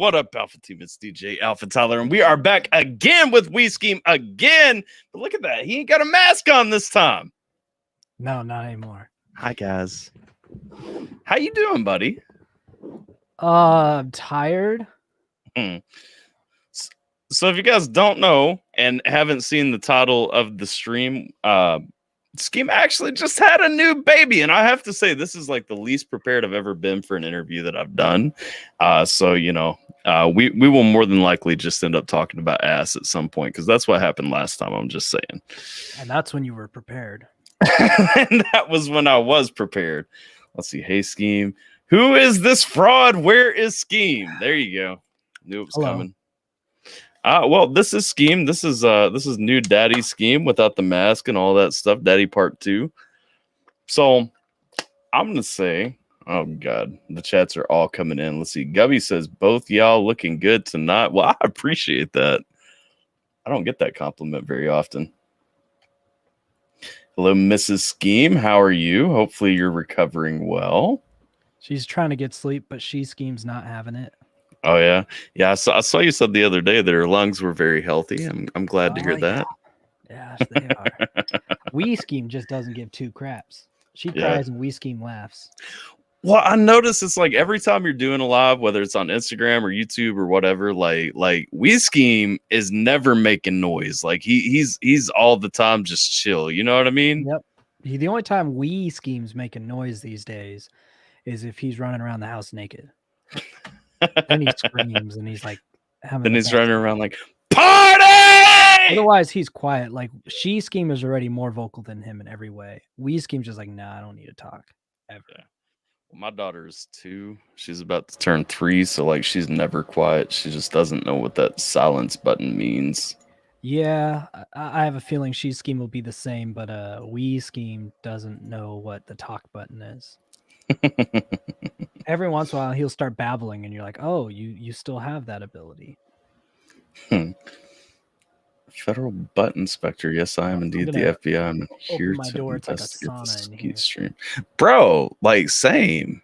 What up, Alpha Team? It's DJ AlphaTyler, and we are back again with Skeem again. But look at that. He ain't got a mask on this time. No, not anymore. Hi, guys. How you doing, buddy? I'm tired. So if you guys don't know and haven't seen the title of the stream, Skeem actually just had a new baby, and I have to say this is like the least prepared I've ever been for an interview that I've done. So you know, we will more than likely just end up talking about ass at some point because that's what happened last time. I'm just saying, and that's when you were prepared. And that was when I was prepared. Let's see. Hey, Skeem, who is this fraud? Where is Skeem? There you go. Knew it was coming. Well, this is Skeem. This is new Daddy Skeem without the mask and all that stuff. Daddy Part 2. So I'm gonna say, oh god, the chats are all coming in. Let's see. Gubby says both y'all looking good tonight. Well, I appreciate that. I don't get that compliment very often. Hello, Mrs. Skeem. How are you? Hopefully you're recovering well. She's trying to get sleep, but Skeem's not having it. Oh yeah, yeah. I saw you said the other day that her lungs were very healthy. I'm glad to hear that. Yeah, they are. Skeem just doesn't give two craps. She cries and Skeem laughs. Well, I notice it's like every time you're doing a live, whether it's on Instagram or YouTube or whatever, like Skeem is never making noise. Like he's all the time just chill. You know what I mean? Yep. The only time Skeem's making noise these days is if he's running around the house naked. Then he screams and he's like then he's running around like party. Otherwise he's quiet. Like Skeem is already more vocal than him in every way. Skeem's just like, nah, I don't need to talk ever. Yeah. Well, my daughter is 2. She's about to turn 3, so like she's never quiet. She just doesn't know what that silence button means. Yeah, I have a feeling Skeem will be the same, but Skeem doesn't know what the talk button is. Every once in a while he'll start babbling and you're like, oh, you still have that ability. Federal butt inspector. Yes, I am indeed the FBI. I'm here to investigate the Skeet stream. Bro, like same.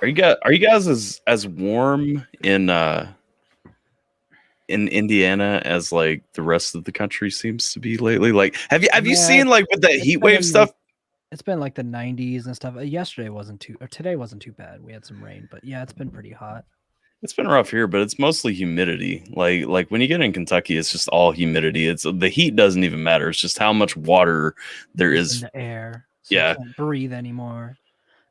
Are you guys as warm in Indiana as like the rest of the country seems to be lately? Like have you seen like with that heat wave stuff? It's been like the 90s and stuff. Yesterday today wasn't too bad. We had some rain, but yeah, it's been pretty hot. It's been rough here, but it's mostly humidity. Like when you get in Kentucky, it's just all humidity. It's the heat doesn't even matter. It's just how much water there is in the air. So you can't breathe anymore.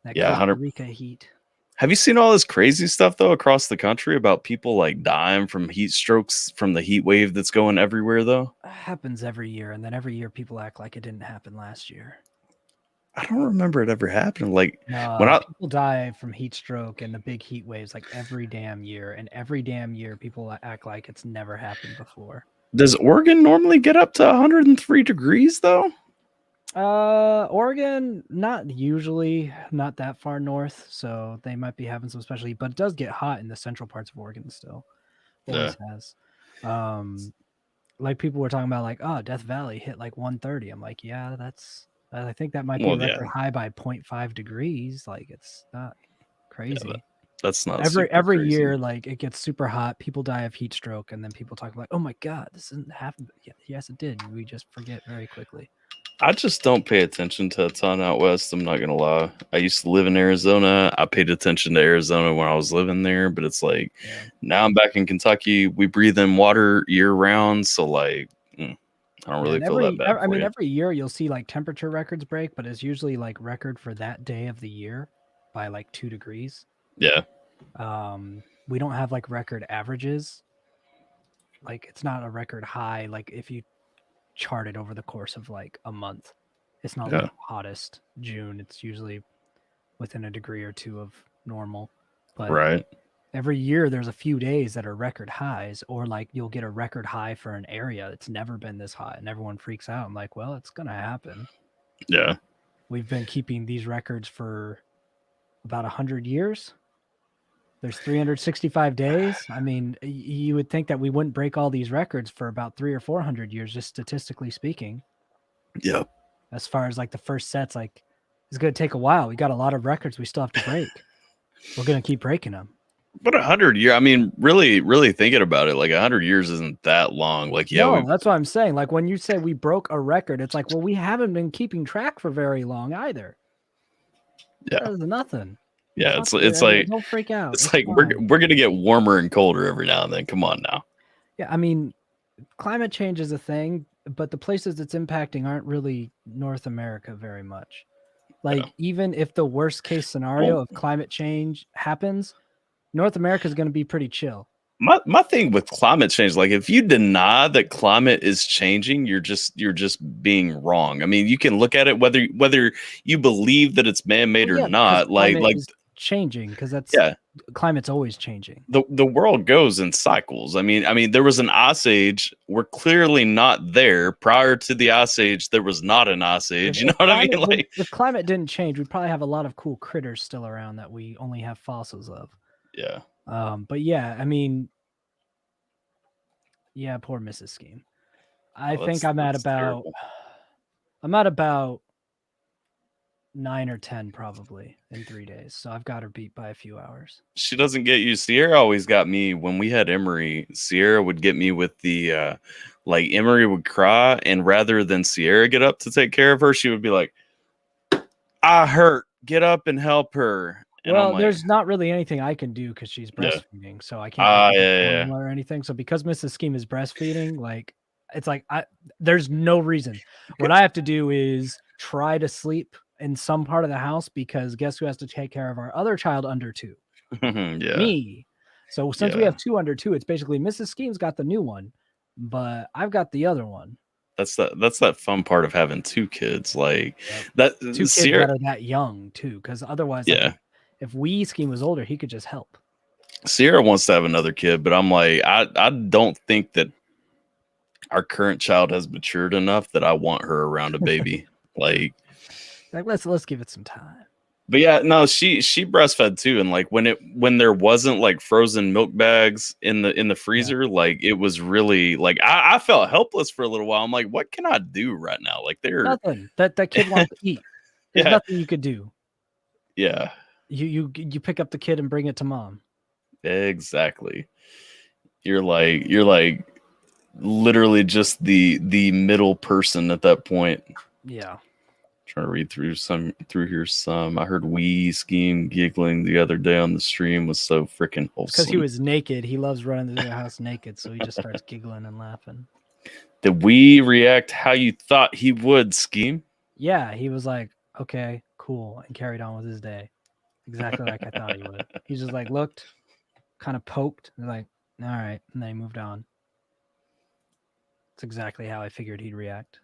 That 100% heat. Have you seen all this crazy stuff though across the country about people like dying from heat strokes from the heat wave that's going everywhere though? It happens every year, and then every year people act like it didn't happen last year. I don't remember it ever happening. Like people die from heat stroke and the big heat waves like every damn year, and every damn year people act like it's never happened before. Does Oregon normally get up to 103 degrees though? Oregon, not usually, not that far north, so they might be having some special heat, but it does get hot in the central parts of Oregon still. Always has. Like people were talking about like, oh, Death Valley hit like 130. I'm like, yeah, I think that might be a record high by 0.5 degrees. Like it's not crazy. Yeah, that's not every year, like it gets super hot. People die of heat stroke, and then people talk like, oh my god, this didn't happen. Yeah, yes, it did. We just forget very quickly. I just don't pay attention to a ton out west. I'm not gonna lie. I used to live in Arizona. I paid attention to Arizona when I was living there, but it's like now I'm back in Kentucky. We breathe in water year round, so like I don't really feel that bad. I mean, every year you'll see like temperature records break, but it's usually like record for that day of the year by like 2 degrees. Yeah. We don't have like record averages. Like it's not a record high. Like if you chart it over the course of like a month, it's not like the hottest June. It's usually within a degree or two of normal. But every year there's a few days that are record highs, or like you'll get a record high for an area that's never been this hot, and everyone freaks out. I'm like, well, it's gonna happen. Yeah. We've been keeping these records for about 100 years. There's 365 days. I mean, you would think that we wouldn't break all these records for about 300 or 400 years, just statistically speaking. Yeah. As far as like the first sets, like It's going to take a while. We got a lot of records we still have to break. We're going to keep breaking them. But 100 years, I mean, really thinking about it, like 100 years isn't that long. Like, yeah, no, that's what I'm saying. Like when you say we broke a record, it's like, well, we haven't been keeping track for very long either. Yeah, that's nothing. Yeah, it's like don't freak out. It's like we're gonna get warmer and colder every now and then. Come on now. Yeah, I mean, climate change is a thing, but the places it's impacting aren't really North America very much. Like even if the worst case scenario of climate change happens, North America is going to be pretty chill. My thing with climate change, like if you deny that climate is changing, you're just being wrong. I mean, you can look at it whether you believe that it's man-made or not. Like changing, because that's climate's always changing. The world goes in cycles. I mean, there was an ice age. We're clearly not there. Prior to the ice age, there was not an ice age. You know what I mean? Like if climate didn't change, we'd probably have a lot of cool critters still around that we only have fossils of. Yeah. But yeah, I mean, yeah, poor Mrs. Skeem. I think I'm at about 9 or 10 probably in 3 days. So I've got her beat by a few hours. She doesn't get you. Sierra always got me when we had Emery. Sierra would get me with the like Emery would cry, and rather than Sierra get up to take care of her, she would be like, I hurt. Get up and help her. And well, like, there's not really anything I can do because she's breastfeeding, so I can't or anything. So because Mrs. Skeem is breastfeeding, like it's like there's no reason. What I have to do is try to sleep in some part of the house because guess who has to take care of our other child under 2? Me. So since we have 2 under 2, it's basically Mrs. Skeem's got the new one, but I've got the other one. That's that fun part of having 2 kids, like that 2 kids that are that young too, because otherwise, like, if Skeem was older, he could just help. Sierra wants to have another kid, but I'm like, I don't think that our current child has matured enough that I want her around a baby. like let's give it some time. But yeah, no, she breastfed too, and like when there wasn't like frozen milk bags in the freezer, like it was really like I felt helpless for a little while. I'm like, what can I do right now? Like there's nothing that kid wants to eat. There's nothing you could do. Yeah. You pick up the kid and bring it to mom. Exactly. You're like literally just the middle person at that point. Yeah. Trying to read through here some. I heard Skeem giggling the other day on the stream. Was so freaking wholesome. Because he was naked. He loves running through the house naked, so he just starts giggling and laughing. Did we react how you thought he would, Skeem? Yeah, he was like, okay, cool, and carried on with his day. Exactly like I thought he would. He just like looked, kind of poked, and like, all right, and then he moved on. That's exactly how I figured he'd react.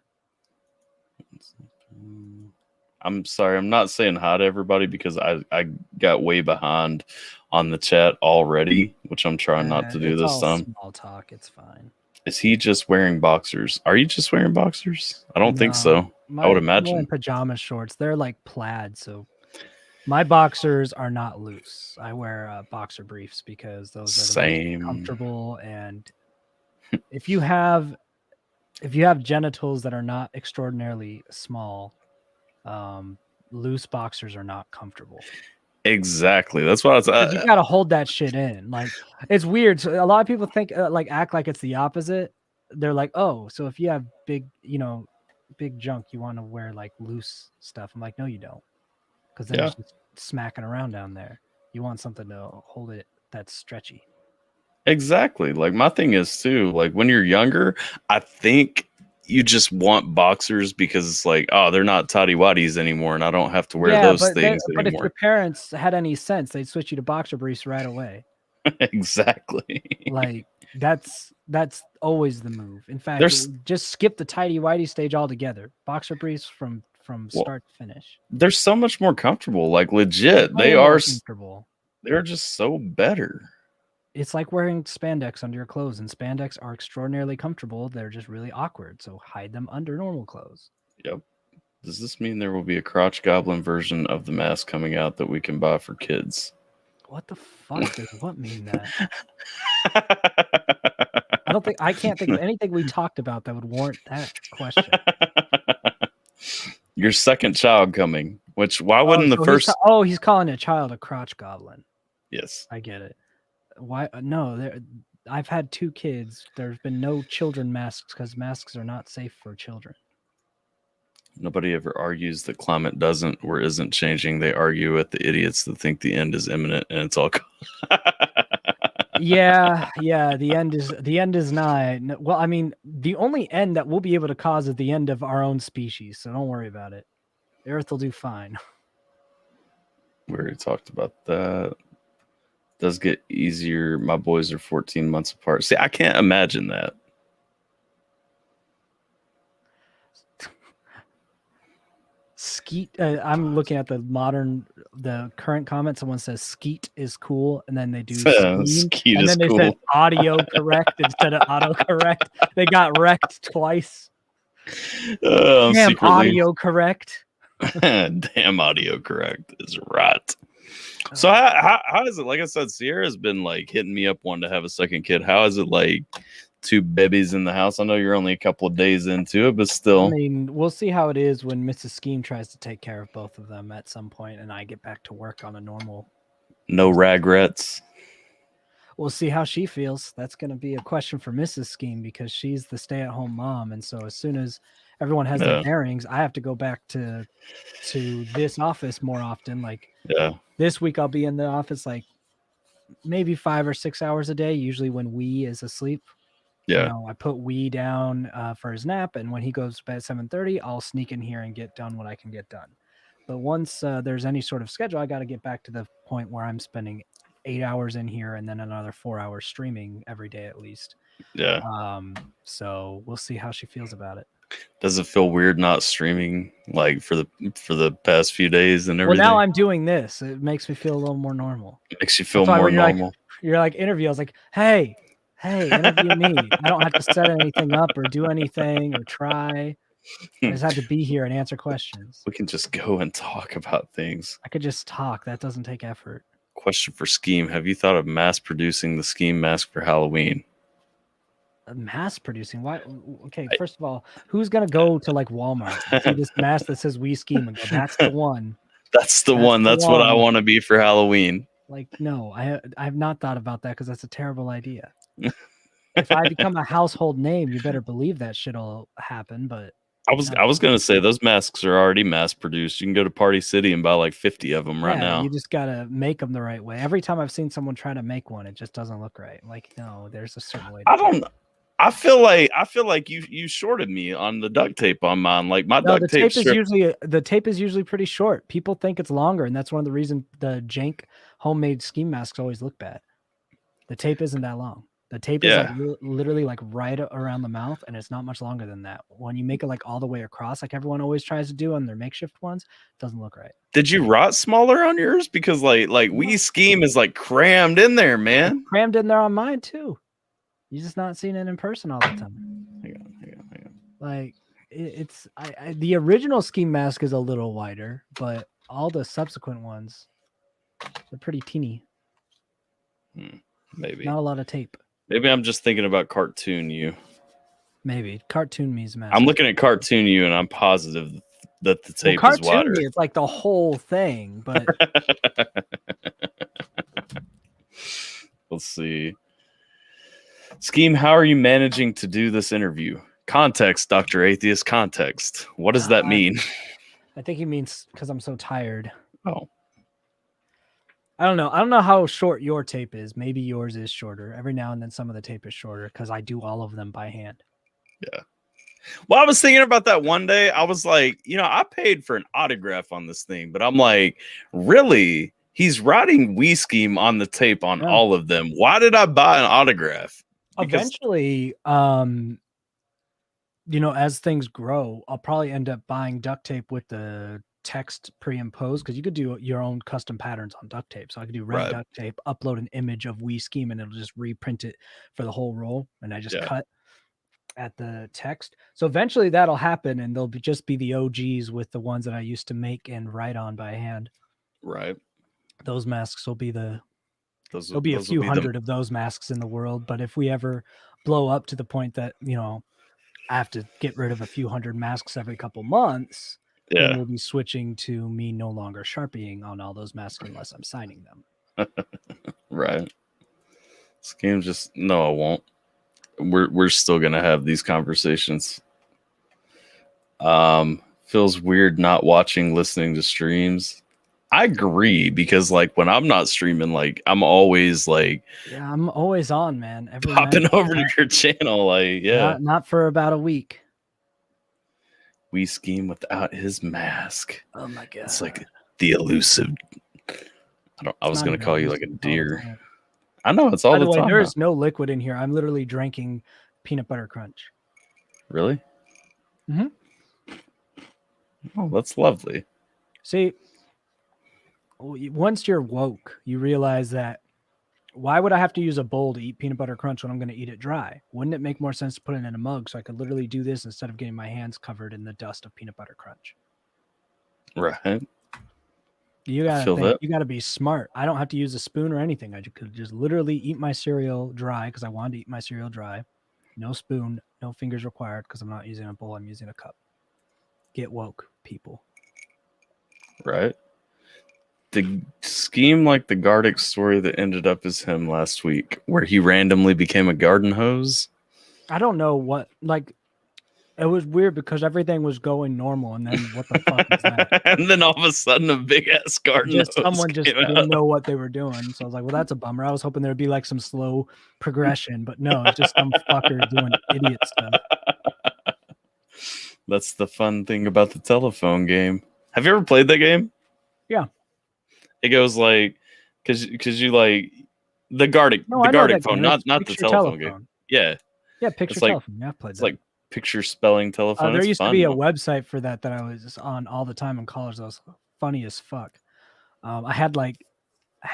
I'm sorry, I'm not saying hi to everybody because I got way behind on the chat already, which I'm trying not to do this time. Small talk, it's fine. Is he just wearing boxers? Are you just wearing boxers? I don't think so. I would imagine. I'm pajama shorts. They're like plaid, so my boxers are not loose. I wear boxer briefs because those are the most comfortable. And if you have genitals that are not extraordinarily small, loose boxers are not comfortable. Exactly. That's what I was. You got to hold that shit in. Like it's weird. So a lot of people think act like it's the opposite. They're like, oh, so if you have big junk, you want to wear like loose stuff. I'm like, no, you don't. Because then it's just smacking around down there. You want something to hold it that's stretchy. Exactly. Like my thing is too, like when you're younger, I think you just want boxers because it's like, oh, they're not tighty whities anymore and I don't have to wear those things anymore. But if your parents had any sense, they'd switch you to boxer briefs right away. Exactly. Like that's always the move. In fact, just skip the tighty whitey stage altogether. Boxer briefs from start to finish. They're so much more comfortable. Like legit, they are comfortable. They're just so better. It's like wearing spandex under your clothes, and spandex are extraordinarily comfortable. They're just really awkward, so hide them under normal clothes. Yep. Does this mean there will be a crotch goblin version of the mask coming out that we can buy for kids? What the fuck does what mean that? I can't think of anything we talked about that would warrant that question. Your second child coming. Which why wouldn't the first? He's calling a child a crotch goblin. Yes, I get it. Why? No, I've had 2 kids. There's been no children masks because masks are not safe for children. Nobody ever argues that climate doesn't or isn't changing. They argue with the idiots that think the end is imminent and it's all. Yeah. The end is nigh. Well, I mean, the only end that we'll be able to cause is the end of our own species. So don't worry about it. The Earth will do fine. We already talked about that. It does get easier. My boys are 14 months apart. See, I can't imagine that. Skeet. I'm looking at the current comment. Someone says Skeet is cool, and then they do Skeet, and then they said audio correct instead of autocorrect. They got wrecked twice. Damn, audio correct. Damn, audio correct is right. So how is it? Like I said, Sierra's been like hitting me up wanting to have a second kid. How is it like 2 babies in the house? I know you're only a couple of days into it, but still. I mean, we'll see how it is when Mrs. Skeem tries to take care of both of them at some point, and I get back to work on a normal. No regrets. We'll see how she feels. That's going to be a question for Mrs. Skeem because she's the stay-at-home mom, and so as soon as everyone has their bearings, I have to go back to this office more often. Like this week, I'll be in the office like maybe 5 or 6 hours a day. Usually when Wee is asleep. Yeah. You know, I put Wee down for his nap, and when he goes to bed at 7:30, I'll sneak in here and get done what I can get done. But once there's any sort of schedule, I got to get back to the point where I'm spending 8 hours in here and then another 4 hours streaming every day at least. Yeah. So we'll see how she feels about it. Does it feel weird not streaming like for the past few days and everything? Well, now I'm doing this. It makes me feel a little more normal. It makes you feel more normal. You're like interview. I was like, hey, interview me. I don't have to set anything up or do anything or try. I just have to be here and answer questions. We can just go and talk about things. I could just talk. That doesn't take effort. Question for Skeem. Have you thought of mass producing the Skeem mask for Halloween? Mass producing? Why? Okay, first of all, who's going to go to like Walmart and see this mask that says We Skeem and go, that's the one. That's the one. That's what I want to be for Halloween. Like, no, I have not thought about that because that's a terrible idea. If I become a household name, you better believe that shit'll happen. But I was gonna say those masks are already mass produced. You can go to Party City and buy like 50 of them right now. You just gotta make them the right way. Every time I've seen someone try to make one, it just doesn't look right. Like, no, there's a certain way. I feel like you shorted me on the duct tape on mine. Like my duct tape the tape is usually pretty short. People think it's longer, and that's one of the reasons the jank homemade Skeem masks always look bad. The tape isn't that long. The tape is like literally like right around the mouth, and it's not much longer than that. When you make it like all the way across, like everyone always tries to do on their makeshift ones, it doesn't look right. Did you rot smaller on yours? Because like We Skeem is like crammed in there, man. It's crammed in there on mine too. You're just not seeing it in person all the time. Hang on. Like the original Skeem mask is a little wider, but all the subsequent ones, they're pretty teeny. Maybe not a lot of tape. Maybe I'm just thinking about Cartoon You. Maybe Cartoon Me's mask. I'm looking at Cartoon You, and I'm positive that the tape is wider. Me, it's like the whole thing, but let's see. Skeem, how are you managing to do this interview? Context, Dr. Atheist, context. What does that mean? I think he means because I'm so tired. Oh. I don't know. I don't know how short your tape is. Maybe yours is shorter. Every now and then some of the tape is shorter because I do all of them by hand. Yeah. Well, I was thinking about that one day. I was like, I paid for an autograph on this thing, but I'm like, really? He's writing We Skeem on the tape on all of them. Why did I buy an autograph? Eventually, as things grow, I'll probably end up buying duct tape with the text pre-imposed because you could do your own custom patterns on duct tape. So I could do red duct tape, upload an image of We Skeem, and it'll just reprint it for the whole roll. And I just cut at the text. So eventually that'll happen, and they'll just be the OGs with the ones that I used to make and write on by hand. Right. Those masks will be there'll be a few hundred of those masks in the world. But if we ever blow up to the point that, I have to get rid of a few hundred masks every couple months, Yeah. then we'll be switching to me no longer sharpieing on all those masks unless I'm signing them. Right. Skeem just no, I won't. We're still gonna have these conversations. Feels weird not watching, listening to streams. I agree, because like when I'm not streaming, like I'm always like, yeah, I'm always on, man. Every popping night, over to your channel, like, yeah. not for about a week. We Skeem without his mask. Oh my god, it's like the elusive. I was gonna call you like a deer. I know it's all the time. By the way, there's no liquid in here. I'm literally drinking peanut butter crunch. Really? Mm-hmm. Oh, that's lovely. See, once you're woke, you realize that why would I have to use a bowl to eat peanut butter crunch when I'm going to eat it dry? Wouldn't it make more sense to put it in a mug so I could literally do this instead of getting my hands covered in the dust of peanut butter crunch? Right. You gotta be smart. I don't have to use a spoon or anything. I could just literally eat my cereal dry because I wanted to eat my cereal dry. No spoon, no fingers required because I'm not using a bowl. I'm using a cup. Get woke, people. Right. The Skeem like the Gardic story that ended up as him last week, where he randomly became a garden hose. I don't know what, like, it was weird because everything was going normal, and then what the fuck is that? And then all of a sudden, a big ass garden hose. Someone just didn't know what they were doing. So I was like, well, that's a bummer. I was hoping there'd be like some slow progression, but no, it's just some fucker doing idiot stuff. That's the fun thing about the telephone game. Have you ever played that game? Yeah. It goes like, because you like the Gardic phone, not the telephone game. Yeah. Yeah, picture telephone. Yeah, I've played that. It's like picture spelling telephone. There used to be a website for that I was on all the time in college. That was funny as fuck. I had like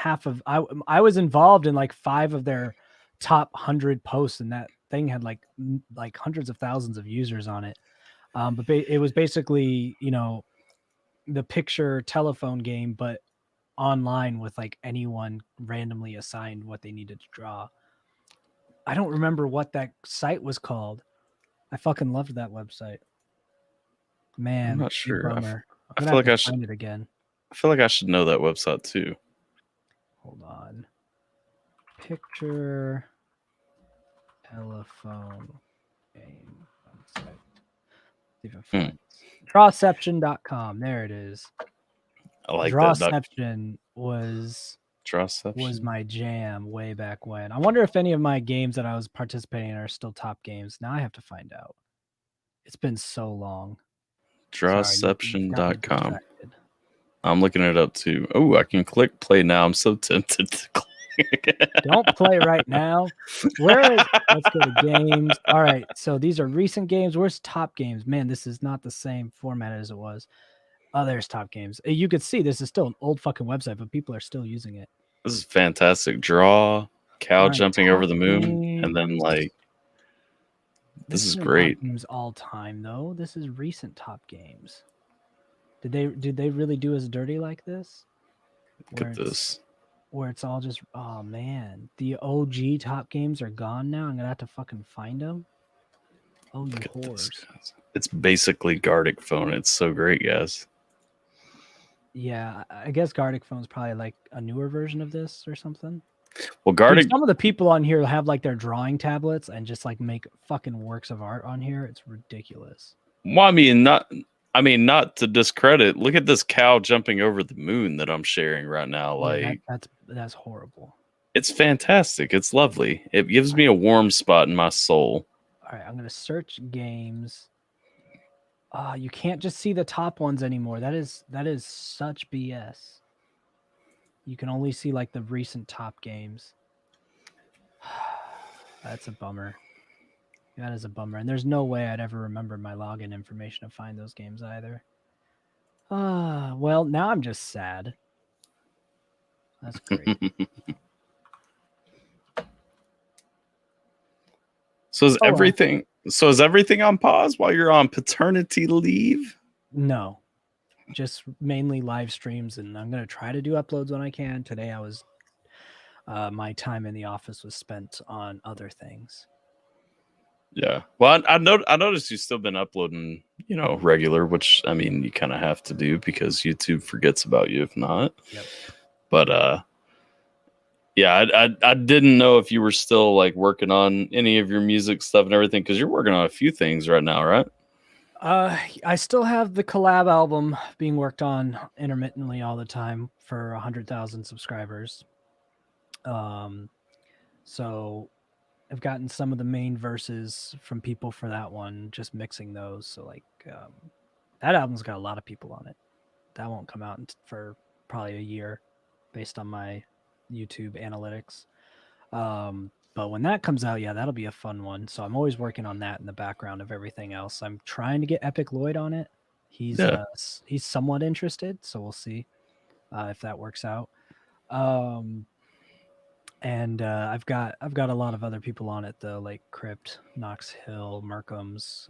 I was involved in like 5 of their top 100 posts, and that thing had like hundreds of thousands of users on it. But it was basically, you know, the picture telephone game, but online with like anyone randomly assigned what they needed to draw. I don't remember what that site was called. I fucking loved that website. Man, I'm not sure. I feel like I should find it again. I feel like I should know that website too. Hold on. Picture telephone game website. See if I find Drawception.com. There it is. I like Drawception was my jam way back when. I wonder if any of my games that I was participating in are still top games. Now I have to find out. It's been so long. Drawception.com. I'm looking it up too. Oh, I can click play now. I'm so tempted to click. Don't play right now. Let's go to games. All right. So these are recent games. Where's top games? Man, this is not the same format as it was. Oh, there's top games. You could see this is still an old fucking website, but people are still using it. This is fantastic. Draw, cow jumping over the moon, and then like this is great. Games all time though. This is recent top games. Did they really do us dirty like this? Look at this. Where it's all just, oh man, the OG top games are gone now. I'm gonna have to fucking find them. Oh, you whores! It's basically Gardic phone. It's so great, guys. Yeah, I guess Gardic phone's probably like a newer version of this or something. Well, Gardic. Some of the people on here have like their drawing tablets and just like make fucking works of art on here. It's ridiculous. Well, I mean, not to discredit. Look at this cow jumping over the moon that I'm sharing right now. Like that's horrible. It's fantastic. It's lovely. It gives me a warm spot in my soul. All right, I'm gonna search games. You can't just see the top ones anymore. That is such BS. You can only see like the recent top games. That's a bummer. That is a bummer. And there's no way I'd ever remember my login information to find those games either. Well, now I'm just sad. That's great. So is everything on pause while you're on paternity leave? No. Just mainly live streams, and I'm going to try to do uploads when I can. Today I was my time in the office was spent on other things. Yeah. Well, I noticed you've still been uploading, regular, which I mean, you kind of have to do because YouTube forgets about you if not. Yep. But yeah, I didn't know if you were still like working on any of your music stuff and everything because you're working on a few things right now, right? I still have the collab album being worked on intermittently all the time for 100,000 subscribers. So I've gotten some of the main verses from people for that one, just mixing those. So like that album's got a lot of people on it. That won't come out for probably a year based on my YouTube analytics. But when that comes out, yeah, that'll be a fun one. So I'm always working on that in the background of everything else. I'm trying to get Epic Lloyd on it. He's somewhat interested, so we'll see if that works out. And I've got a lot of other people on it though, like Crypt, Knox Hill, Merkham's.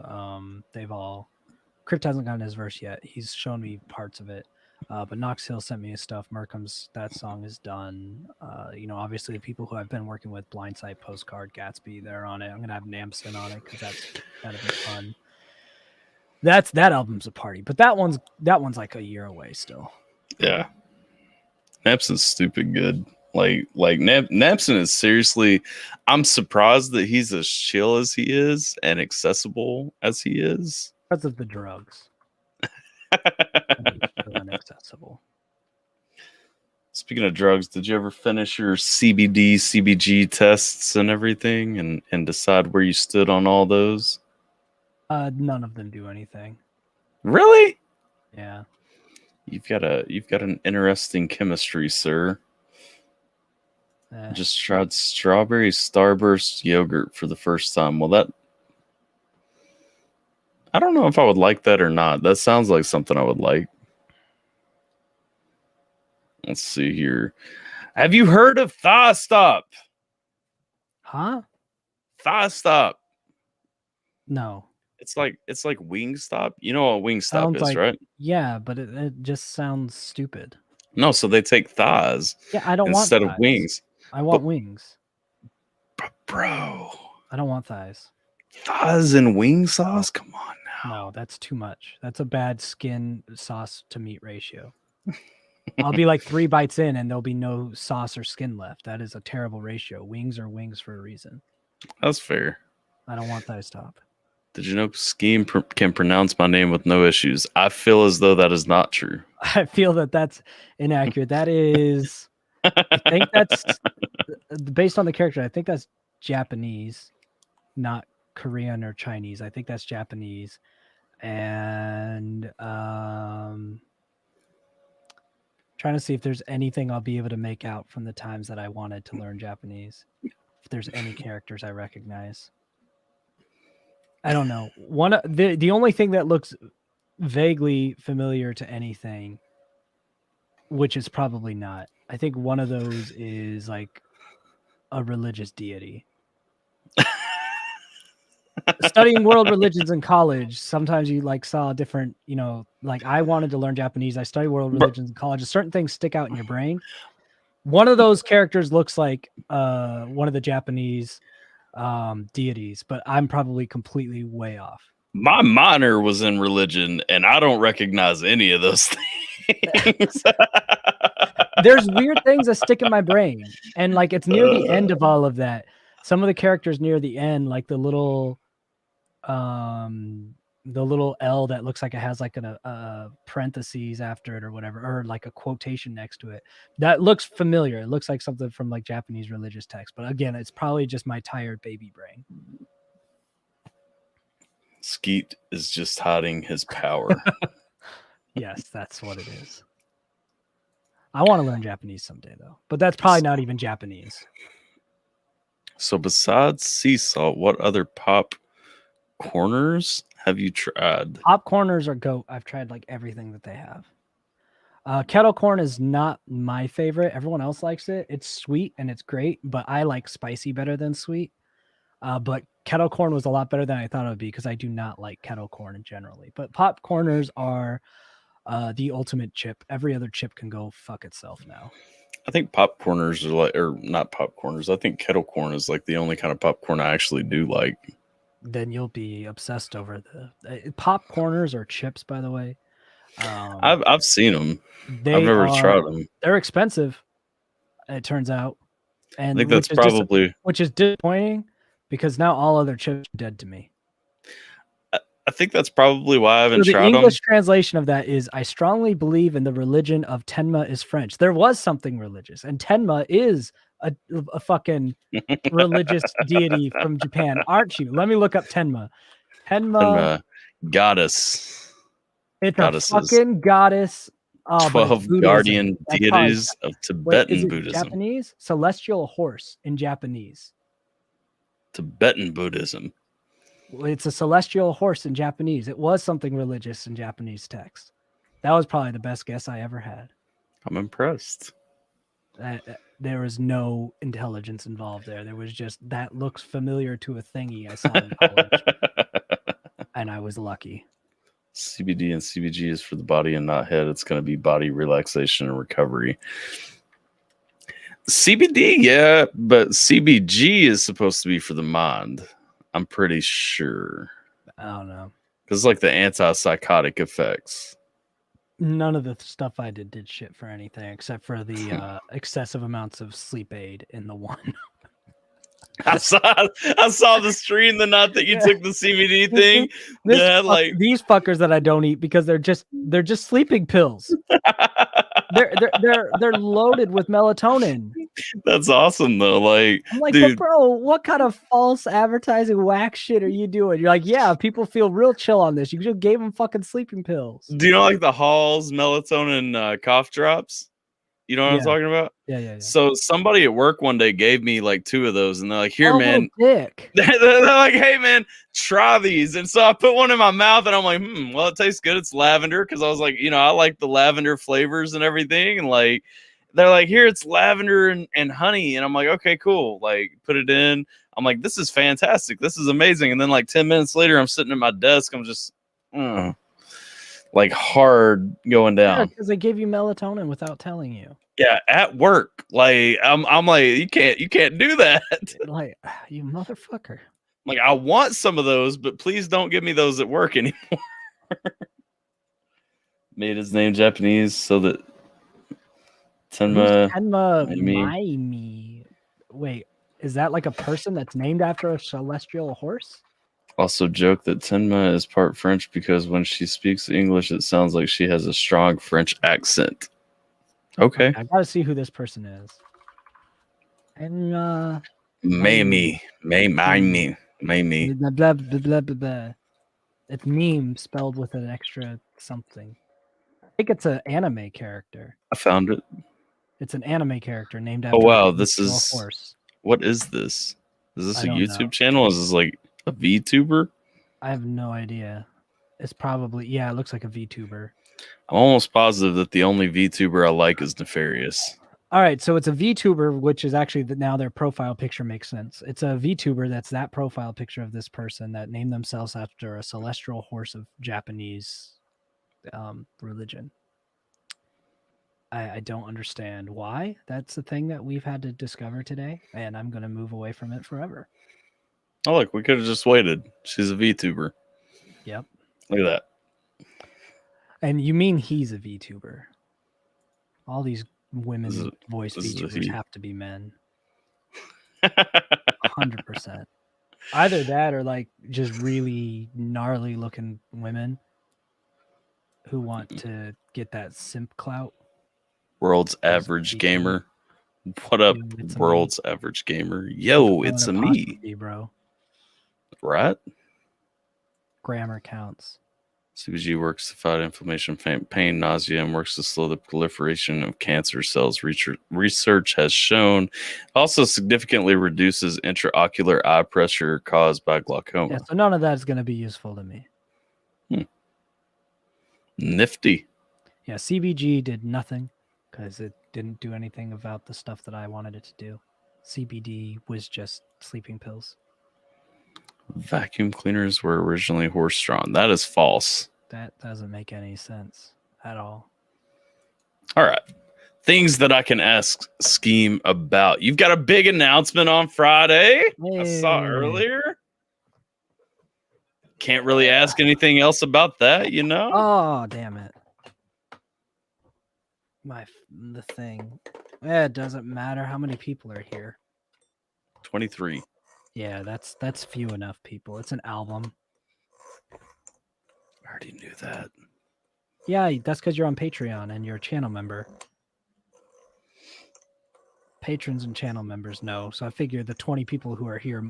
Crypt hasn't gotten his verse yet. He's shown me parts of it. But Knox Hill sent me his stuff. Merkham's, that song is done. Obviously the people who I've been working with, Blindside, Postcard, Gatsby, they're on it. I'm gonna have Namson on it because that'll be fun. That album's a party, but that one's like a year away still. Yeah, Namson's stupid good. Like Namson is seriously. I'm surprised that he's as chill as he is and accessible as he is because of the drugs. Inaccessible. Speaking of drugs, did you ever finish your CBD, CBG tests and everything and decide where you stood on all those? None of them do anything. Really? Yeah. You've got an interesting chemistry, sir. Just tried strawberry Starburst yogurt for the first time. Well, I don't know if I would like that or not. That sounds like something I would like. Let's see here. Have you heard of Thigh Stop? Huh? Thigh Stop. No. It's like Wingstop. You know what Wingstop is, right? Yeah, but it just sounds stupid. No, so they take thighs. Yeah, I don't instead want of wings. I want wings. Bro. I don't want thighs. Thighs and wing sauce? Come on now. No, that's too much. That's a bad skin sauce to meat ratio. I'll be like 3 bites in and there'll be no sauce or skin left. That is a terrible ratio. Wings are wings for a reason. That's fair. I don't want thigh stop. Did you know Skeem can pronounce my name with no issues? I feel as though that is not true. I feel that that's inaccurate. That is, I think that's based on the character. I think that's Japanese, not Korean or Chinese. I think that's Japanese. And trying to see if there's anything I'll be able to make out from the times that I wanted to learn Japanese. If there's any characters I recognize. I don't know. The only thing that looks vaguely familiar to anything, which is probably not. I think one of those is like a religious deity. Studying world religions in college, sometimes you like saw different, like I wanted to learn Japanese. I studied world religions in college. Certain things stick out in your brain. One of those characters looks like one of the Japanese deities, but I'm probably completely way off. My minor was in religion and I don't recognize any of those things. There's weird things that stick in my brain, and like it's near the end of all of that. Some of the characters near the end, like the little L that looks like it has like a parentheses after it or whatever, or like a quotation next to it. That looks familiar. It looks like something from like Japanese religious text. But again, it's probably just my tired baby brain. Skeet is just hiding his power. Yes, that's what it is. I want to learn Japanese someday though, but that's probably not even Japanese. So besides sea salt, what other pop corners have you tried? Pop corners are goat. I've tried like everything that they have. Kettle corn is not my favorite. Everyone else likes it. It's sweet and it's great, but I like spicy better than sweet. But kettle corn was a lot better than I thought it would be because I do not like kettle corn generally. But pop corners are the ultimate chip. Every other chip can go fuck itself now. I think popcorners are like, or not popcorners. I think kettle corn is like the only kind of popcorn I actually do like. then you'll be obsessed over the popcorners or chips, by the way. I've seen them. I've never tried them. They're expensive, it turns out. And I think that's probably which is disappointing because now all other chips are dead to me. I think that's probably why I haven't tried them. The English translation of that is, I strongly believe in the religion of Tenma is French. There was something religious, and Tenma is a fucking religious deity from Japan, aren't you? Let me look up Tenma. Tenma goddess. It's a fucking goddess. 12 guardian deities of Tibetan Buddhism. Japanese? Celestial horse in Japanese. Tibetan Buddhism. It's a celestial horse in Japanese. It was something religious in Japanese text. That was probably the best guess I ever had. I'm impressed. There was no intelligence involved there. There was just, that looks familiar to a thingy I saw in college. And I was lucky. CBD and CBG is for the body and not head. It's going to be body relaxation and recovery. CBD, yeah, but CBG is supposed to be for the mind. I'm pretty sure. I don't know. Because it's like the antipsychotic effects. None of the stuff I did shit for anything except for the excessive amounts of sleep aid in the one. I saw the stream the night that you took the CBD thing. These fuckers that I don't eat because they're just sleeping pills. they're loaded with melatonin. That's awesome though. Like, I'm like, dude, but bro, what kind of false advertising whack shit are you doing? You're like, yeah, people feel real chill on this. You just gave them fucking sleeping pills. Do you know like the Hall's melatonin cough drops? You know what I'm talking about? Yeah. So somebody at work one day gave me like 2 of those, and they're like, "Here, man." Dick. They're like, "Hey, man, try these." And so I put one in my mouth, and I'm like, well, it tastes good. It's lavender, because I was like, I like the lavender flavors and everything. And like, they're like, "Here, it's lavender and honey," and I'm like, "Okay, cool." Like, put it in. I'm like, "This is fantastic. This is amazing." And then like 10 minutes later, I'm sitting at my desk. I'm just, like hard going down. Because they give you melatonin without telling you. Yeah, at work. Like I'm like, you can't do that. Like, you motherfucker. Like, I want some of those, but please don't give me those at work anymore. Made his name Japanese so that Tenma Maimi. Wait, is that like a person that's named after a celestial horse? Also joke that Tenma is part French because when she speaks English, it sounds like she has a strong French accent. Okay. I gotta see who this person is. And Mamie. Blah, blah, blah, blah, blah. It's meme spelled with an extra something. I think it's an anime character. I found it. It's an anime character named after a horse. What is this? Is this a YouTube channel? Is this like a VTuber? I have no idea. It's probably, it looks like a VTuber. I'm almost positive that the only VTuber I like is Nefarious. All right, so it's a VTuber, which is actually now their profile picture makes sense. It's a VTuber that's that profile picture of this person that named themselves after a celestial horse of Japanese religion. I don't understand why. That's the thing that we've had to discover today, and I'm going to move away from it forever. Oh, look, we could have just waited. She's a VTuber. Yep. Look at that. And you mean he's a VTuber? All these women voice VTubers have to be men. 100%. Either that or like just really gnarly looking women who want to get that simp clout. World's average gamer. What up, world's average gamer? Yo, it's a me, bro. Right? Grammar counts. CBG works to fight inflammation, pain, nausea, and works to slow the proliferation of cancer cells. Research has shown also significantly reduces intraocular eye pressure caused by glaucoma. Yeah, so none of that is going to be useful to me. Nifty. Yeah, CBG did nothing because it didn't do anything about the stuff that I wanted it to do. CBD was just sleeping pills. Vacuum cleaners were originally horse-drawn. That is false. That doesn't make any sense at all. All right. Things that I can ask Skeem about. You've got a big announcement on Friday. Hey. I saw earlier. Can't really ask anything else about that, you know? Oh, damn it. The thing. It doesn't matter how many people are here. 23. Yeah, that's few enough people. It's an album. I already knew that. Yeah, that's because you're on Patreon and you're a channel member. Patrons and channel members know. So I figure the 20 people who are here,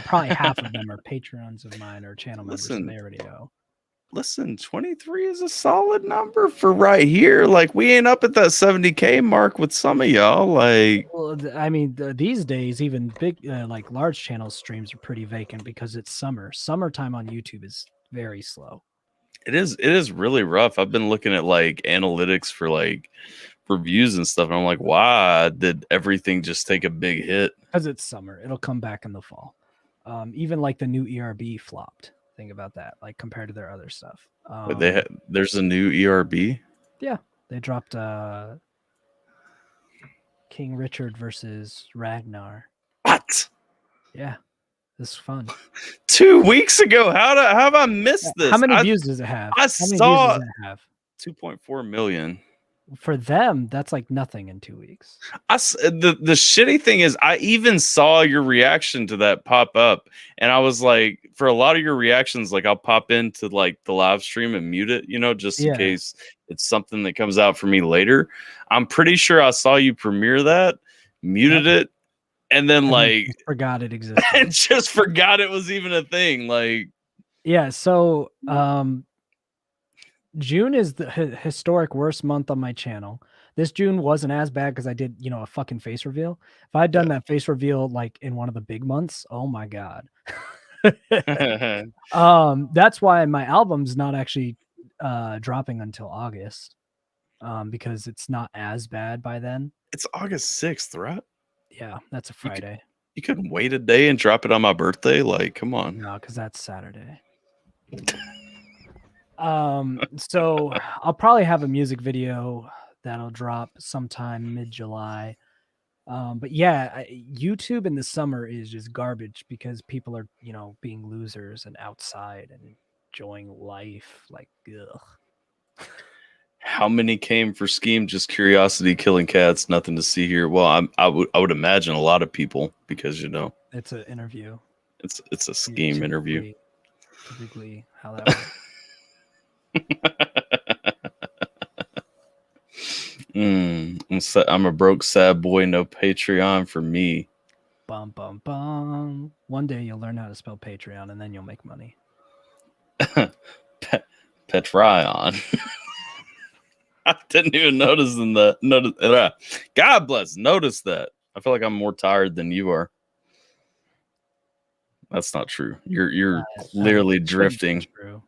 probably half of them are patrons of mine or channel members. So they already know. Listen, 23 is a solid number for right here. Like, we ain't up at that 70K mark with some of y'all. Like, well, I mean, these days, even big, like large channel streams are pretty vacant because it's summer. Summertime on YouTube is very slow. It is really rough. I've been looking at like analytics for like reviews and stuff, and I'm like, why did everything just take a big hit? Because it's summer. It'll come back in the fall. Even like the new ERB flopped. Think about that, like compared to their other stuff. There's a new ERB. Yeah, they dropped King Richard versus Ragnar. What? Yeah, this is fun. 2 weeks ago. How have I missed this? How many views does it have? I saw 2.4 million. For them, that's like nothing in 2 weeks. The shitty thing is, I even saw your reaction to that pop up, and I was like, for a lot of your reactions, like I'll pop into like the live stream and mute it, you know, just in case it's something that comes out for me later. I'm pretty sure I saw you premiere that, muted it, and then like forgot it existed. And just forgot it was even a thing. Like, yeah, so June is the historic worst month on my channel. This June wasn't as bad because I did, a fucking face reveal. If I had done that face reveal like in one of the big months, oh my god. That's why my album's not actually dropping until August. Because it's not as bad by then. It's August 6th, right? Yeah, that's a Friday. You couldn't wait a day and drop it on my birthday? Like, come on. No, because that's Saturday. So I'll probably have a music video that'll drop sometime mid-July. But yeah, YouTube in the summer is just garbage because people are, being losers and outside and enjoying life. Like, ugh. How many came for Skeem? Just curiosity, killing cats, nothing to see here. Well, I would imagine a lot of people because it's an interview. It's a Skeem interview. Typically, how that works. I'm a broke sad boy, no Patreon for me. Bum bum bum. One day you'll learn how to spell Patreon and then you'll make money. Petryon. I didn't even notice God bless. Notice that. I feel like I'm more tired than you are. That's not true. You're clearly drifting. True.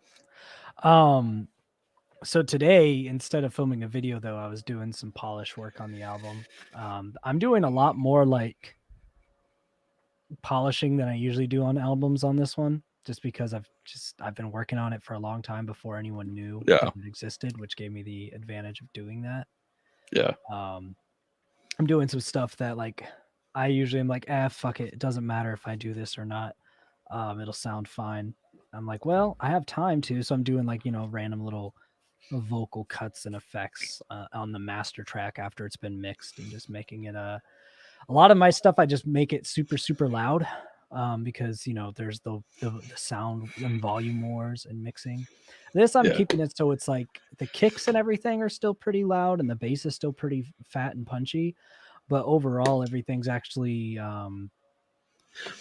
So today, instead of filming a video, though, I was doing some polish work on the album. I'm doing a lot more like polishing than I usually do on albums on this one, just because I've been working on it for a long time before anyone knew that it existed, which gave me the advantage of doing that. Yeah. I'm doing some stuff that like I usually am like, fuck it. It doesn't matter if I do this or not. It'll sound fine. I'm like, well, I have time to, so I'm doing like, random little vocal cuts and effects on the master track after it's been mixed and just making it a lot of my stuff. I just make it super, super loud because, there's the sound and volume wars and mixing. This I'm keeping it so it's like the kicks and everything are still pretty loud and the bass is still pretty fat and punchy, but overall everything's actually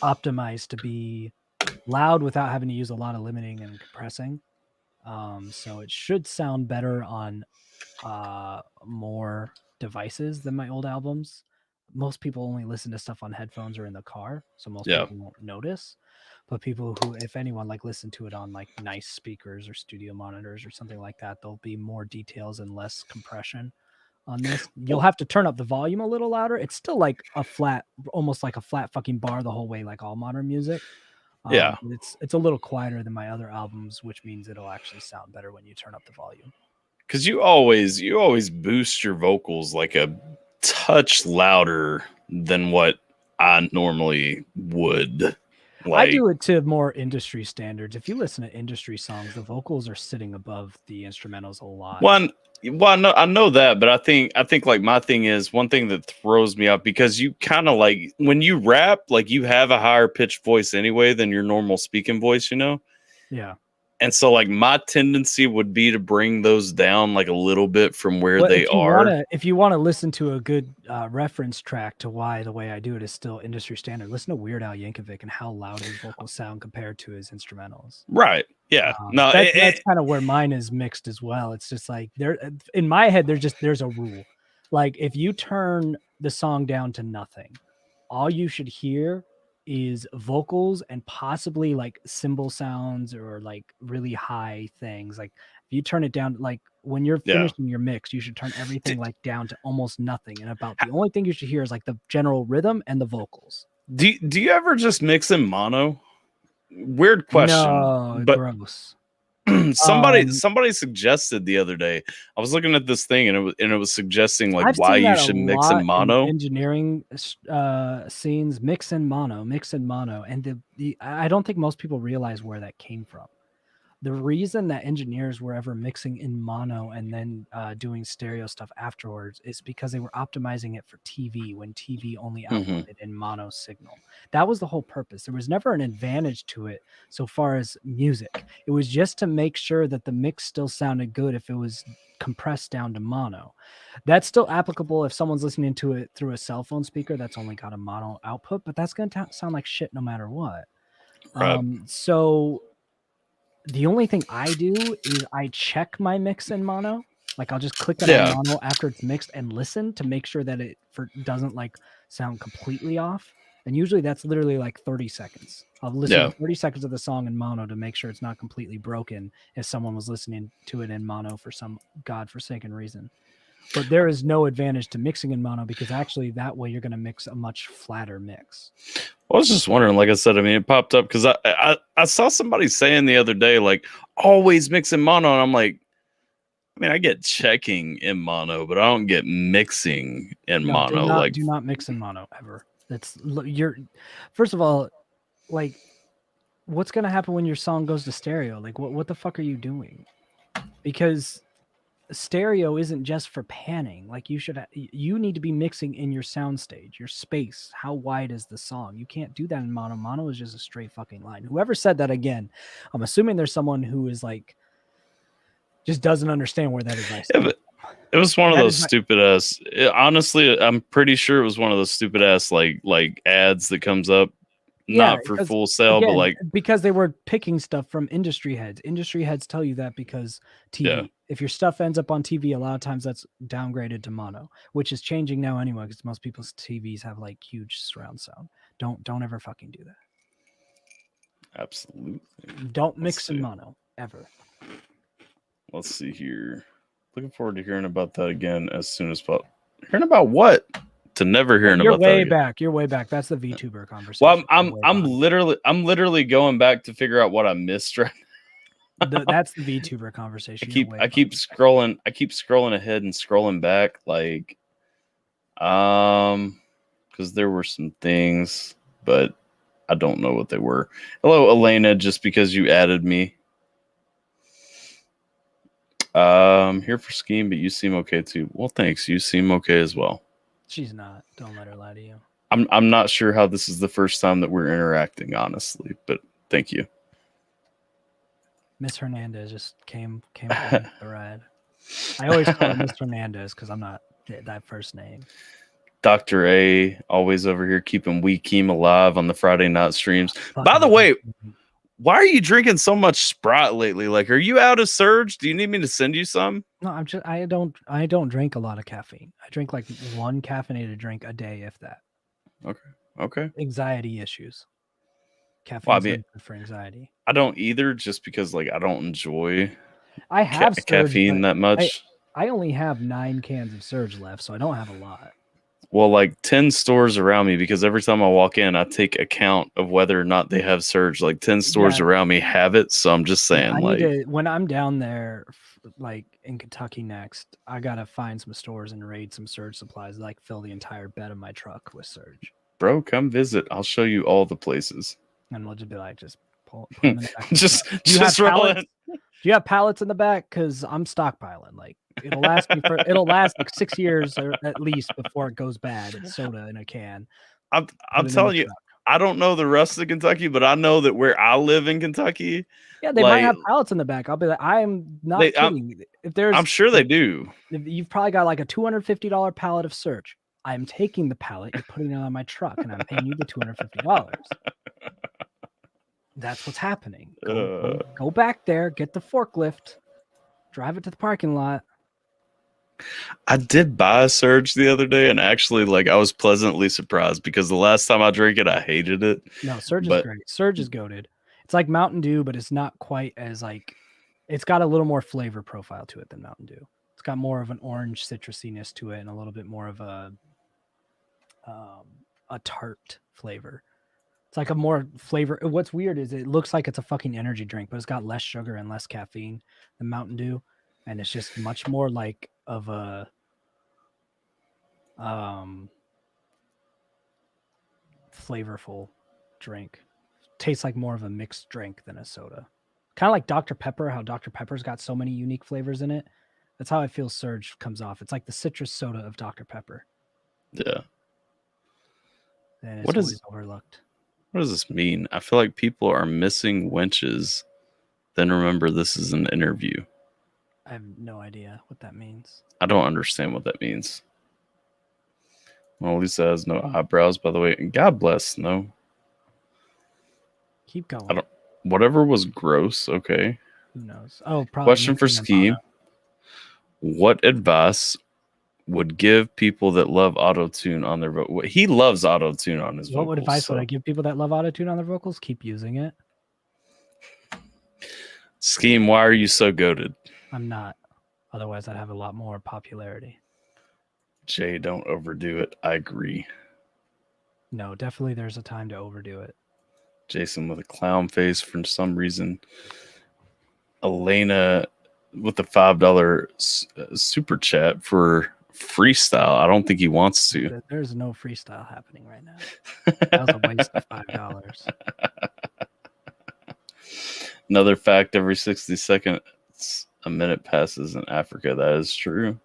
optimized to be loud without having to use a lot of limiting and compressing. So it should sound better on more devices than my old albums. Most people only listen to stuff on headphones or in the car, so most people won't notice. But people who, if anyone, like listen to it on like nice speakers or studio monitors or something like that, there'll be more details and less compression on this. You'll have to turn up the volume a little louder. It's still like a flat, almost like a flat fucking bar the whole way, like all modern music. It's a little quieter than my other albums, which means it'll actually sound better when you turn up the volume. Because you always boost your vocals like a touch louder than what I normally would. I do it to more industry standards. If you listen to industry songs, the vocals are sitting above the instrumentals a lot. I know that, but I think like my thing is one thing that throws me off because you kind of like when you rap, like you have a higher pitched voice anyway than your normal speaking voice, you know? Yeah. And so like my tendency would be to bring those down like a little bit from where they are. If you want to listen to a good reference track to why the way I do it is still industry standard, listen to Weird Al Yankovic and how loud his vocals sound compared to his instrumentals. Right. Yeah. No, that's kind of where mine is mixed as well. It's just like in my head, there's a rule. Like if you turn the song down to nothing, all you should hear is vocals and possibly like cymbal sounds or like really high things. Like if you turn it down, like when you're finishing your mix, you should turn everything like down to almost nothing. And about the only thing you should hear is like the general rhythm and the vocals. Do you ever just mix in mono? Weird question. No, but gross. somebody suggested the other day. I was looking at this thing and it was suggesting like why you should mix in mono. Engineering scenes, mix in mono, and I don't think most people realize where that came from. The reason that engineers were ever mixing in mono and then doing stereo stuff afterwards is because they were optimizing it for TV when TV only outputted in mono signal. That was the whole purpose. There was never an advantage to it so far as music. It was just to make sure that the mix still sounded good if it was compressed down to mono. That's still applicable if someone's listening to it through a cell phone speaker that's only got a mono output, but that's going to sound like shit no matter what. Right. So the only thing I do is I check my mix in mono. Like I'll just click it on mono after it's mixed and listen to make sure that it doesn't like sound completely off. And usually that's literally like 30 seconds. I'll listen to 30 seconds of the song in mono to make sure it's not completely broken if someone was listening to it in mono for some godforsaken reason. But there is no advantage to mixing in mono because actually that way you're going to mix a much flatter mix. I was just wondering, like I said, I mean, it popped up because I saw somebody saying the other day, like, always mix in mono. And I'm like, I mean, I get checking in mono, but I don't get mixing in mono. Do not mix in mono ever. First of all, like, what's going to happen when your song goes to stereo? Like, what the fuck are you doing? Because stereo isn't just for panning. Like you need to be mixing in your soundstage, your space. How wide is the song? You can't do that in mono. Mono is just a straight fucking line. Whoever said that, again, I'm assuming there's someone who is like just doesn't understand where that advice is. It was one of those stupid ass. Honestly, I'm pretty sure it was one of those stupid ass like ads that comes up. Not for full sale, but like because they were picking stuff from industry heads. Industry heads tell you that because TV. Yeah. If your stuff ends up on TV, a lot of times that's downgraded to mono, which is changing now anyway because most people's TVs have like huge surround sound. Don't ever fucking do that. Absolutely. Don't mix in mono ever. Let's see here. Looking forward to hearing about that again as soon as possible. Hearing about what? To never hearing about that. You're way back. That's the VTuber conversation. Well, I'm literally going back to figure out what I missed right now. That's the VTuber conversation. I keep scrolling ahead and scrolling back, like because there were some things, but I don't know what they were. Hello, Elena, just because you added me. Here for Skeem, but you seem okay too. Well, thanks. You seem okay as well. She's not. Don't let her lie to you. I'm not sure how this is the first time that we're interacting, honestly, but thank you. Miss Hernandez just came the ride. I always call her Miss Hernandez because I'm not that first name. Dr. A always over here keeping Keem alive on the Friday night streams. By the way, why are you drinking so much Sprite lately? Like, are you out of surge? Do you need me to send you some? No, I don't drink a lot of caffeine. I drink like one caffeinated drink a day, if that. Okay. Anxiety issues. Caffeine for anxiety. I don't either, just because like I don't enjoy Surge, caffeine that much. I only have 9 cans of Surge left, so I don't have a lot. Well, like 10 stores around me, because every time I walk in, I take account of whether or not they have Surge. Like 10 stores around me have it, so I'm just saying, when I'm down there, like in Kentucky next, I gotta find some stores and raid some Surge supplies, like fill the entire bed of my truck with Surge. Bro, come visit. I'll show you all the places. And we'll just be like, just put them in the back. just roll it. Do you have pallets in the back? Because I'm stockpiling. Like it'll last like 6 years or at least before it goes bad. It's soda in a can. I'm telling you, I don't know the rest of Kentucky, but I know that where I live in Kentucky, yeah, they might have pallets in the back. I'll be like, I'm not kidding. I'm sure they do. You've probably got like a $250 pallet of Surge. I'm taking the pallet, you're putting it on my truck, and I'm paying you the $250. That's what's happening. Go back there, get the forklift, drive it to the parking lot. I did buy a Surge the other day, and actually, like, I was pleasantly surprised because the last time I drank it, I hated it. No, Surge is great. Surge is goated. It's like Mountain Dew, but it's not quite as like. It's got a little more flavor profile to it than Mountain Dew. It's got more of an orange citrusiness to it, and a little bit more of a tart flavor. It's like a more flavor. What's weird is it looks like it's a fucking energy drink, but it's got less sugar and less caffeine than Mountain Dew, and it's just much more like of a flavorful drink. Tastes like more of a mixed drink than a soda. Kind of like Dr. Pepper, how Dr. Pepper's got so many unique flavors in it. That's how I feel Surge comes off. It's like the citrus soda of Dr. Pepper. Yeah. And it's always overlooked. What does this mean? I feel like people are missing winches. Then remember, this is an interview. I have no idea what that means. I don't understand what that means. Well, Lisa has no eyebrows, by the way. And God bless, no. Keep going. Whatever was gross, okay. Who knows? Oh, probably. Question for Skeem. What advice would give people that love auto-tune on their vocal? He loves auto-tune on his vocals. What advice would I give people that love auto-tune on their vocals? Keep using it. Skeem, why are you so goated? I'm not. Otherwise, I'd have a lot more popularity. Jay, don't overdo it. I agree. No, definitely there's a time to overdo it. Jason with a clown face for some reason. Elena with the $5 super chat for freestyle. I don't think he wants to. There's no freestyle happening right now. That was a waste of $5. Another fact, every 60 seconds, a minute passes in Africa. That is true.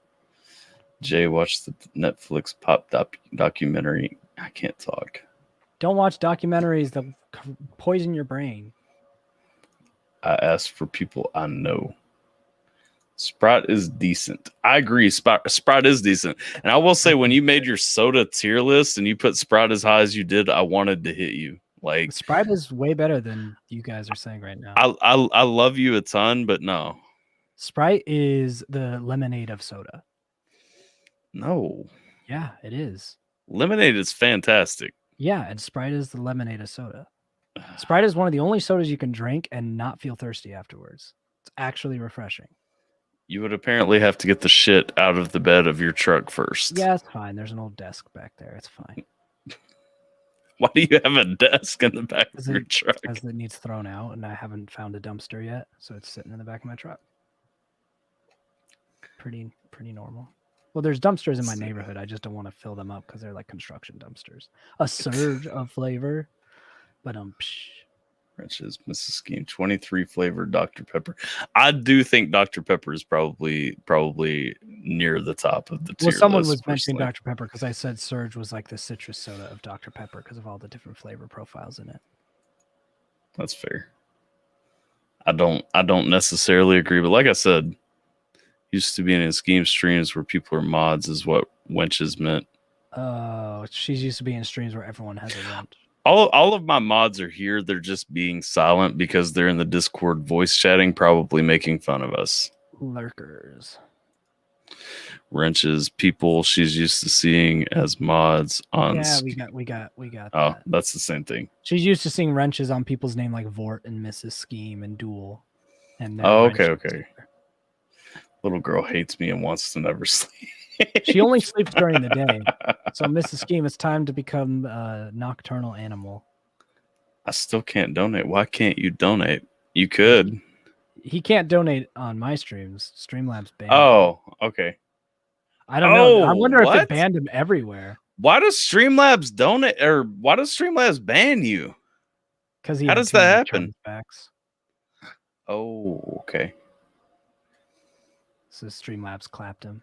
Jay watched the Netflix pop documentary. I can't talk. Don't watch documentaries that poison your brain. I asked for people I know. Sprite is decent. I agree. Sprite is decent. And I will say, when you made your soda tier list and you put Sprite as high as you did, I wanted to hit you. Like, Sprite is way better than you guys are saying right now. I love you a ton, but no. Sprite is the lemonade of soda. No. Yeah, it is. Lemonade is fantastic. Yeah, and Sprite is the lemonade of soda. Sprite is one of the only sodas you can drink and not feel thirsty afterwards. It's actually refreshing. You would apparently have to get the shit out of the bed of your truck first. Yeah, it's fine. There's an old desk back there. It's fine. Why do you have a desk in the back of your truck? Because it needs thrown out, and I haven't found a dumpster yet, so it's sitting in the back of my truck. Pretty normal. Well, there's dumpsters in my neighborhood. I just don't want to fill them up because they're like construction dumpsters. A surge of flavor, but Wrenches, Mrs. Skeem, 23 flavored Dr. Pepper. I do think Dr. Pepper is probably near the top of the tier list. Well, someone was mentioning Dr. Pepper because I said Surge was like the citrus soda of Dr. Pepper because of all the different flavor profiles in it. That's fair. I don't necessarily agree, but like I said, used to being in Skeem streams where people are mods is what wenches meant. Oh, she's used to being in streams where everyone has a wrench. All of my mods are here. They're just being silent because they're in the Discord voice chatting, probably making fun of us. Lurkers. Wrenches, people she's used to seeing as mods on. Yeah, we got. Oh, that's the same thing. She's used to seeing wrenches on people's name like Vort and Mrs. Skeem and Duel. And okay. Little girl hates me and wants to never sleep. She only sleeps during the day. So, Mrs. Skeem, it's time to become a nocturnal animal. I still can't donate. Why can't you donate? You could. He can't donate on my streams. Streamlabs banned him. Oh, okay. I don't know. I wonder if it banned him everywhere. Why does Streamlabs donate, or why does Streamlabs ban you? Because he How had does too that many happen? chargebacks. Oh, okay. So Streamlabs clapped him.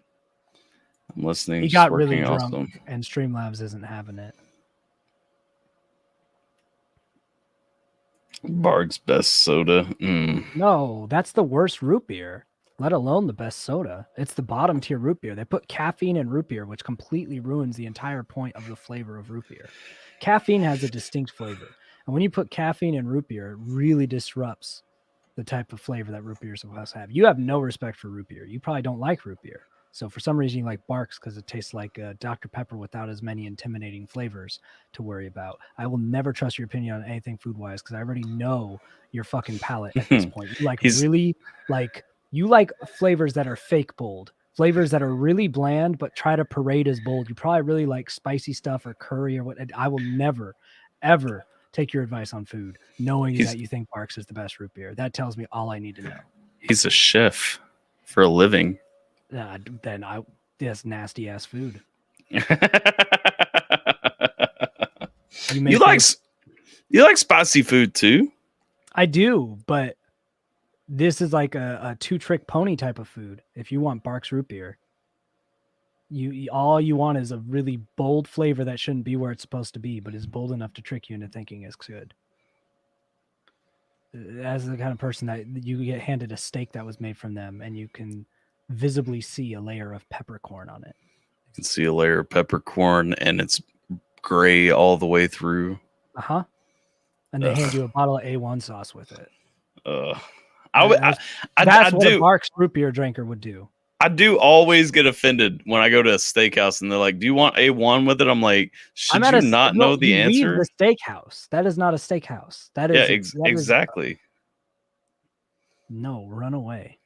I'm listening. He Just got really working drunk, awesome. and Streamlabs isn't having it. Barg's best soda. No, that's the worst root beer, let alone the best soda. It's the bottom tier root beer. They put caffeine in root beer, which completely ruins the entire point of the flavor of root beer. Caffeine has a distinct flavor. And when you put caffeine in root beer, it really disrupts the type of flavor that root beer is supposed to have. You have no respect for root beer. You probably don't like root beer. So for some reason you like Barks because it tastes like Dr. Pepper without as many intimidating flavors to worry about. I will never trust your opinion on anything food-wise because I already know your fucking palate at this point. You like really like you like flavors that are fake bold, flavors that are really bland but try to parade as bold. You probably really like spicy stuff or curry or what. I will never, ever take your advice on food, knowing that you think Barks is the best root beer. That tells me all I need to know. He's a chef for a living. Then that's nasty ass food. You like spicy food too? I do, but this is like a two-trick pony type of food. If you want Barks root beer, you all you want is a really bold flavor that shouldn't be where it's supposed to be, but is bold enough to trick you into thinking it's good. As the kind of person that you get handed a steak that was made from them, and you can visibly see a layer of peppercorn on it. You can see a layer of peppercorn, and it's gray all the way through. And they hand you a bottle of A1 sauce with it. That's what a Barks root beer drinker would do. I do always get offended when I go to a steakhouse and they're like, "Do you want A1 with it?" I'm like, "Should you not know the answer?" Leave the steakhouse. That is not a steakhouse. That is exactly. No, run away.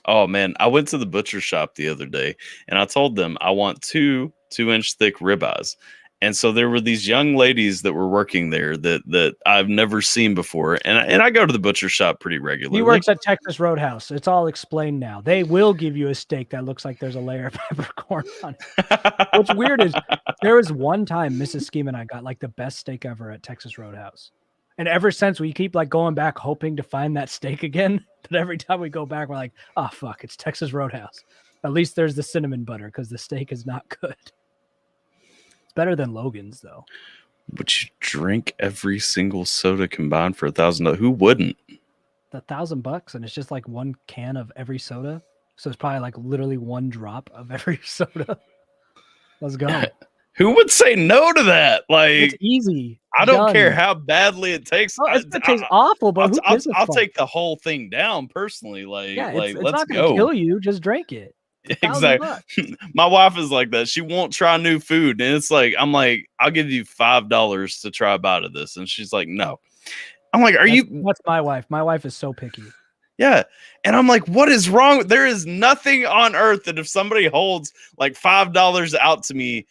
Oh man, I went to the butcher shop the other day and I told them I want 2-inch thick ribeyes. And so there were these young ladies that were working there that I've never seen before. And I go to the butcher shop pretty regularly. He works at Texas Roadhouse. It's all explained now. They will give you a steak that looks like there's a layer of peppercorn on it. What's weird is there was one time Mrs. Skeem and I got like the best steak ever at Texas Roadhouse. And ever since we keep like going back hoping to find that steak again. But every time we go back, we're like, oh fuck, it's Texas Roadhouse. At least there's the cinnamon butter because the steak is not good. Better than Logan's though. Would you drink every single soda combined for $1,000? Who wouldn't? $1,000 and it's just like one can of every soda. So it's probably like literally one drop of every soda. Let's go. Who would say no to that? Like it's easy. I don't care how badly it tastes. Oh, it tastes awful, but I'll take the whole thing down personally. Like, yeah, it's let's not gonna kill you. Just drink it. Exactly. My wife is like that. She won't try new food. And it's like, I'm like, I'll give you $5 to try a bite of this. And she's like, no. I'm like, that's my wife. My wife is so picky. Yeah. And I'm like, what is wrong? There is nothing on earth that if somebody holds like $5 out to me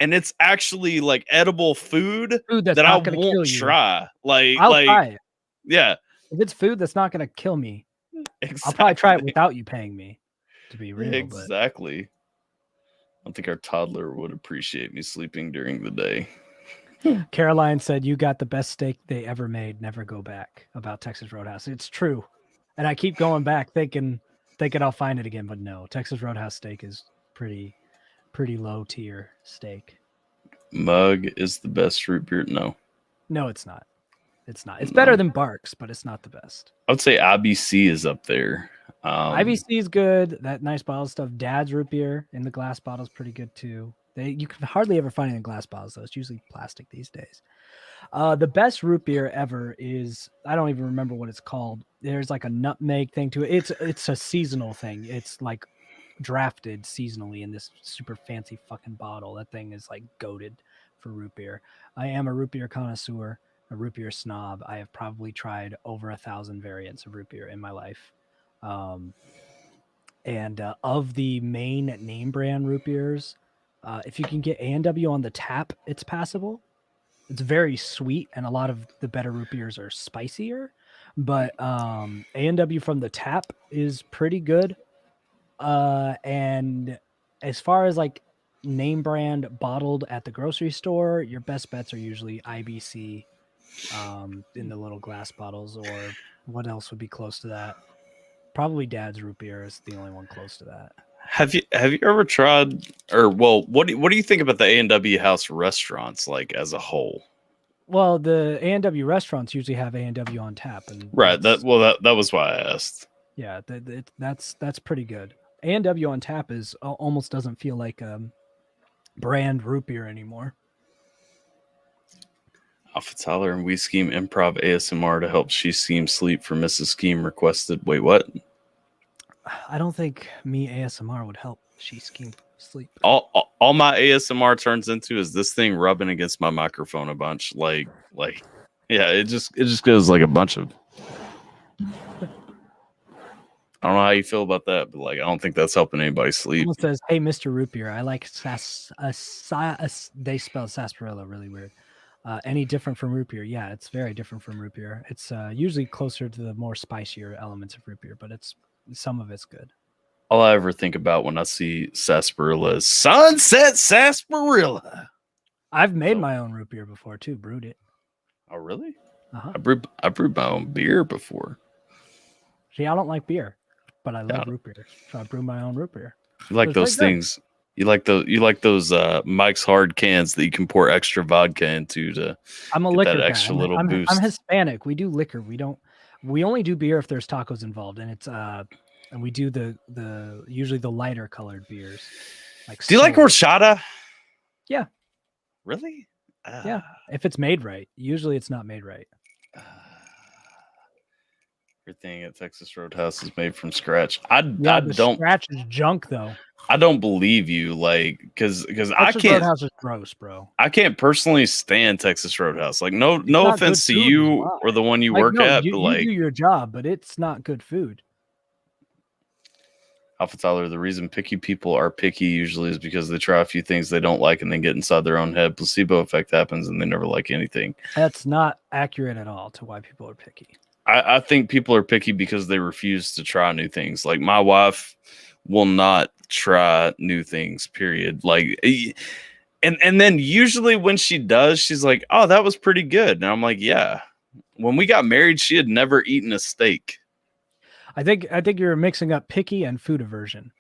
and it's actually like edible food that I won't try. I'll try it. Yeah. If it's food that's not gonna kill me, exactly. I'll probably try it without you paying me. To be real, exactly. I don't think our toddler would appreciate me sleeping during the day. Caroline said, "You got the best steak they ever made. Never go back." About Texas Roadhouse. It's true, and I keep going back, thinking I'll find it again, but no. Texas Roadhouse steak is pretty low tier steak. Mug is the best root beer. No, it's not. It's not. It's better than Barks, but it's not the best. I would say IBC is up there. IBC is good. That nice bottle stuff. Dad's root beer in the glass bottle is pretty good too. You can hardly ever find it in glass bottles though. It's usually plastic these days. The best root beer ever is, I don't even remember what it's called. There's like a nutmeg thing to it. It's a seasonal thing. It's like drafted seasonally in this super fancy fucking bottle. That thing is like goated for root beer. I am a root beer connoisseur, a root beer snob. I have probably tried over 1,000 variants of root beer in my life. And of the main name brand root beers, if you can get A&W on the tap, it's passable. It's very sweet, and a lot of the better root beers are spicier. But A&W from the tap is pretty good. And as far as like name brand bottled at the grocery store, your best bets are usually IBC in the little glass bottles. Or what else would be close to that? Probably Dad's root beer is the only one close to that. Have you ever tried, or well, what do you think about the A&W House restaurants like as a whole? Well, the A&W restaurants usually have A&W on tap, and Right. That was why I asked. Yeah, that's pretty good. A&W on tap is almost doesn't feel like brand root beer anymore. AlphaTyler and We Skeem improv ASMR to help She Skeem sleep for Mrs. Skeem requested. Wait, what? I don't think me ASMR would help She Skeem sleep. All my ASMR turns into is this thing rubbing against my microphone a bunch. Like yeah, it just goes like a bunch of. I don't know how you feel about that, but like I don't think that's helping anybody sleep. Someone says, "Hey, Mr. Root Beer, I like they spelled sarsaparilla really weird. Any different from root beer? Yeah, it's very different from root beer. It's usually closer to the more spicier elements of root beer, but some of it's good. All I ever think about when I see sarsaparilla is sunset sarsaparilla. I've made my own root beer before too, brewed it. Oh, really? Uh-huh. I brewed my own beer before. See, I don't like beer, but I love root beer, so I brew my own root beer. You like those things? You like those Mike's Hard cans that you can pour extra vodka into to. I'm a liquor that guy. extra little boost. I'm Hispanic. We do liquor. We only do beer if there's tacos involved, and it's and we do the usually the lighter colored beers. Like, do you like horchata? Yeah. Really? Yeah. If it's made right. Usually it's not made right. Everything at Texas Roadhouse is made from scratch. I don't. Scratch is junk though. I don't believe you, like, because I can't. Roadhouse is gross, bro. I can't personally stand Texas Roadhouse. Like, no offense to you or the one you work at, but like, you do your job, but it's not good food. AlphaTyler, the reason picky people are picky usually is because they try a few things they don't like and then get inside their own head. Placebo effect happens and they never like anything. That's not accurate at all to why people are picky. I think people are picky because they refuse to try new things. Like, my wife will not try new things, period. Like, and then usually when she does, she's like, oh, that was pretty good. And I'm like, yeah. When we got married, she had never eaten a steak. I think you're mixing up picky and food aversion.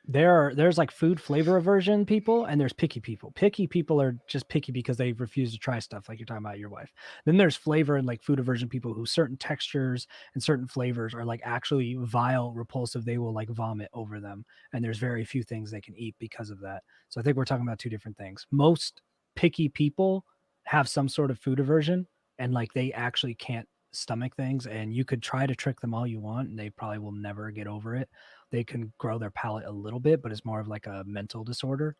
There's like food flavor aversion people, and there's picky people. Picky people are just picky because they refuse to try stuff, like you're talking about your wife. Then there's flavor and like food aversion people who certain textures and certain flavors are like actually vile, repulsive. They will like vomit over them, and there's very few things they can eat because of that. So I think we're talking about two different things. Most picky people have some sort of food aversion, and like they actually can't stomach things, and you could try to trick them all you want, and they probably will never get over it. They can grow their palate a little bit, but it's more of like a mental disorder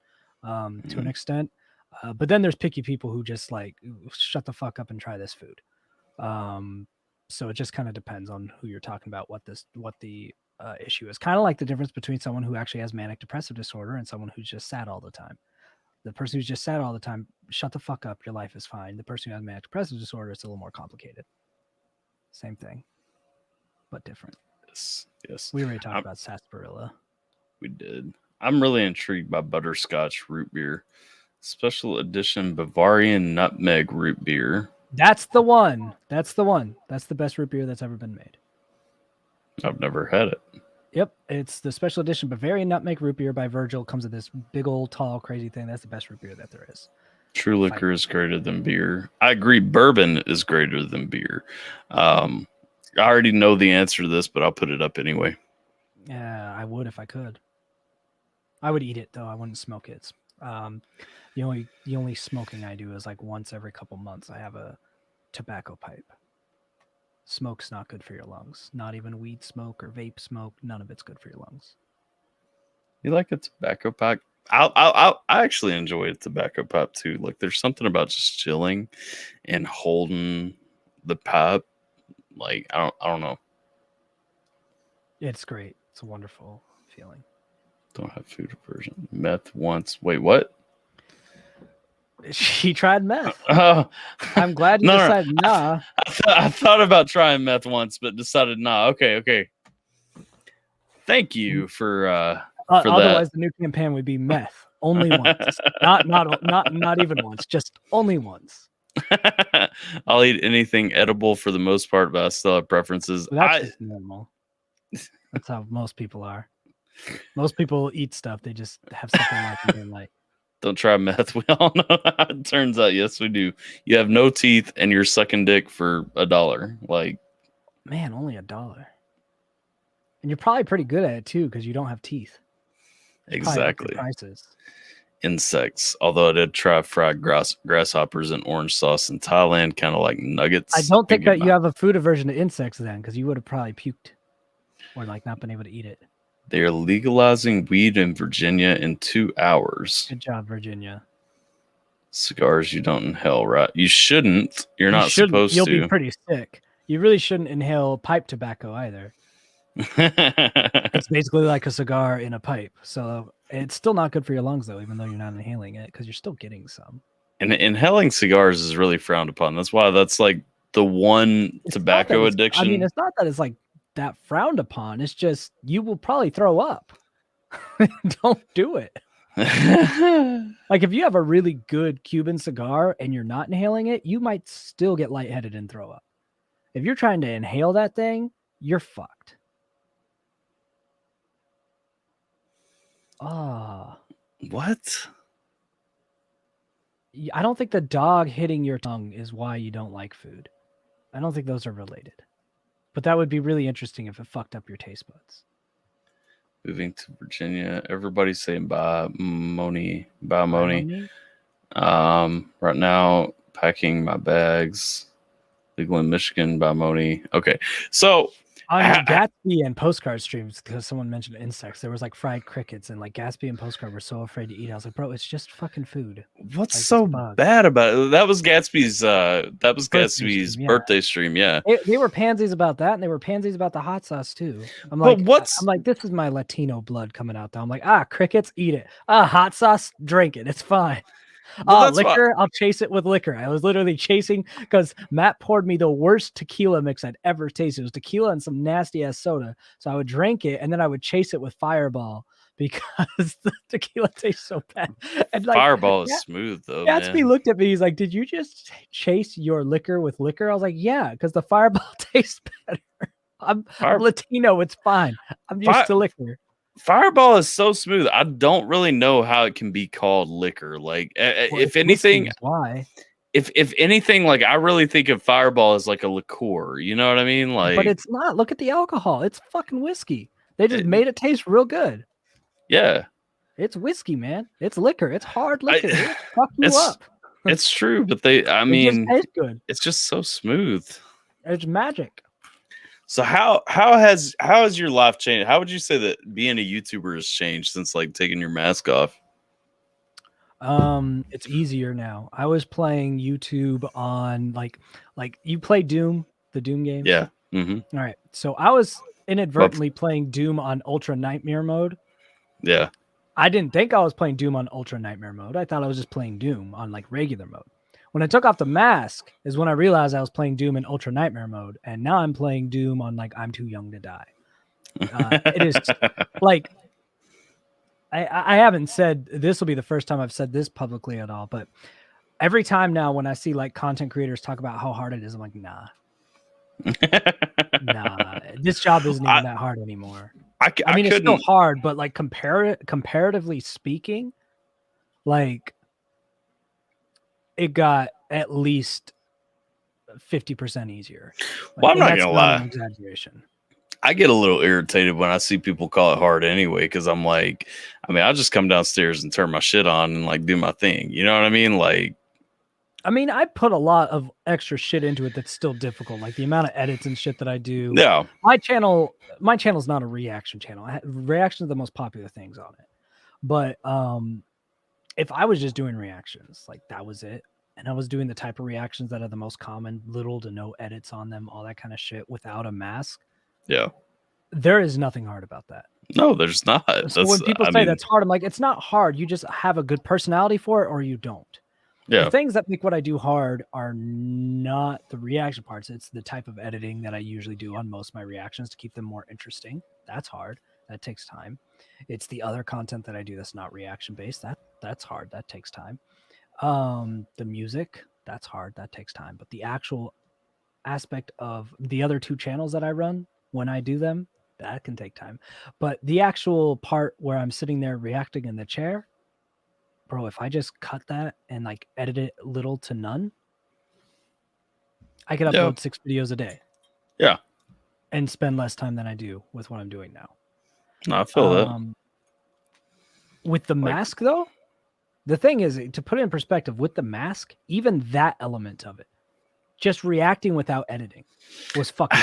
to an extent. But then there's picky people who just like, shut the fuck up and try this food. So it just kind of depends on who you're talking about, what the issue is. Kind of like the difference between someone who actually has manic depressive disorder and someone who's just sad all the time. The person who's just sad all the time, shut the fuck up. Your life is fine. The person who has manic depressive disorder, it's a little more complicated. Same thing, but different. Yes. We already talked about sarsaparilla. We did. I'm really intrigued by butterscotch root beer. Special edition Bavarian nutmeg root beer. That's the one. That's the best root beer that's ever been made. I've never had it. Yep. It's the special edition Bavarian nutmeg root beer by Virgil. Comes in this big old tall crazy thing. That's the best root beer that there is. True liquor is greater than beer. I agree. Bourbon is greater than beer. I already know the answer to this, but I'll put it up anyway. Yeah, I would if I could. I would eat it though. I wouldn't smoke it. The only smoking I do is like once every couple months. I have a tobacco pipe. Smoke's not good for your lungs. Not even weed smoke or vape smoke. None of it's good for your lungs. You like a tobacco pipe? I actually enjoy a tobacco pipe too. Like, there's something about just chilling and holding the pipe. Like, I don't know. It's great. It's a wonderful feeling. Don't have food aversion. Meth once. Wait, what? She tried meth. I'm glad you decided nah. I thought about trying meth once, but decided nah. Okay. Thank you for otherwise that. The new campaign would be meth only once. not even once, just only once. I'll eat anything edible for the most part, but I still have preferences. Well, that's just normal. That's how most people are. Most people eat stuff. They just have something like they like. Don't try meth. We all know how it turns out. Yes, we do. You have no teeth and you're sucking dick for $1. Like, man, only $1. And you're probably pretty good at it too because you don't have teeth. Exactly. Prices. Insects. Although I did try fried grasshoppers and orange sauce in Thailand, kind of like nuggets. I don't think that you have a food aversion to insects then, because you would have probably puked or like not been able to eat it. They are legalizing weed in Virginia in 2 hours. Good job, Virginia. Cigars you don't inhale, right? You shouldn't. You're not supposed to. You'll be pretty sick. You really shouldn't inhale pipe tobacco either. It's basically like a cigar in a pipe. So it's still not good for your lungs, though, even though you're not inhaling it, because you're still getting some. And inhaling cigars is really frowned upon. That's why that's like the one tobacco addiction. I mean, it's not that it's like that frowned upon. It's just you will probably throw up. Don't do it. Like if you have a really good Cuban cigar and you're not inhaling it, you might still get lightheaded and throw up. If you're trying to inhale that thing, you're fucked. What? I don't think the dog hitting your tongue is why you don't like food. I don't think those are related. But that would be really interesting if it fucked up your taste buds. Moving to Virginia. Everybody's saying bye, Moni. Bye, Moni. Right now, packing my bags. Legal in Michigan, bye, Moni. Okay, so on Gatsby and Postcard streams, because someone mentioned insects, there was like fried crickets, and like Gatsby and Postcard were so afraid to eat. I was like, bro, it's just fucking food. What's like, so bad about it? That was Gatsby's. Birthday stream. Yeah, they were pansies about that, and they were pansies about the hot sauce too. I'm like, this is my Latino blood coming out. Though I'm like, crickets, eat it. Hot sauce, drink it. It's fine. Liquor, I'll chase it with liquor. I was literally chasing because Matt poured me the worst tequila mix I'd ever tasted. It was tequila and some nasty ass soda. So I would drink it and then I would chase it with Fireball because the tequila tastes so bad. And like, Fireball is smooth though. Gatsby looked at me. He's like, "Did you just chase your liquor with liquor?" I was like, "Yeah, because the Fireball tastes better. I'm Latino. It's fine. I'm used to liquor." Fireball is so smooth. I don't really know how it can be called liquor. Like, if anything, why? If anything, like I really think of Fireball as like a liqueur. You know what I mean? Like, but it's not. Look at the alcohol. It's fucking whiskey. They just made it taste real good. Yeah, it's whiskey, man. It's liquor. It's hard liquor. It'll fuck you up. It's true, but I mean, it tastes good. It's just so smooth. It's magic. So how has your life changed? How would you say that being a YouTuber has changed since like taking your mask off? It's easier now. I was playing YouTube on like you play Doom, the Doom game. Yeah. Mm-hmm. All right. So I was inadvertently playing Doom on Ultra Nightmare mode. Yeah. I didn't think I was playing Doom on Ultra Nightmare mode. I thought I was just playing Doom on like regular mode. When I took off the mask is when I realized I was playing Doom in Ultra Nightmare mode. And now I'm playing Doom on like I'm Too Young to Die. It is like, I haven't said, this will be the first time I've said this publicly at all, but every time now when I see like content creators talk about how hard it is, I'm like, nah, this job isn't even that hard anymore. I mean, it's still hard, but like comparatively speaking, like, it got at least 50% easier. Like, well, I'm not gonna lie. Exaggeration. I get a little irritated when I see people call it hard anyway, because I'm like, I mean, I'll just come downstairs and turn my shit on and like do my thing. You know what I mean? Like, I mean, I put a lot of extra shit into it that's still difficult, like the amount of edits and shit that I do. Yeah, my channel's not a reaction channel. Reactions are the most popular things on it, but if I was just doing reactions, like that was it, and I was doing the type of reactions that are the most common, little to no edits on them, all that kind of shit without a mask. Yeah. There is nothing hard about that. No, there's not. So when people say that's hard, I'm like, it's not hard. You just have a good personality for it or you don't. Yeah. The things that make what I do hard are not the reaction parts. It's the type of editing that I usually do on most of my reactions to keep them more interesting. That's hard. That takes time. It's the other content that I do that's not reaction based. That's hard. That takes time. The music, that's hard. That takes time. But the actual aspect of the other 2 channels that I run, when I do them, that can take time. But the actual part where I'm sitting there reacting in the chair, bro, if I just cut that and like edit it little to none, I could upload 6 videos a day. Yeah. And spend less time than I do with what I'm doing now. No, I feel that. With the mask, though, the thing is, to put it in perspective, with the mask, even that element of it, just reacting without editing, was fucking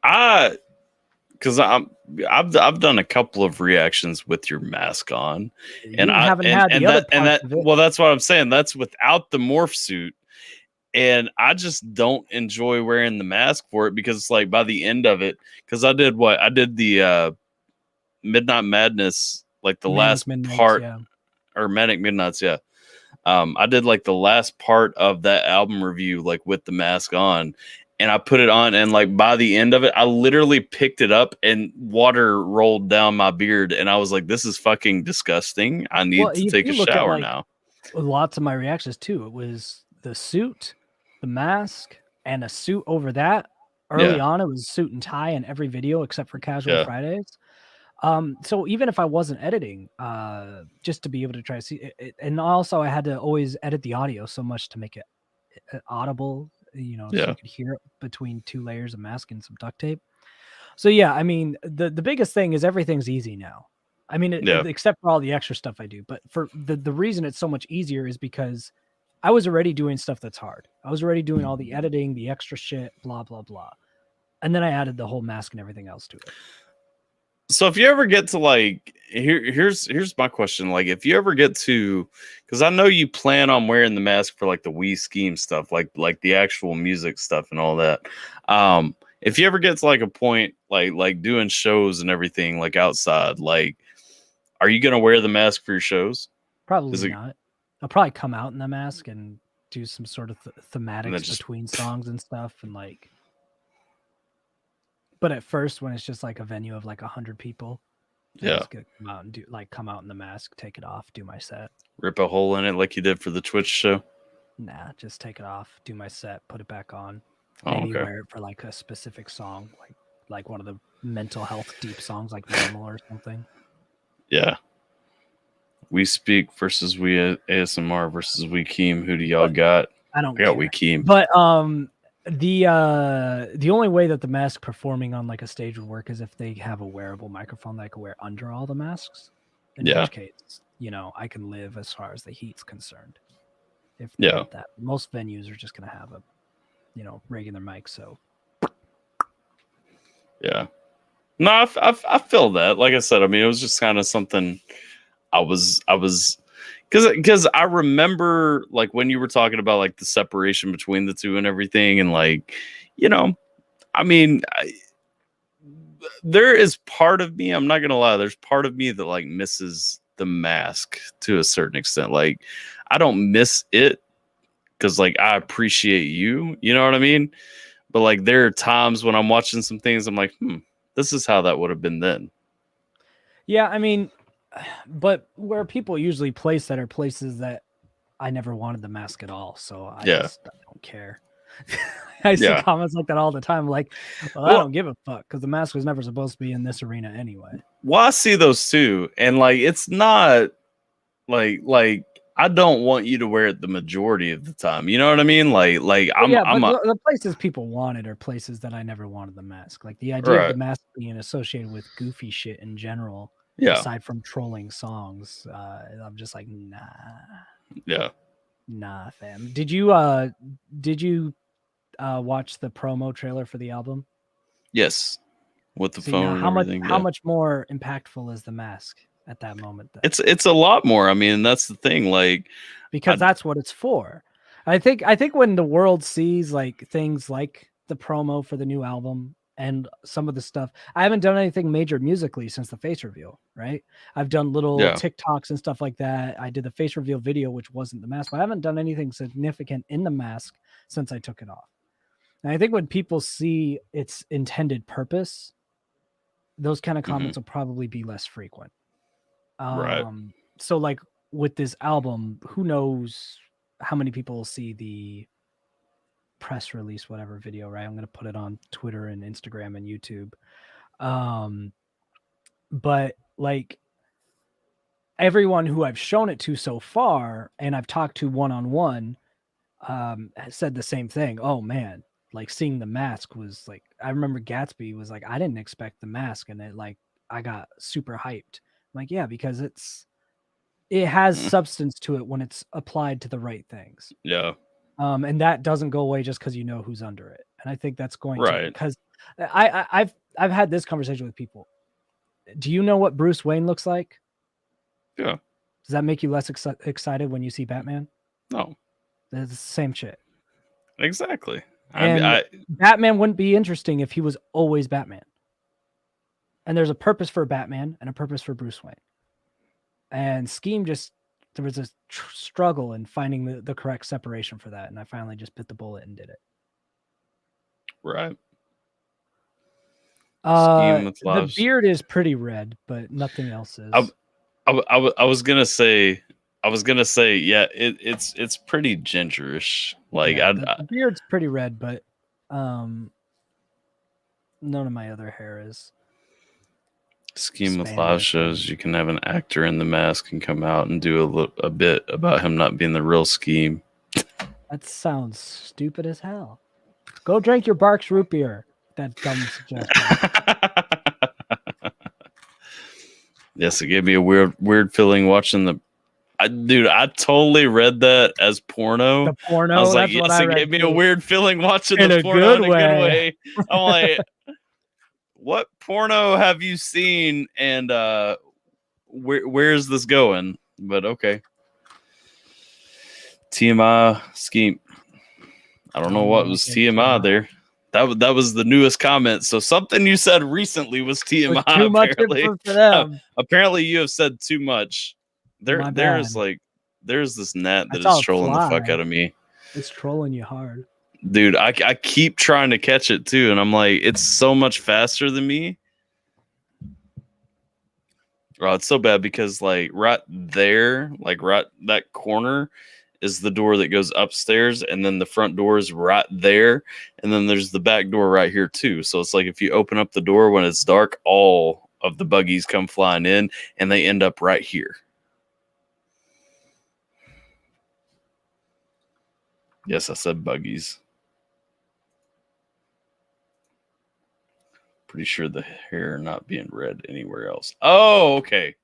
hard. Because I've done a couple of reactions with your mask on, and well, that's what I'm saying. That's without the morph suit, and I just don't enjoy wearing the mask for it because it's like by the end of it, because I did the Midnight Madness, like the last part, or Manic Midnights, yeah. I did like the last part of that album review, like with the mask on, and I put it on, and like by the end of it, I literally picked it up and water rolled down my beard, and I was like, "This is fucking disgusting. I need to take a shower now." Lots of my reactions too. It was the suit, the mask, and a suit over that. Early on, it was suit and tie in every video except for Casual Fridays. So even if I wasn't editing, just to be able to try to see it, and also I had to always edit the audio so much to make it audible, so you could hear it between 2 layers of mask and some duct tape. So yeah, I mean, the biggest thing is everything's easy now. I mean, except for all the extra stuff I do, but for the reason it's so much easier is because I was already doing stuff that's hard. I was already doing all the editing, the extra shit, blah, blah, blah. And then I added the whole mask and everything else to it. So if you ever get to like, here's my question. Like if you ever get to, because I know you plan on wearing the mask for like the Wii Skeem stuff, like the actual music stuff and all that. If you ever get to like a point, like doing shows and everything, like outside, like, are you going to wear the mask for your shows? Probably not. I'll probably come out in the mask and do some sort of thematics between songs and stuff. And like, but at first, when it's just like a venue of like 100 people, I'm just gonna come out and come out in the mask, take it off, do my set. Rip a hole in it like you did for the Twitch show? Nah, just take it off, do my set, put it back on. Maybe wear it for like a specific song, like one of the mental health deep songs like Normal or something. Yeah. We Speak versus We ASMR versus We Keem. Who do y'all got? I don't got We Keem. But the only way that the mask performing on like a stage would work is if they have a wearable microphone that I can wear under all the masks. In which case, I can live as far as the heat's concerned. If that, most venues are just gonna have a regular mic. So yeah, no, I feel that. Like I said, I mean, it was just kind of something I was because I remember like when you were talking about like the separation between the two and everything, and like, I mean, there is part of me, I'm not gonna lie, there's part of me that like misses the mask to a certain extent. Like, I don't miss it because like I appreciate you know what I mean? But like there are times when I'm watching some things, I'm like, this is how that would have been then. Yeah, I mean, but where people usually place that are places that I never wanted the mask at all. So I don't care. I see comments like that all the time. Like, well, I don't give a fuck because the mask was never supposed to be in this arena anyway. Well, I see those too. And like, it's not like I don't want you to wear it the majority of the time. You know what I mean? Like the places people wanted are places that I never wanted the mask. Like the idea of the mask being associated with goofy shit in general. Yeah. Aside from trolling songs, I'm just like, nah. Yeah. Nah, fam. Did you watch the promo trailer for the album? Yes. With the phone and everything. How much more impactful is the mask at that moment? Then? It's a lot more. I mean, that's the thing. Like, because that's what it's for. I think when the world sees like things like the promo for the new album and some of the stuff, I haven't done anything major musically since the face reveal, right? I've done little TikToks and stuff like that. I did the face reveal video, which wasn't the mask, but I haven't done anything significant in the mask since I took it off. And I think when people see its intended purpose, those kind of comments will probably be less frequent. Right. So like with this album, who knows how many people see the press release, whatever video, right? I'm going to put it on Twitter and Instagram and YouTube. But like everyone who I've shown it to so far, and I've talked to one-on-one, has said the same thing. Oh man, like seeing the mask was like, I remember Gatsby was like, I didn't expect the mask, and it like I got super hyped. I'm like, yeah, because it has substance to it when it's applied to the right things. Yeah. And that doesn't go away just because you know who's under it. And I think that's going to, because I've had this conversation with people. Do you know what Bruce Wayne looks like? Yeah. Does that make you less excited when you see Batman? No. It's the same shit. Exactly. And Batman wouldn't be interesting if he was always Batman. And there's a purpose for Batman and a purpose for Bruce Wayne. And Skeem there was a struggle in finding the correct separation for that. And I finally just bit the bullet and did it. Right. The beard is pretty red, but nothing else is. I was gonna say, yeah, it's pretty gingerish. Like the beard's pretty red, but none of my other hair is. Skeem with live shows, you can have an actor in the mask and come out and do a bit about him not being the real Skeem. That sounds stupid as hell. Go drink your Barks root beer. That dumb suggestion. Yes, it gave me a weird feeling watching dude, I totally read that as porno. The porno. I was like, yes, it gave me a weird feling watching the porno in a good way. I'm like, what porno have you seen, and where is this going? But okay. TMI Skeem. I don't know what was TMI there. That was the newest comment. So something you said recently was TMI. Too much for them. Apparently you have said too much. There's this gnat that is trolling the fuck out of me. It's trolling you hard. Dude, I keep trying to catch it too, and I'm like, it's so much faster than me. Oh, it's so bad because like right there, like right that corner is the door that goes upstairs, and then the front door is right there, and then there's the back door right here too. So it's like if you open up the door when it's dark, all of the buggies come flying in, and they end up right here. Yes, I said buggies. Pretty sure the hair not being red anywhere else. Oh, okay.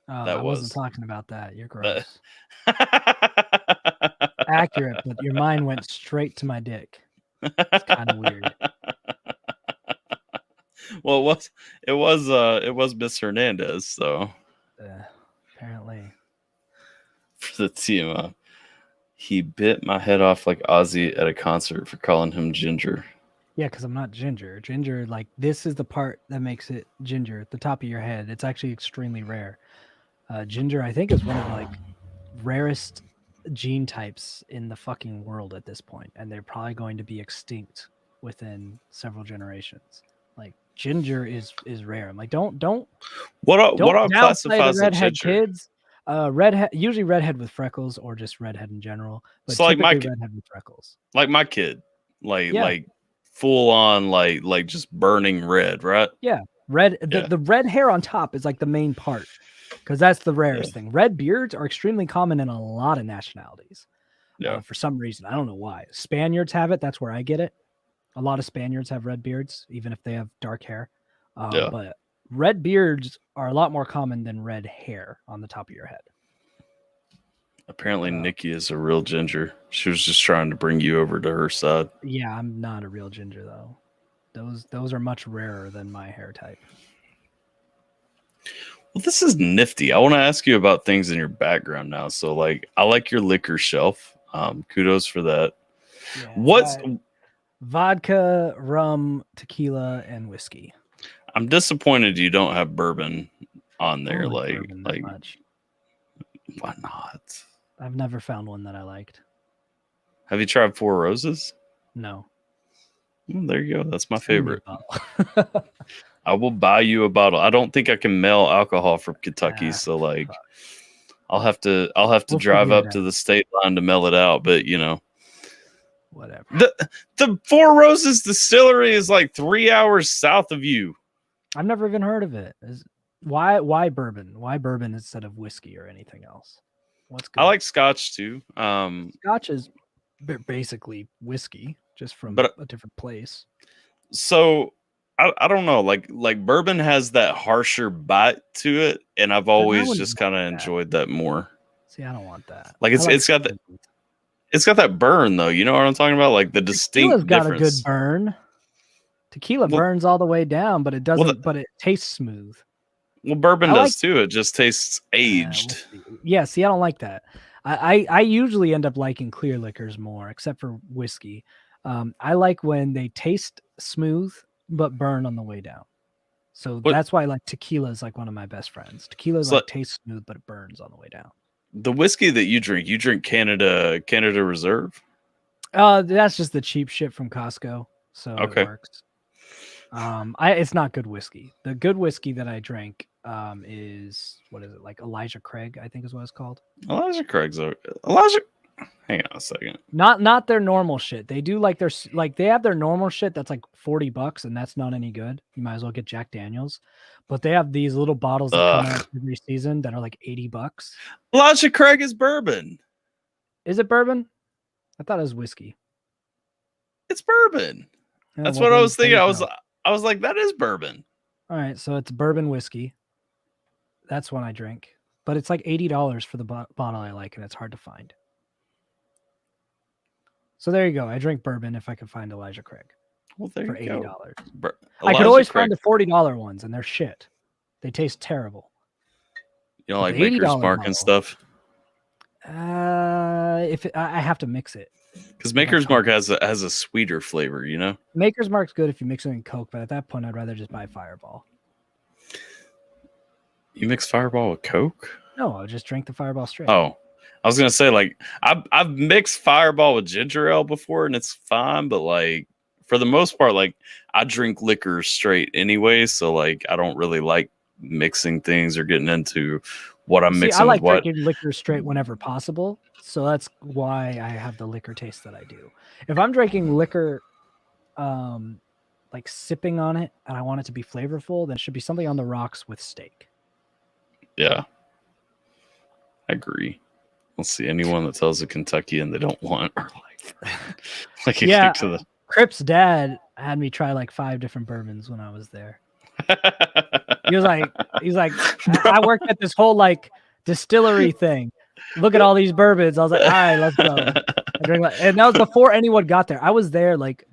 I wasn't talking about that. You're gross. Accurate, but your mind went straight to my dick. It's kind of weird. Well, it was Miss Hernandez, so apparently for the TMI. He bit my head off like Ozzy at a concert for calling him Ginger. Yeah, because I'm not ginger. Ginger, like, this is the part that makes it ginger at the top of your head. It's actually extremely rare. Ginger, I think, is one of like rarest gene types in the fucking world at this point, and they're probably going to be extinct within several generations. Like, ginger is rare. I'm like, don't what I'll classify as redhead kids. Redhead, usually redhead with freckles, or just redhead in general. But so like my redhead with freckles, like my kid, like full on like just burning red, right? Yeah, red. The red hair on top is like the main part, because that's the rarest thing. Red beards are extremely common in a lot of nationalities. Yeah, for some reason, I don't know why. Spaniards have it. That's where I get it. A lot of Spaniards have red beards, even if they have dark hair. But red beards are a lot more common than red hair on the top of your head. Apparently, Nikki is a real ginger. She was just trying to bring you over to her side. Yeah, I'm not a real ginger, though. Those are much rarer than my hair type. Well, this is nifty. I want to ask you about things in your background now. So, like, I like your liquor shelf. Kudos for that. Yeah, what's vodka, rum, tequila, and whiskey? I'm disappointed you don't have bourbon on there. Like much. Why not? I've never found one that I liked. Have you tried Four Roses? No. Well, there you go. That's my favorite. I will buy you a bottle. I don't think I can mail alcohol from Kentucky, so like, I'll have to We'll drive figure it up to out. the state line to mail it out, but Whatever. The Four Roses Distillery is like 3 hours south of you. I've never even heard of it. Why bourbon? Why bourbon instead of whiskey or anything else? What's good? I like Scotch too. Scotch is basically whiskey, just from a different place. So I don't know, like bourbon has that harsher bite to it, and I've always just kind of enjoyed that more. See, I don't want that. Like it's got that burn though. You know what I'm talking about? Like the distinct Tequila's got difference. a good burn. Tequila burns all the way down, but it doesn't. But it tastes smooth. Well, bourbon does too. It just tastes aged. Yeah. See, I don't like that. I usually end up liking clear liquors more, except for whiskey. I like when they taste smooth but burn on the way down. So that's why like tequila is like one of my best friends. Tequila like tastes smooth but it burns on the way down. The whiskey that you drink Canada Reserve? That's just the cheap shit from Costco. So it works. It's not good whiskey. The good whiskey that I drink is what is it, like Elijah Craig, I think is what it's called. Hang on a second. Not their normal shit. They do like they have their normal shit that's like $40 and that's not any good. You might as well get Jack Daniels. But they have these little bottles that come out every season that are like $80. Elijah Craig is bourbon. Is it bourbon? I thought it was whiskey. It's bourbon. That's what I was thinking. I was like, that is bourbon. All right, so it's bourbon whiskey. That's one I drink. But it's like $80 for the bottle I like, and it's hard to find. So there you go. I drink bourbon if I can find Elijah Craig. Well, there for you $80. Go. I could always find the $40 ones, and they're shit. They taste terrible. You don't like Maker's Mark and stuff? I have to mix it. Because Maker's Mark has a sweeter flavor, you know? Maker's Mark's good if you mix it in Coke, but at that point, I'd rather just buy Fireball. You mix Fireball with Coke? No, I'll just drink the Fireball straight. Oh, I was gonna say, like, I've mixed Fireball with ginger ale before, and it's fine, but like for the most part, like I drink liquor straight anyway, so like I don't really like mixing things or getting into what I'm mixing. I like with what. drinking liquor straight whenever possible, so that's why I have the liquor taste that I do. If I'm drinking liquor, like sipping on it, and I want it to be flavorful, then it should be something on the rocks with steak. Yeah, I agree. We'll see anyone that tells a Kentuckian they don't want or like a kick to the. Crip's dad had me try like 5 different bourbons when I was there. He's like, I worked at this whole like distillery thing. Look at all these bourbons. I was like, all right, let's go. And that was before anyone got there. I was there like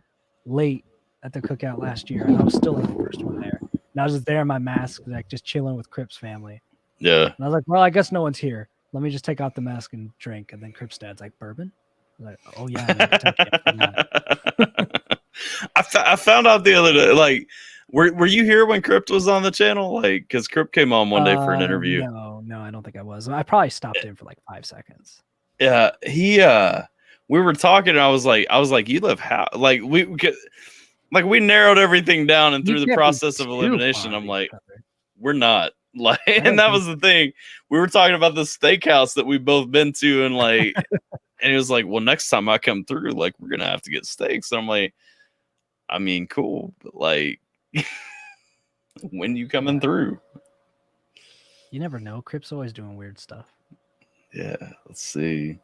late at the cookout last year, and I was still like the first one there. And I was just there in my mask, like just chilling with Crip's family. Yeah. And I was like, well, I guess no one's here. Let me just take out the mask and drink. And then Crip's dad's like, bourbon? I was like, oh yeah. I found out the other day, like, were you here when Crip was on the channel? Like, because Crip came on one day for an interview. No, I don't think I was. I probably stopped in for like 5 seconds. Yeah, we were talking, and I was like, you live how? Like we narrowed everything down, and through the process of elimination, I'm like, we're not. Like, and that was the thing. We were talking about the steakhouse that we've both been to, and like, and he was like, well, next time I come through, like, we're gonna have to get steaks. And I'm like, I mean, cool, but like, when you coming through? You never know. Crip's always doing weird stuff. Yeah, let's see.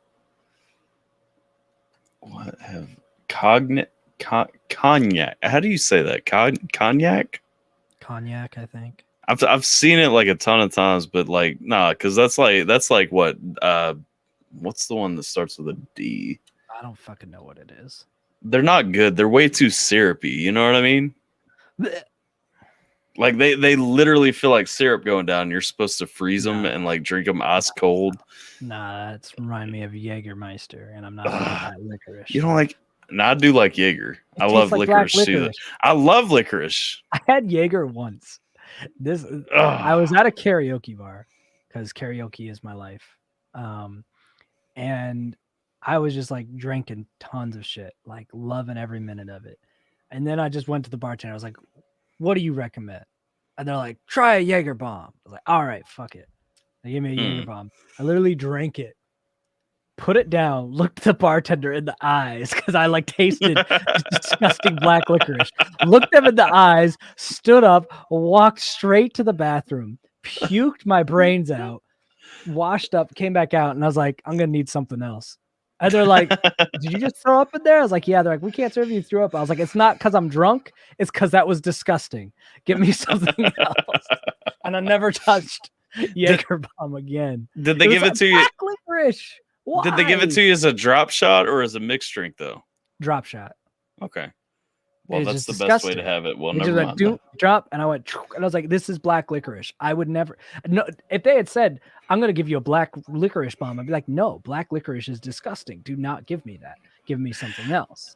What have cognac? How do you say that? Cognac? Cognac, I think. I've seen it like a ton of times, but like because that's like what what's the one that starts with a D? I don't fucking know what it is. They're not good. They're way too syrupy. You know what I mean? Like they literally feel like syrup going down. You're supposed to freeze them and like drink them ice cold. Nah, that's remind me of Jägermeister, and I'm not that licorice. You don't like? No, I do like Jaeger. I love like licorice too. I love licorice. I had Jaeger once. I was at a karaoke bar because karaoke is my life. And I was just like drinking tons of shit, like loving every minute of it. And then I just went to the bartender. I was like, what do you recommend? And they're like, try a Jaeger bomb. I was like, all right, fuck it. They gave me a Jaeger bomb. I literally drank it, put it down, looked the bartender in the eyes because I like tasted disgusting black licorice. Looked them in the eyes, stood up, walked straight to the bathroom, puked my brains out, washed up, came back out, and I was like, I'm gonna need something else. And they're like, did you just throw up in there? I was like, yeah. They're like, we can't serve you threw up. I was like, it's not because I'm drunk. It's because that was disgusting. Get me something else. And I never touched Jaeger bomb again. Did they give it to you? Black licorice. Why? Did they give it to you as a drop shot or as a mixed drink though? Drop shot. Okay. Well, It's that's the just best way disgusting. to have it. Well, They never just mind. like, drop, and I went, and I was like, this is black licorice. I would never. No, if they had said, I'm going to give you a black licorice bomb, I'd be like, no, black licorice is disgusting. Do not give me that. Give me something else.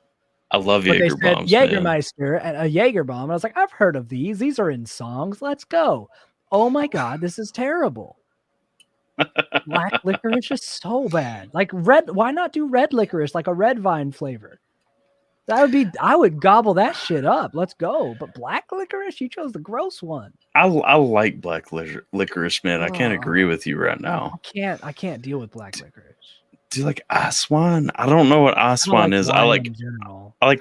I love But Jaeger they said bombs, man. Jägermeister and a Jaeger bomb. And I was like, I've heard of these. These are in songs. Let's go. Oh my God, this is terrible. Black licorice is so bad. Like red, why not do red licorice, like a red vine flavor? That would be, I would gobble that shit up. Let's go. But black licorice, you chose the gross one. I like black licorice, man. I can't agree with you right now. I can't deal with black licorice. Do you like ice wine? I don't know what ice wine is. I like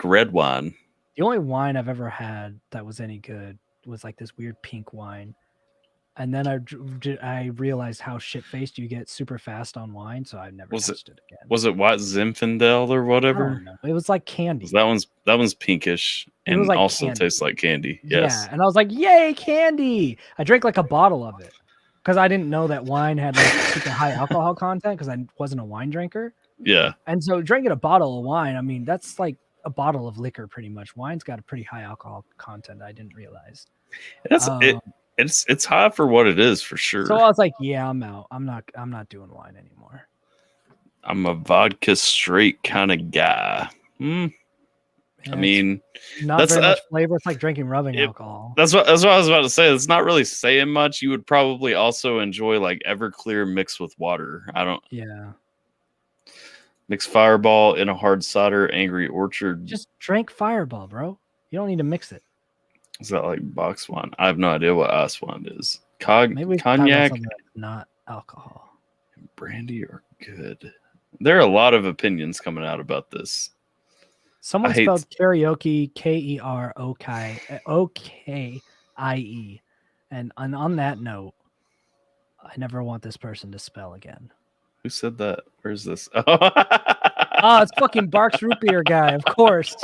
red wine. The only wine I've ever had that was any good was like this weird pink wine. And then I realized how shit-faced you get super fast on wine, so I've never touched it again. Was it White Zinfandel or whatever? It was like candy. That one's pinkish and like also candy. Tastes like candy. Yes. Yeah, and I was like, yay, candy! I drank like a bottle of it because I didn't know that wine had like super high alcohol content because I wasn't a wine drinker. Yeah. And so drinking a bottle of wine, I mean, that's like a bottle of liquor pretty much. Wine's got a pretty high alcohol content. I didn't realize. It's high for what it is for sure. So I was like, yeah, I'm out. I'm not doing wine anymore. I'm a vodka straight kind of guy. Yeah, I mean, not very much flavor. It's like drinking rubbing alcohol. That's what I was about to say. It's not really saying much. You would probably also enjoy like Everclear mixed with water. Yeah. Mix Fireball in a hard cider, Angry Orchard. Just drink Fireball, bro. You don't need to mix it. Is that like box wine? I have no idea what ice wine is. Maybe Cognac, not alcohol. And brandy are good. There are a lot of opinions coming out about this. Someone spelled karaoke Kerokie, and on that note, I never want this person to spell again. Who said that? Where's this? Oh, it's fucking Barks Root Beer guy, of course.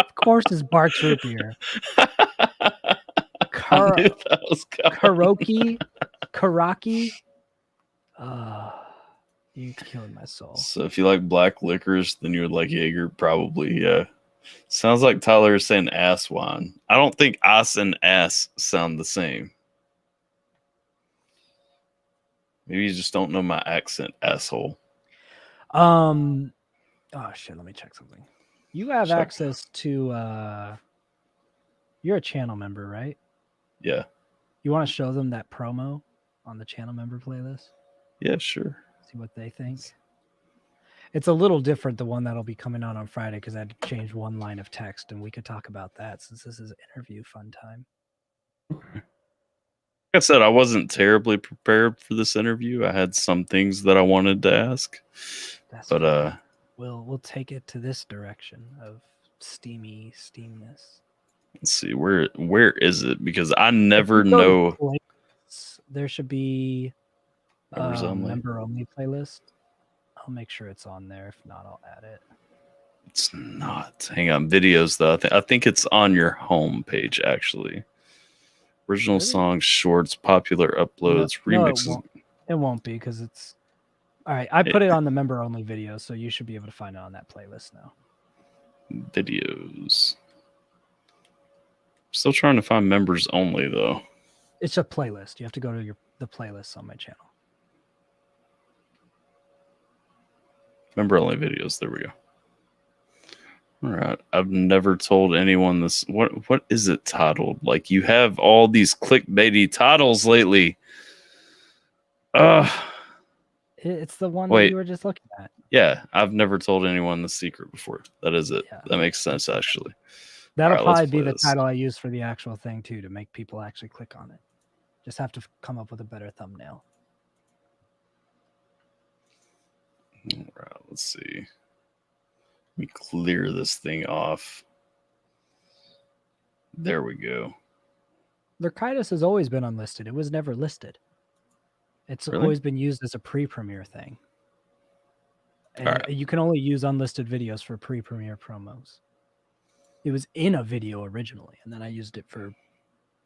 Of course, it's Barks Root Beer. Karaki. You killed my soul. So if you like black licorice, then you would like Jaeger, probably. Yeah. Sounds like Tyler is saying ass wine. I don't think ice and ass sound the same. Maybe you just don't know my accent, asshole. Oh shit, let me check something. You have access to you're a channel member, right? Yeah. You want to show them that promo on the channel member playlist? Yeah, sure. See what they think. It's a little different, the one that'll be coming out on Friday, because I had to change one line of text, and we could talk about that since this is interview fun time. Okay. Like I said, I wasn't terribly prepared for this interview. I had some things that I wanted to ask. But we'll take it to this direction of steamness. Let's see, where is it? Because I never know. There should be a member only playlist. I'll make sure it's on there. If not, I'll add it. It's not. Hang on, videos though. I think it's on your home page actually. Original songs, shorts, popular uploads, remixes. No, it won't be because it's all right. I put it on the member only video, so you should be able to find it on that playlist now. Videos. Still trying to find members only though. It's a playlist. You have to go to the playlists on my channel. Member only videos. There we go. All right. I've never told anyone this. What is it titled? Like, you have all these clickbaity titles lately. It's the one that you were just looking at. Yeah, I've never told anyone the secret before. That is it. Yeah. That makes sense, actually. That'll probably be the title I use for the actual thing, too, to make people actually click on it. Just have to come up with a better thumbnail. All right, let's see. Let me clear this thing off. There we go. Lurkitis has always been unlisted. It was never listed. It's always been used as a pre-premiere thing. And you can only use unlisted videos for pre-premiere promos. It was in a video originally, and then I used it for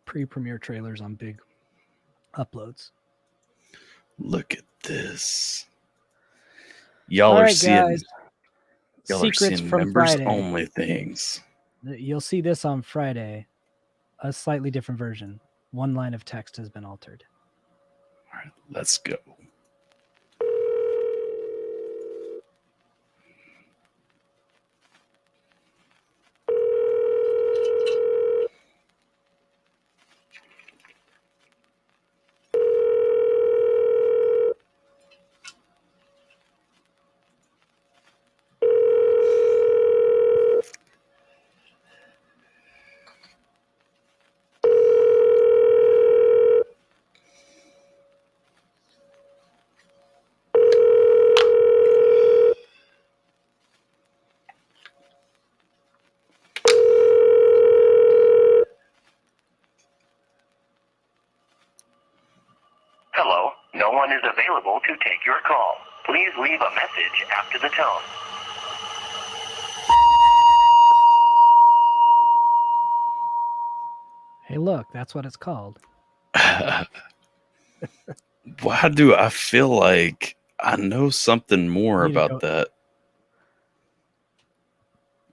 pre-premiere trailers on big uploads. Look at this. Y'all are seeing secrets from members Friday. only things. You'll see this on Friday. A slightly different version. One line of text has been altered. All right, let's go. Hello, no one is available to take your call. Please leave a message after the tone. Hey, look, that's what it's called. Why do I feel like I know something more about that?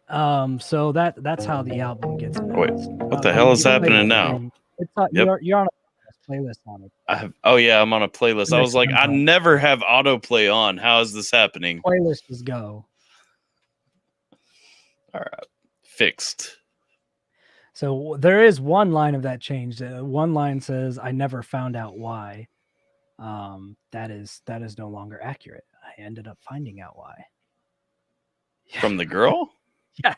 So that's how the album gets announced. Wait, what the hell is happening now? You're on a playlist on it. I'm on a playlist. I was like, I never have autoplay on. How is this happening? Playlist is go. All right, fixed. So there is one line of that changed. One line says, "I never found out why." That is no longer accurate. I ended up finding out why. From the girl? Yeah.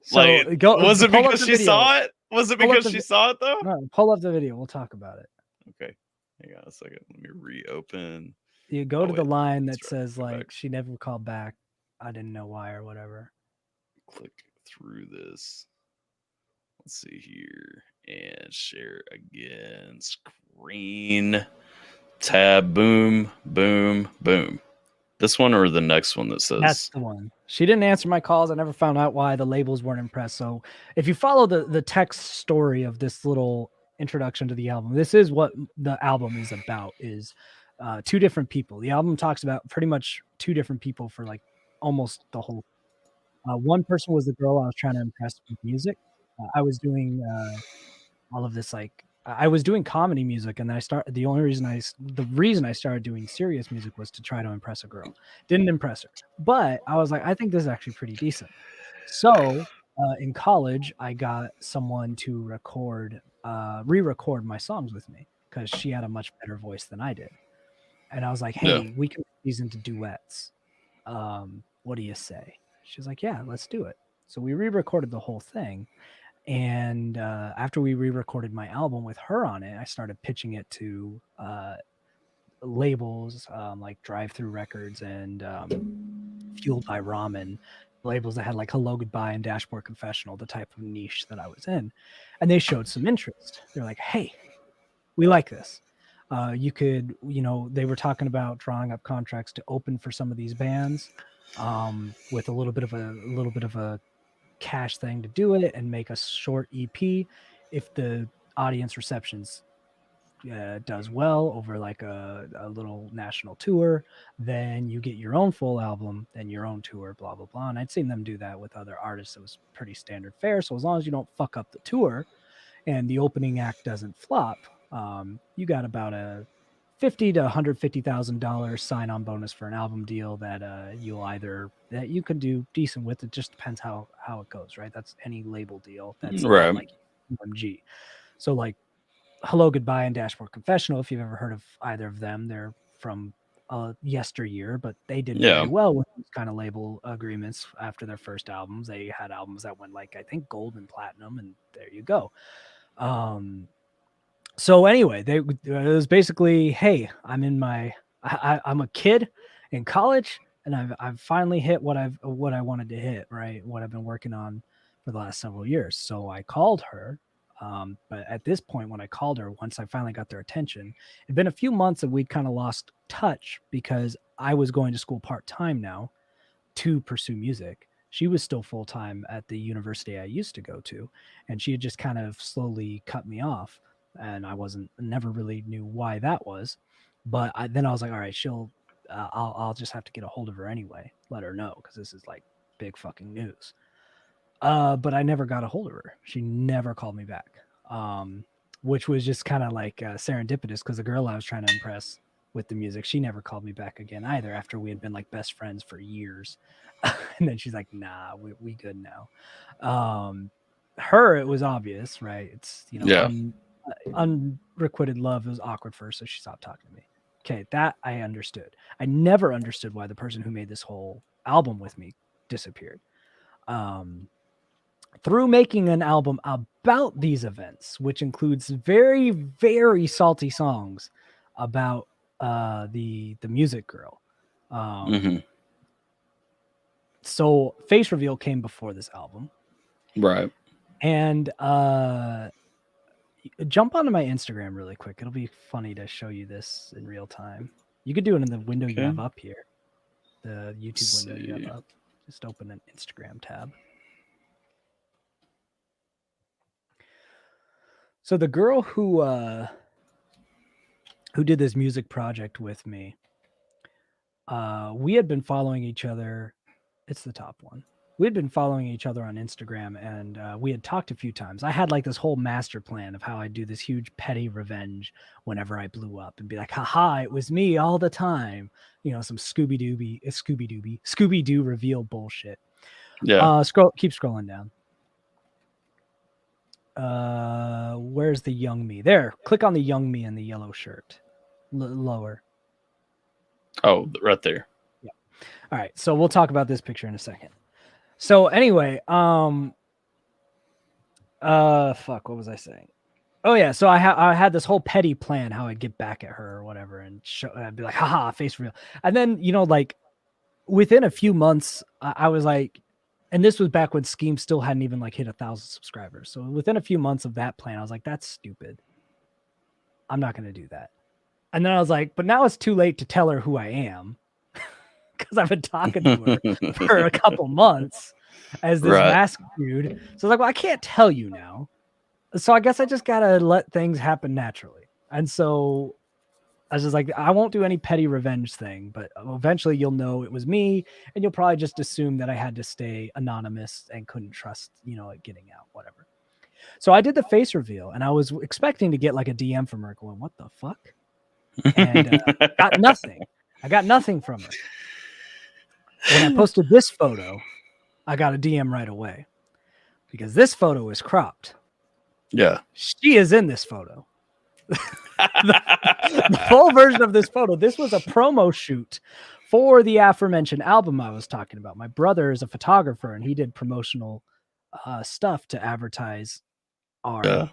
So was it because she saw it? Was it because she saw it though? No, pull up the video. We'll talk about it. Okay. Hang on a second. Let me reopen. You go to the line that says like she never called back. I didn't know why or whatever. Click through this. Let's see here. And share again. Screen. Tab. Boom. Boom. Boom. This one or the next one that says... That's the one. She didn't answer my calls. I never found out why. The labels weren't impressed. So if you follow the text story of this little introduction to the album, this is what the album is about, is two different people. The album talks about pretty much two different people for like almost the whole... one person was the girl I was trying to impress with music. I was doing all of this like... I was doing comedy music, and the reason I started doing serious music was to try to impress a girl. Didn't impress her, but I was like, I think this is actually pretty decent. So in college, I got someone to re-record my songs with me because she had a much better voice than I did. And I was like, hey, we can make these into duets. What do you say? She was like, yeah, let's do it. So we re-recorded the whole thing. And after we re-recorded my album with her on it, I started pitching it to labels like Drive Through Records and Fueled by Ramen, labels that had like Hello Goodbye and Dashboard Confessional, the type of niche that I was in. And they showed some interest. They're like, hey, we like this. You could, they were talking about drawing up contracts to open for some of these bands with a little bit of a cash thing to do it and make a short EP. If the audience receptions does well over like a little national tour, then you get your own full album, then your own tour, blah blah blah. And I'd seen them do that with other artists. It was pretty standard fare. So as long as you don't fuck up the tour and the opening act doesn't flop, you got about a $50,000 to $150,000 sign-on bonus for an album deal that you could do decent with. It just depends how it goes, right? That's any label deal. That's right. Like UMG. So like Hello Goodbye and Dashboard Confessional, if you've ever heard of either of them, they're from yesteryear, but they did very well with these kind of label agreements after their first albums. They had albums that went like, I think, gold and platinum, and there you go. So anyway, it was basically, hey, I'm a kid in college, and I've finally hit what I wanted to hit, right? What I've been working on for the last several years. So I called her. But at this point, when I called her, once I finally got their attention, it'd been a few months that we'd kind of lost touch because I was going to school part-time now to pursue music. She was still full-time at the university I used to go to, and she had just kind of slowly cut me off, and I never really knew why that was. But then I was like, all right, I'll just have to get a hold of her anyway, let her know, because this is like big fucking news. But I never got a hold of her. She never called me back, which was just kind of like serendipitous, because the girl I was trying to impress with the music, she never called me back again either, after we had been like best friends for years. And then she's like, nah, we good now. Her, it was obvious, right? It's, unrequited love. It was awkward first, so she stopped talking to me. Okay, that I understood. I never understood why the person who made this whole album with me disappeared. Through making an album about these events, which includes very, very salty songs about the music girl. So Face Reveal came before this album. Right. And jump onto my Instagram really quick. It'll be funny to show you this in real time. You could do it in the window you have up here. The YouTube window you have up. Just open an Instagram tab. So the girl who did this music project with me, we had been following each other. It's the top one. We had been following each other on Instagram, and we had talked a few times. I had like this whole master plan of how I'd do this huge petty revenge whenever I blew up and be like, haha, it was me all the time. Some Scooby-Doo reveal bullshit. Yeah. Keep scrolling down. Where's the young me? There. Click on the young me in the yellow shirt. Lower. Oh, right there. Yeah. All right. So we'll talk about this picture in a second. So anyway, fuck, what was I saying? Oh yeah. So I had this whole petty plan how I'd get back at her or whatever, and I'd be like, haha, Face Reveal. And then, like within a few months, I was like, and this was back when Skeem still hadn't even like hit 1,000 subscribers. So within a few months of that plan, I was like, that's stupid. I'm not going to do that. And then I was like, but now it's too late to tell her who I am, because I've been talking to her for a couple months as this masked dude. So I was like, well, I can't tell you now. So I guess I just got to let things happen naturally. And so I was just like, I won't do any petty revenge thing, but eventually you'll know it was me, and you'll probably just assume that I had to stay anonymous and couldn't trust, it getting out, whatever. So I did the face reveal, and I was expecting to get like a DM from her going, what the fuck? And got nothing. I got nothing from her. When I posted this photo, I got a DM right away, because this photo is cropped. Yeah. She is in this photo. the full version of this photo. This was a promo shoot for the aforementioned album I was talking about. My brother is a photographer, and he did promotional stuff to advertise our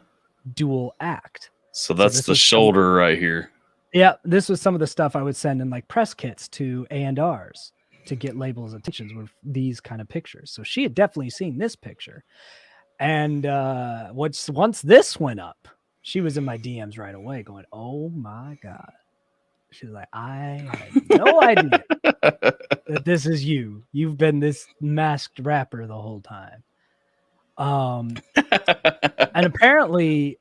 dual act. So that's the shoulder right here. Yeah, this was some of the stuff I would send in like press kits to A&Rs to get labels' attentions with these kind of pictures. So she had definitely seen this picture. And once this went up, she was in my DMs right away going, oh my God. She was like, I had no idea that this is you. You've been this masked rapper the whole time. And apparently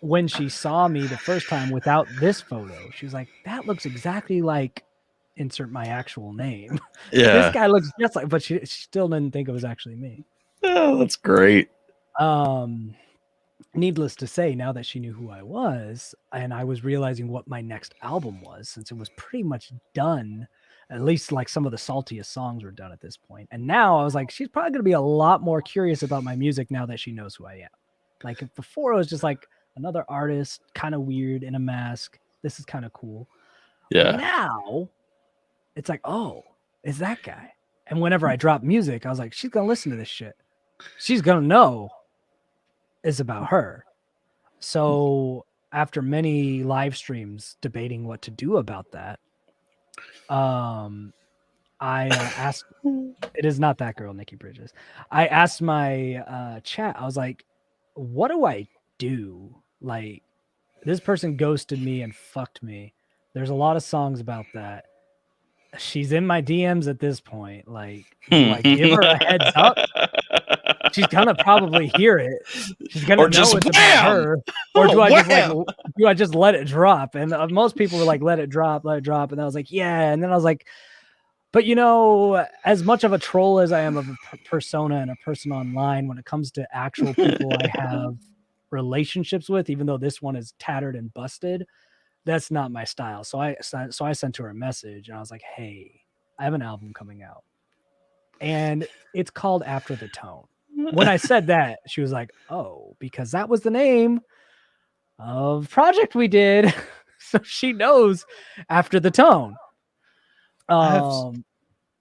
when she saw me the first time without this photo, she was like, that looks exactly like insert my actual name. Yeah. This guy looks just like, but she still didn't think it was actually me. Oh, that's great. Needless to say, now that she knew who I was, and I was realizing what my next album was, since it was pretty much done, at least like some of the saltiest songs were done at this point. And now I was like, she's probably going to be a lot more curious about my music now that she knows who I am. Like before, it was just like another artist, kind of weird in a mask. This is kind of cool. Yeah. But now it's like, oh, it's that guy. And whenever I drop music, I was like, she's going to listen to this shit. She's going to know it's about her. So after many live streams debating what to do about that, I asked, it is not that girl, Nikki Bridges. I asked my chat, I was like, what do I do? Like, this person ghosted me and fucked me. There's a lot of songs about that. She's in my DMs at this point. Like, do I give her a heads up? She's gonna probably hear it. She's gonna know it's about her. Or do I just let it drop? And most people were like, let it drop. And I was like, yeah. And then I was like, but as much of a troll as I am of a persona and a person online, when it comes to actual people I have relationships with, even though this one is tattered and busted, that's not my style. So I sent her a message and I was like, hey, I have an album coming out and it's called After the Tone. When I said that, she was like, oh, because that was the name of project we did. So she knows After the Tone. I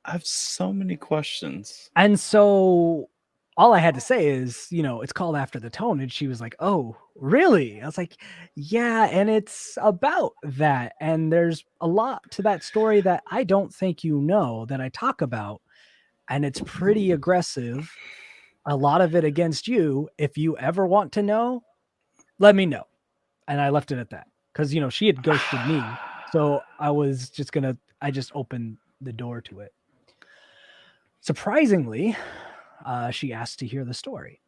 have so many questions. And so all I had to say is, it's called After the Tone. And she was like, oh, really? I was like, yeah. And it's about that. And there's a lot to that story that I don't think that I talk about. And it's pretty aggressive. A lot of it against you. If you ever want to know, let me know. And I left it at that. Because, she had ghosted me. So I just opened the door to it. Surprisingly, she asked to hear the story.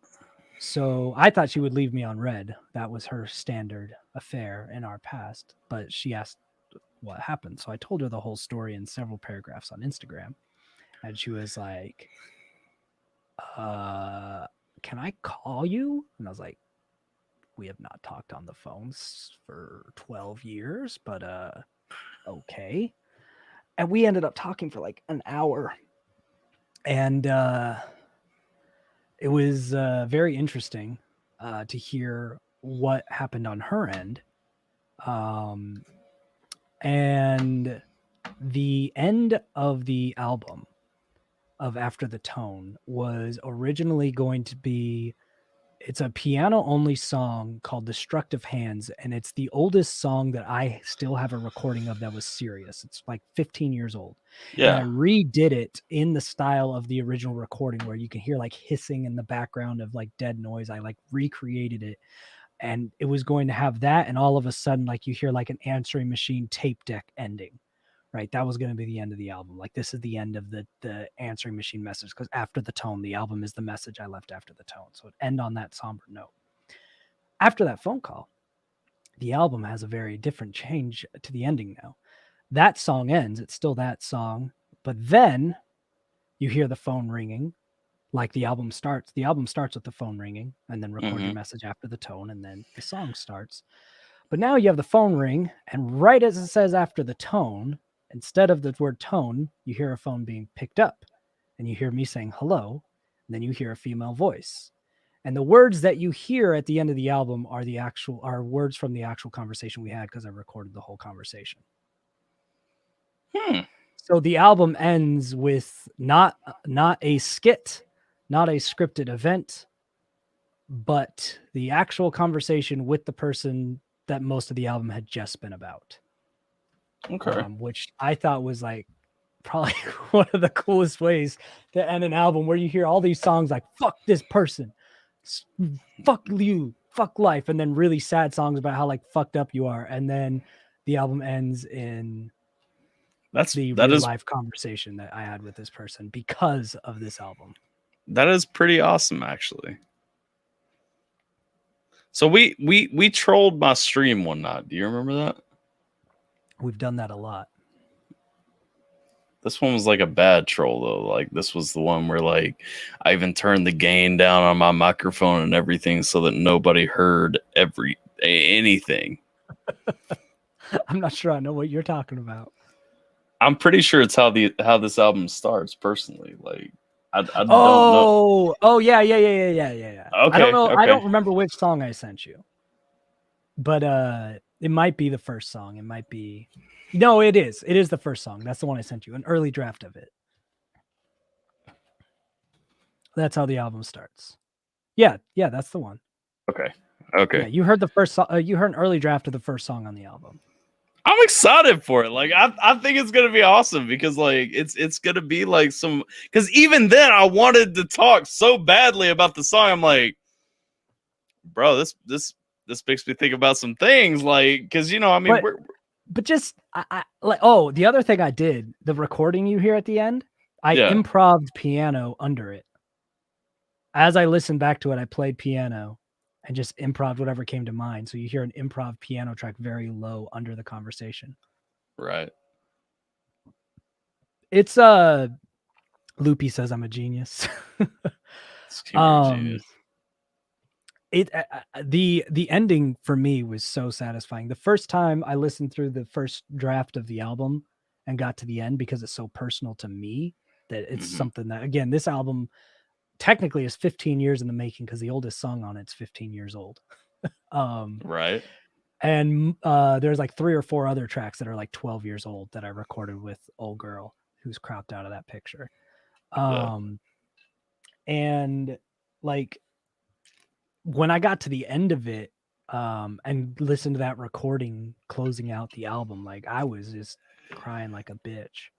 So I thought she would leave me on red. That was her standard affair in our past. But she asked what happened. So I told her the whole story in several paragraphs on Instagram. And she was like, can I call you? And I was like, we have not talked on the phones for 12 years, but okay. And we ended up talking for like an hour. And it was very interesting to hear what happened on her end. And the end of the album of After the Tone was originally going to be, it's a piano only song called Destructive Hands. And it's the oldest song that I still have a recording of that was serious. It's like 15 years old. Yeah. And I redid it in the style of the original recording where you can hear like hissing in the background of like dead noise. I like recreated it and it was going to have that. And all of a sudden, like you hear like an answering machine tape deck ending. Right, that was going to be the end of the album. Like this is the end of the answering machine message because After the Tone, the album is the message I left after the tone. So it end on that somber note. After that phone call, the album has a very different change to the ending now. That song ends. It's still that song, but then you hear the phone ringing, like the album starts. The album starts with the phone ringing, and then record your message after the tone, and then the song starts. But now you have the phone ring, and right as it says After the Tone, instead of the word tone, you hear a phone being picked up and you hear me saying hello. And then you hear a female voice. And the words that you hear at the end of the album are words from the actual conversation we had because I recorded the whole conversation. So the album ends with not a skit, not a scripted event, but the actual conversation with the person that most of the album had just been about. Okay. Which I thought was like probably one of the coolest ways to end an album where you hear all these songs like fuck this person, fuck you, fuck life, and then really sad songs about how like fucked up you are, and then the album ends in that is life conversation that I had with this person because of this album. That is pretty awesome, actually. So we trolled my stream one night. Do you remember that? We've done that a lot. This one was like a bad troll though. Like this was the one where like I even turned the gain down on my microphone and everything so that nobody heard anything. I'm not sure I know what you're talking about. I'm pretty sure it's how this album starts. Personally, like I don't know. Oh yeah. Okay, I don't know. Okay. I don't remember which song I sent you, but it might be the first song. It might be. No, it is. It is the first song. That's the one I sent you. An early draft of it. That's how the album starts. Yeah, that's the one. Okay. Yeah, you heard the first song. You heard an early draft of the first song on the album. I'm excited for it. Like I think it's gonna be awesome because like it's gonna be like some because even then I wanted to talk so badly about the song. I'm like, bro, this makes me think about some things. Like, because I mean but just I like the other thing I did, the recording you hear at the end, I improv'd piano under it. As I listened back to it, I played piano and just improv whatever came to mind. So you hear an improv piano track very low under the conversation. Right. It's Loopy says I'm a genius. Genius. The ending for me was so satisfying. The first time I listened through the first draft of the album and got to the end, because it's so personal to me that it's something that, again, this album technically is 15 years in the making because the oldest song on it's 15 years old. Right. And there's like 3 or 4 other tracks that are like 12 years old that I recorded with old girl who's cropped out of that picture. And like when I got to the end of it and listened to that recording closing out the album, like I was just crying like a bitch.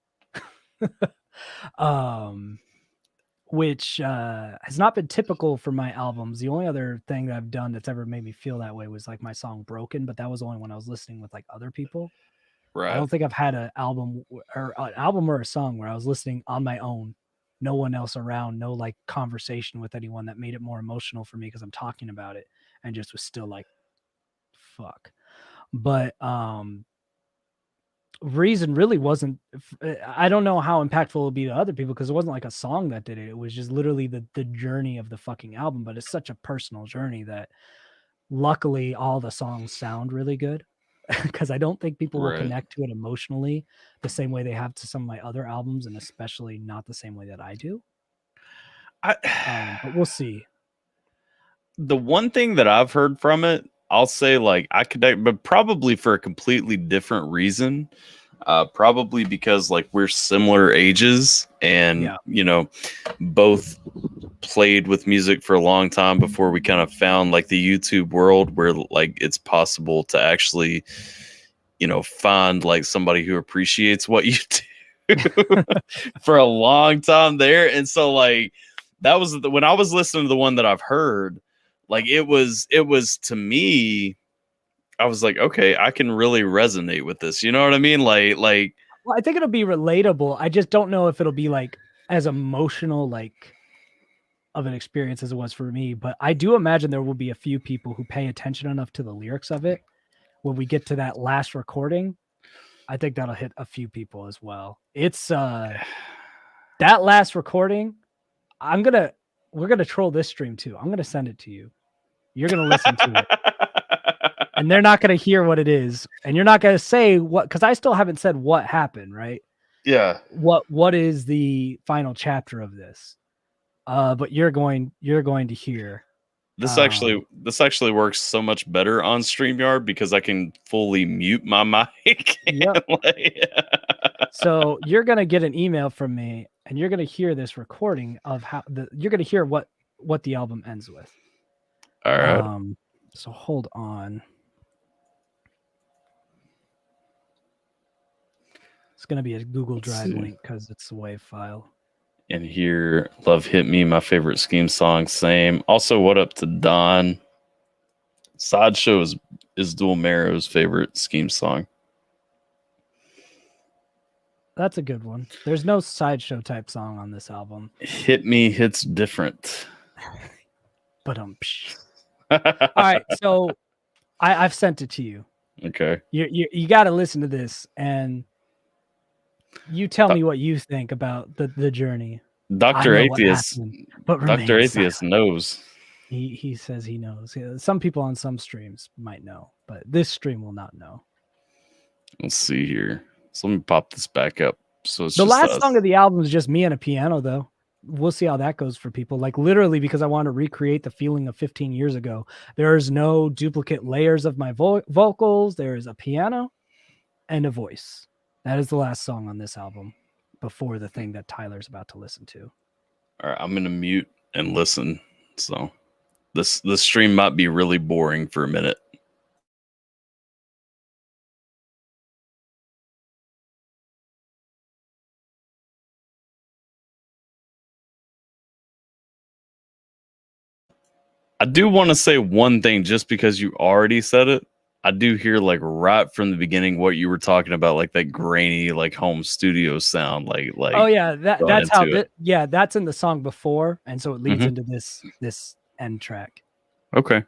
Which has not been typical for my albums. The only other thing that I've done that's ever made me feel that way was like my song Broken, but that was only when I was listening with like other people. Right. I don't think I've had an album or a song where I was listening on my own, no one else around, no like conversation with anyone, that made it more emotional for me because I'm talking about it and just was still like, fuck. But Reason really wasn't, I don't know how impactful it'll be to other people because it wasn't like a song that did it. It was just literally the journey of the fucking album, but it's such a personal journey that luckily all the songs sound really good because I don't think people will connect to it emotionally the same way they have to some of my other albums, and especially not the same way that I do. But we'll see. The one thing that I've heard from it, I'll say like I connect, but probably for a completely different reason. Probably because like we're similar ages and both played with music for a long time before we kind of found like the YouTube world where like it's possible to actually find like somebody who appreciates what you do for a long time there. And so like that was when I was listening to the one that I've heard, like it was to me, I was like, okay, I can really resonate with this. You know what I mean? Like, well, I think it'll be relatable. I just don't know if it'll be like as emotional, like of an experience as it was for me, but I do imagine there will be a few people who pay attention enough to the lyrics of it. When we get to that last recording, I think that'll hit a few people as well. It's that last recording. We're going to troll this stream too. I'm going to send it to you. You're going to listen to it. And they're not going to hear what it is. And you're not going to say what, because I still haven't said what happened, right? Yeah. What is the final chapter of this? But you're going to hear. This actually works so much better on StreamYard because I can fully mute my mic. Yep. So you're going to get an email from me and you're going to hear this recording of you're going to hear what the album ends with. All right. So hold on. It's going to be a Google Drive link because it's a WAV file. And here, Love Hit Me, my favorite Skeem song, same. Also, What Up to Don? Sideshow is Dual Marrow's favorite Skeem song. That's a good one. There's no Sideshow type song on this album. Hit Me hits different. But all right, so I've sent it to you. Okay. You got to listen to this and you tell me what you think about the journey. Dr. Atheist knows. He says he knows. Some people on some streams might know, but this stream will not know. Let's see here. So let me pop this back up. So it's the last song of the album is just me and a piano, though. We'll see how that goes for people. Like literally, because I want to recreate the feeling of 15 years ago. There's no duplicate layers of my vocals. There is a piano and a voice. That is the last song on this album before the thing that Tyler's about to listen to. All right, I'm going to mute and listen. So this stream might be really boring for a minute. I do want to say one thing just because you already said it. I do hear like right from the beginning what you were talking about, like that grainy, like home studio sound, like oh yeah, that's how that's in the song before, and so it leads into this end track. Okay.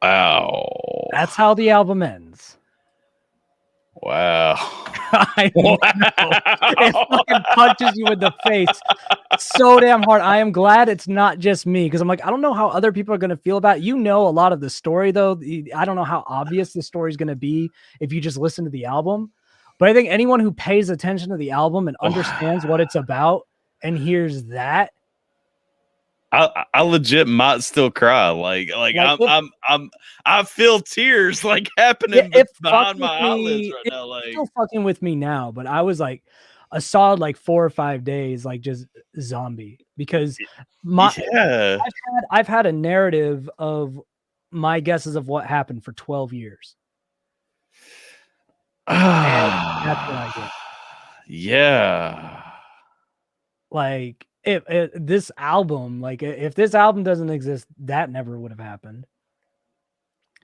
Wow. That's how the album ends. Wow. I know. It fucking punches you in the face so damn hard. I am glad it's not just me, because I'm like, I don't know how other people are going to feel about it. You know a lot of the story, though. I don't know how obvious the story is going to be if you just listen to the album. But I think anyone who pays attention to the album and understands what it's about and hears that, I legit might still cry. Like I feel tears like happening behind my eyelids right now. Like, it's still fucking with me now, but I was like a solid like 4 or 5 days, like just zombie, because I've had a narrative of my guesses of what happened for 12 years. And that's what I get. Yeah. Like if this album, like if this album doesn't exist, that never would have happened.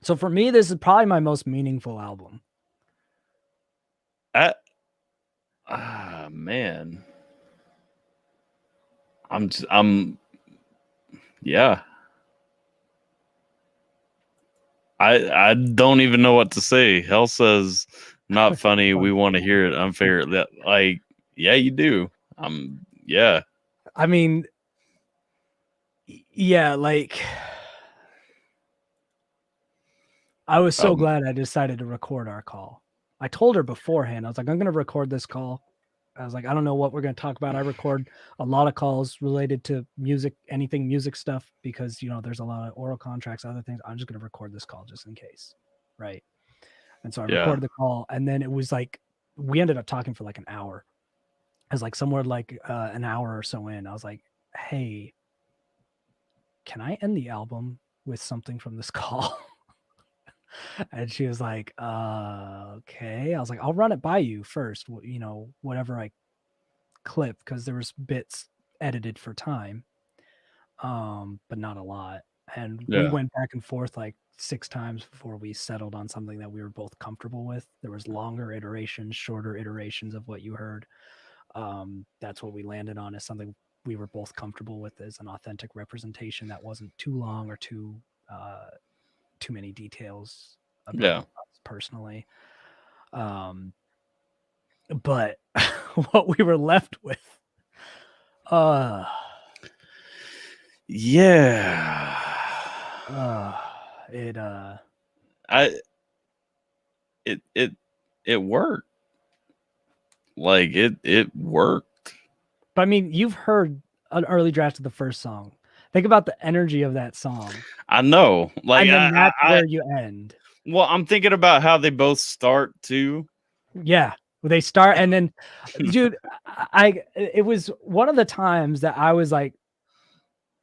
So for me, this is probably my most meaningful album. Man. Yeah. I don't even know what to say. Hell says not funny. We want to hear it. Unfair. That like, yeah, you do. Yeah. I mean, yeah, like I was so glad I decided to record our call. I told her beforehand, I was like, I'm going to record this call. I was like, I don't know what we're going to talk about. I record a lot of calls related to music, anything music stuff, because, you know, there's a lot of oral contracts, other things. I'm just going to record this call just in case. Right. And so I recorded the call, and then it was like, we ended up talking for like an hour. I was like somewhere like an hour or so in, I was like, hey, can I end the album with something from this call? And she was like, okay. I was like, I'll run it by you first, you know, whatever I clip, because there was bits edited for time, but not a lot. And we went back and forth like 6 times before we settled on something that we were both comfortable with. There was longer iterations, shorter iterations of what you heard. That's what we landed on, as something we were both comfortable with, as an authentic representation that wasn't too long or too many details about us personally. But what we were left with, it worked. Like it worked. But I mean, you've heard an early draft of the first song. Think about the energy of that song. I know. Like, and then that's where you end. Well, I'm thinking about how they both start too. Yeah. They start and then, dude, it was one of the times that I was like,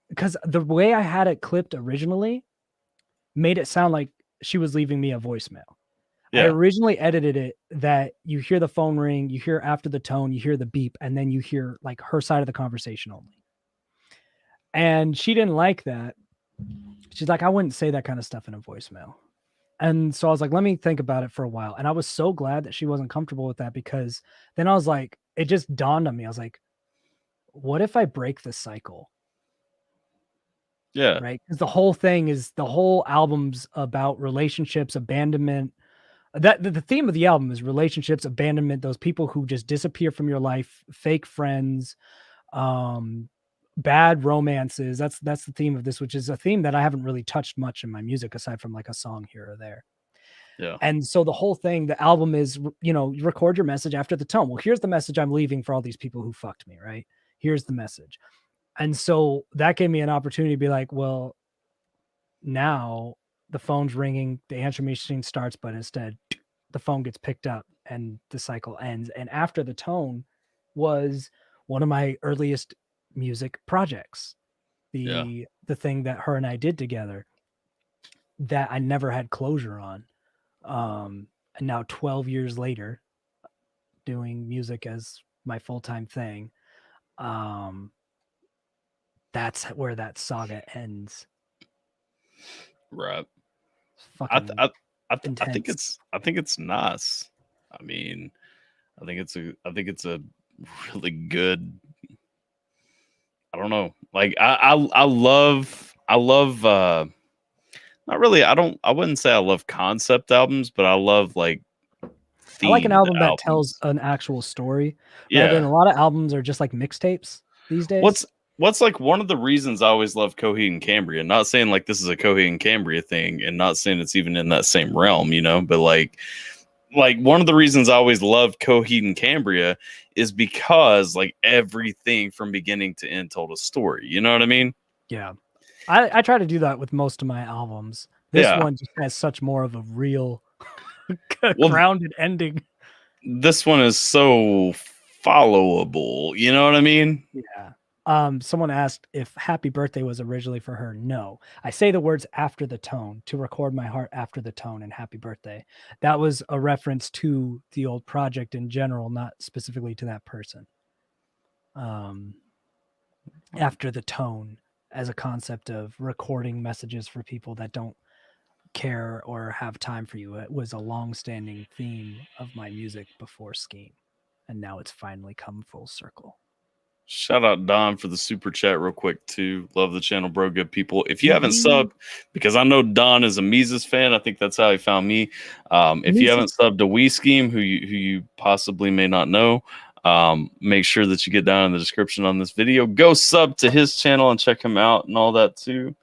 because the way I had it clipped originally made it sound like she was leaving me a voicemail. Yeah. I originally edited it that you hear the phone ring, you hear after the tone, you hear the beep, and then you hear like her side of the conversation only. And she didn't like that. She's like, I wouldn't say that kind of stuff in a voicemail. And so I was like, let me think about it for a while. And I was so glad that she wasn't comfortable with that, because then I was like, it just dawned on me. I was like, what if I break the cycle? Yeah. Right. Because the whole album's about relationships, abandonment. That the theme of the album is relationships, abandonment, those people who just disappear from your life, fake friends, bad romances. That's the theme of this, which is a theme that I haven't really touched much in my music aside from like a song here or there. Yeah. And so the whole thing, the album is, you record your message after the tone. Well, here's the message I'm leaving for all these people who fucked me, right? Here's the message. And so that gave me an opportunity to be like, well, now the phone's ringing, the answer machine starts, but instead the phone gets picked up and the cycle ends. And after the tone was one of my earliest music projects, the thing that her and I did together that I never had closure on. And now 12 years later, doing music as my full-time thing, that's where that saga ends. Right. I think it's nice. I mean, I think it's a really good. I don't know. Like I love not really. I wouldn't say I love concept albums, but I love like I like an album that albums. tells an actual story. Yeah. Rather than a lot of albums are just like mixtapes these days. What's like one of the reasons I always love Coheed and Cambria? Not saying like this is a Coheed and Cambria thing, and not saying it's even in that same realm, but like one of the reasons I always loved Coheed and Cambria is because like everything from beginning to end told a story. You know what I mean? Yeah. I try to do that with most of my albums. This one just has such more of a real grounded ending. This one is so followable. You know what I mean? Yeah. Someone asked if Happy Birthday was originally for her. No, I say the words after the tone to record my heart after the tone and Happy Birthday. That was a reference to the old project in general, not specifically to that person. After the tone as a concept of recording messages for people that don't care or have time for you. It was a long-standing theme of my music before Skeem, and now it's finally come full circle. Shout out Don for the super chat real quick too. Love the channel, bro. Good people. If you haven't subbed, because I know Don is a Mises fan. I think that's how he found me. If you haven't subbed to Skeem, who you possibly may not know, make sure that you get down in the description on this video. Go sub to his channel and check him out and all that too.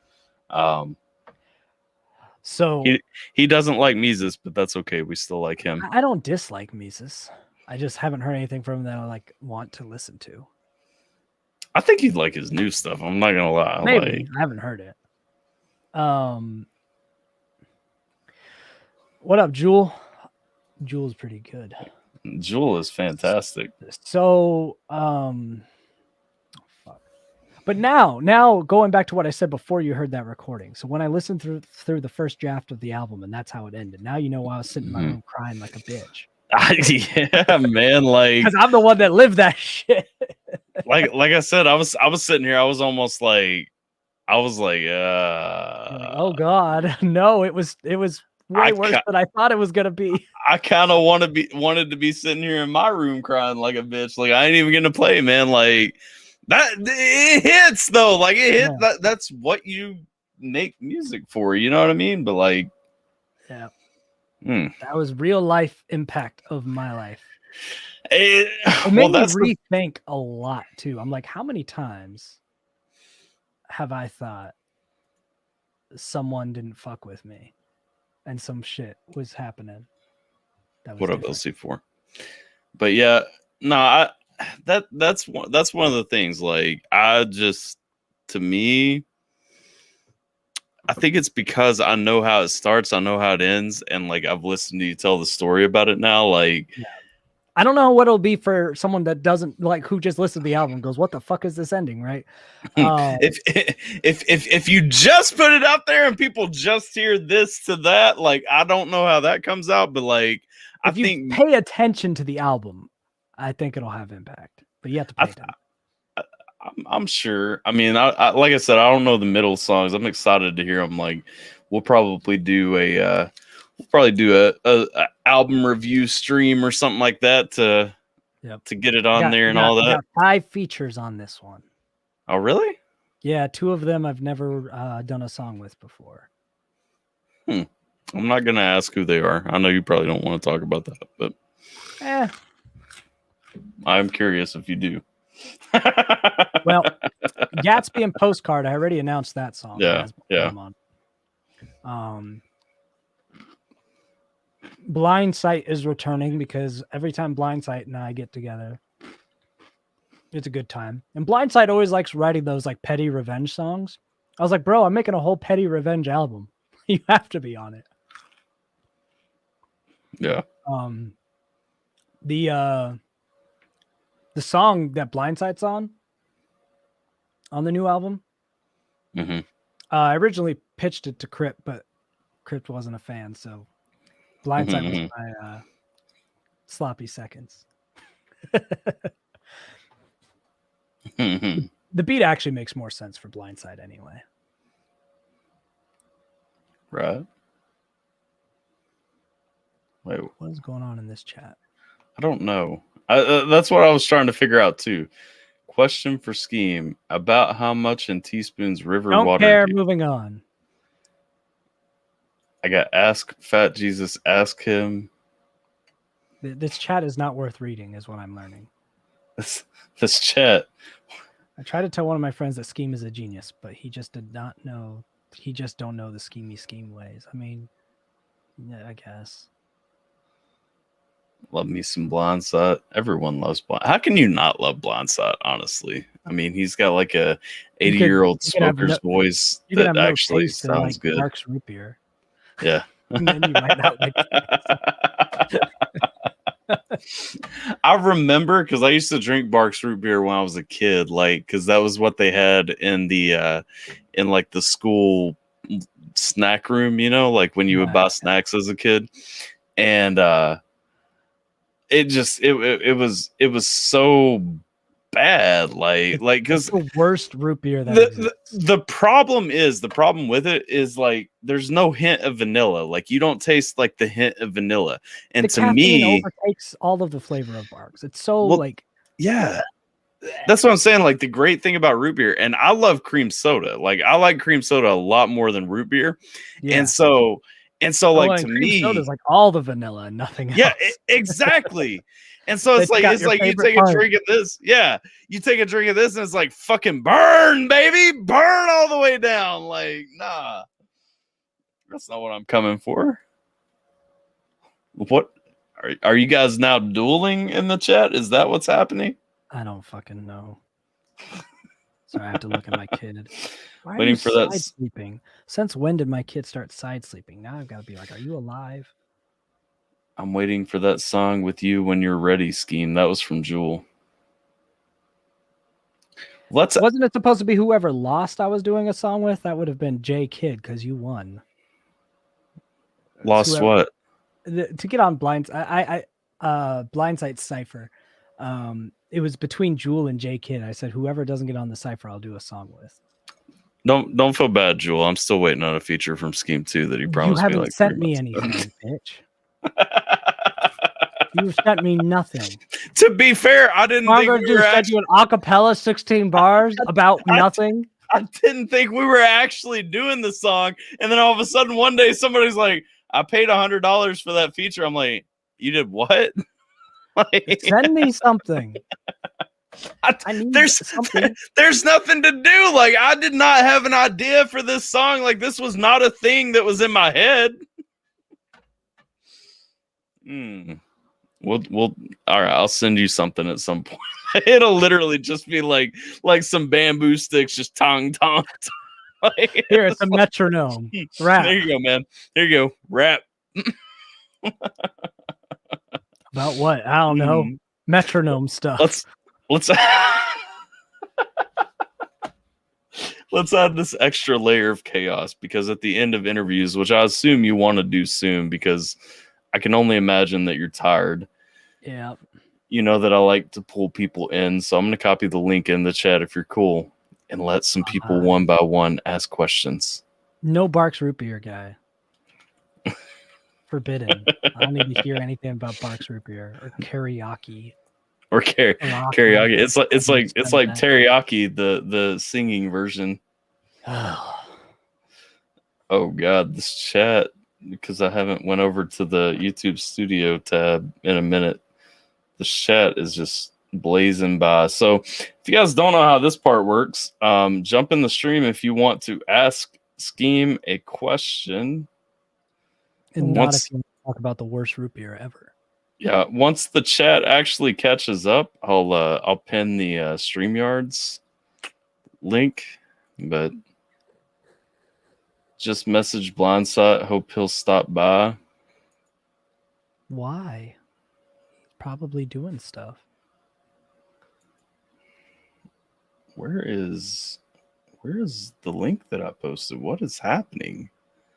So he doesn't like Mises, but that's okay. We still like him. I don't dislike Mises. I just haven't heard anything from him that I want to listen to. I think he'd like his new stuff. I'm not gonna lie. Maybe I haven't heard it. What up, Jewel? Jewel's pretty good. Jewel is fantastic. So, but now going back to what I said before you heard that recording. So when I listened through the first draft of the album and that's how it ended. Now you know why I was sitting in my room crying like a bitch. Yeah, man. Like, because I'm the one that lived that shit. like I said, I was sitting here. I was almost like, oh God, no! It was way worse than I thought it was gonna be. I kind of wanted to be sitting here in my room crying like a bitch. Like I ain't even gonna play, man. Like that it hits though. Like it hit. Yeah. That's what you make music for. You know what I mean? But like, yeah. That was real life impact of my life. It made me rethink a lot too. I'm like, how many times have I thought someone didn't fuck with me and some shit was happening? What up, LC4? But yeah, no, that's one of the things. Like, to me, I think it's because I know how it starts, I know how it ends, and like I've listened to you tell the story about it now. Like, yeah. I don't know what it'll be for someone that doesn't like, who just listened to the album and goes, "What the fuck is this ending?" Right? If you just put it out there and people just hear this to that, like, I don't know how that comes out, but like, I think pay attention to the album, I think it'll have impact. But you have to pay attention. I'm sure. I mean, I like I said, I don't know the middle songs. I'm excited to hear them. Like, we'll probably do a album review stream or something like that to get it on there and all that. Got 5 features on this one. Oh, really? Yeah, 2 of them I've never done a song with before. I'm not gonna ask who they are. I know you probably don't want to talk about that, but I'm curious if you do. Well, Gatsby and Postcard, I already announced that song. Yeah. Blind Sight is returning because every time Blind Sight and I get together, it's a good time. And Blind Sight always likes writing those like petty revenge songs. I was like, bro, I'm making a whole petty revenge album. You have to be on it. Yeah. The song that Blind Sight's on the new album. Mm-hmm. I originally pitched it to Crypt, but Crypt wasn't a fan, so Blind Sight was my sloppy seconds. The beat actually makes more sense for Blind Sight anyway. Right. Wait, what is going on in this chat? I don't know. That's what I was trying to figure out too. Question for Skeem about how much in teaspoons river don't water. Care. Moving on. I got ask Fat Jesus. Ask him. This chat is not worth reading, is what I'm learning. This chat. I tried to tell one of my friends that Skeem is a genius, but he just did not know. He just don't know the Scheme ways. I mean, yeah, I guess. Love me some Blindside. Everyone loves Blind. How can you not love Blindside? Honestly, I mean, he's got like a 80-year-old smoker's voice that actually sounds good. Mark's root beer. Yeah. And then you might not like I remember because I used to drink Barks root beer when I was a kid, like because that was what they had in the in like the school snack room, you know, like when you would buy snacks as a kid, and it was so bad, like because the worst root beer that the problem with it is like there's no hint of vanilla, like you don't taste like the hint of vanilla, and the to me overtakes all of the flavor of Barks. It's so that's what I'm saying. Like the great thing about root beer, and I love cream soda, like I like cream soda a lot more than root beer, and so like to me soda's like all the vanilla and nothing else. Exactly. And so it's like you take a drink of this. Yeah. You take a drink of this and it's like fucking burn, baby. Burn all the way down. Like, nah. That's not what I'm coming for. What are you guys now dueling in the chat? Is that what's happening? I don't fucking know. So I have to look at my kid. Why waiting for that sleeping. Since when did my kid start side sleeping? Now I've got to be like, are you alive? I'm waiting for that song with you when you're ready, Skeem. That was from Jewel. Wasn't it supposed to be whoever lost I was doing a song with? That would have been J Kid because you won. Lost what? To get on Blindsight Cypher. It was between Jewel and J Kid. I said, whoever doesn't get on the Cypher, I'll do a song with. Don't feel bad, Jewel. I'm still waiting on a feature from Skeem 2 that he promised me. You haven't sent me anything, bitch. You sent me nothing. To be fair, I didn't think we were sent you an acapella 16 bars about nothing. I didn't think we were actually doing the song, and then all of a sudden one day somebody's like, "I paid $100 for that feature." I'm like, "You did what?" Like, send me something. There's nothing to do. Like I did not have an idea for this song. Like this was not a thing that was in my head. We'll all right, I'll send you something at some point. It'll literally just be like some bamboo sticks, just tong tong. Here, it's a metronome. Rap. There you go, man. There you go. Rap. About what? I don't know. Metronome stuff. Let's let's add this extra layer of chaos, because at the end of interviews, which I assume you want to do soon, because I can only imagine that you're tired. Yeah. You know that I like to pull people in, so I'm going to copy the link in the chat if you're cool, and let some people one by one ask questions. No Barks root beer guy. Forbidden. I don't need to hear anything about Barks root beer or karaoke. Or karaoke. It's like teriyaki, the singing version. Oh God, this chat, because I haven't went over to the YouTube studio tab in a minute. The chat is just blazing by. So if you guys don't know how this part works, jump in the stream if you want to ask Skeem a question. And not if you want to talk about the worst root beer ever. Yeah, once the chat actually catches up, I'll pin the StreamYards link, but just message Blindside. Hope he'll stop by. Why? Probably doing stuff. Where is the link that I posted? What is happening?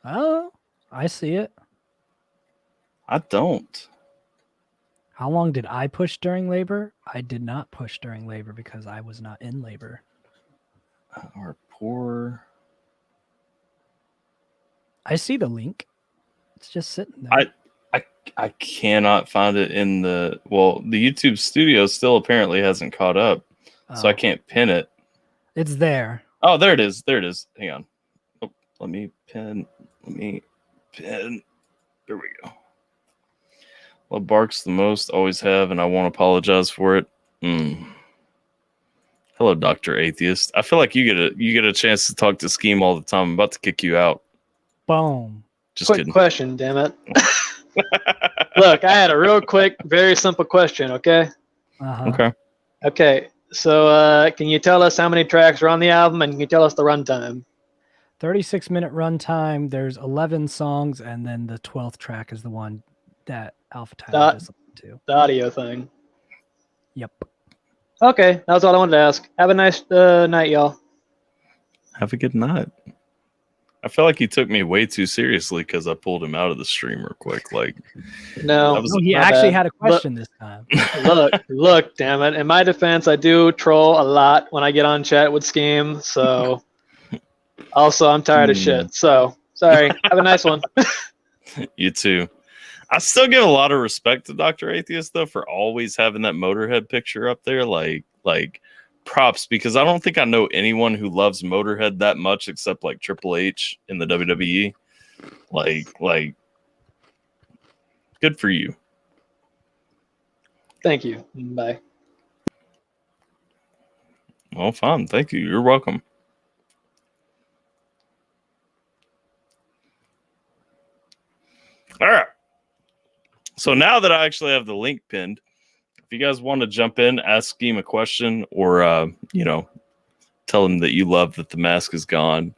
Oh, I see it. I don't. How long did I push during labor? I did not push during labor because I was not in labor. Our poor. I see the link. It's just sitting there. I cannot find it in the YouTube studio still apparently hasn't caught up, so I can't pin it. It's there. Oh, there it is. There it is. Hang on. Oh, let me pin. There we go. Love Barks the most, always have, and I won't apologize for it. Hello, Dr. Atheist. I feel like you get a chance to talk to Skeem all the time. I'm about to kick you out. Boom. Just quick kidding. Question, damn it. Look, I had a real quick, very simple question, okay? Uh-huh. Okay, so can you tell us how many tracks are on the album, and can you tell us the runtime? 36-minute runtime. There's 11 songs, and then the 12th track is the one that AlphaTyler just listened to. The audio thing. Yep. Okay, that was all I wanted to ask. Have a nice night, y'all. Have a good night. I feel like he took me way too seriously because I pulled him out of the stream real quick. Like, no, he actually had a question this time. Look, damn it. In my defense, I do troll a lot when I get on chat with Skeem. So, also, I'm tired of shit. So, sorry. Have a nice one. You too. I still give a lot of respect to Dr. Atheist though for always having that Motorhead picture up there. Like props, because I don't think I know anyone who loves Motorhead that much except like Triple H in the WWE. Like good for you. Thank you. Bye. Well, fine. Thank you. You're welcome. All right. So now that I actually have the link pinned, if you guys want to jump in, ask Skeem a question, or tell him that you love that the mask is gone,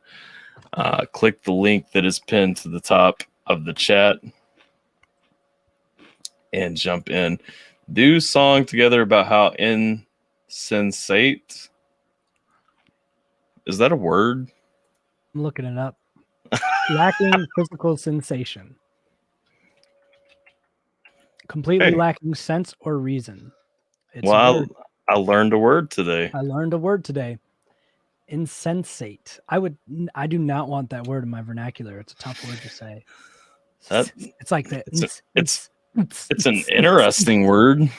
click the link that is pinned to the top of the chat and jump in. Do song together about how insensate. Is that a word? I'm looking it up. Lacking physical sensation. Completely lacking sense or reason. I learned a word today. Insensate. I do not want that word in my vernacular. It's a tough word to say. It's like that. It's an interesting word.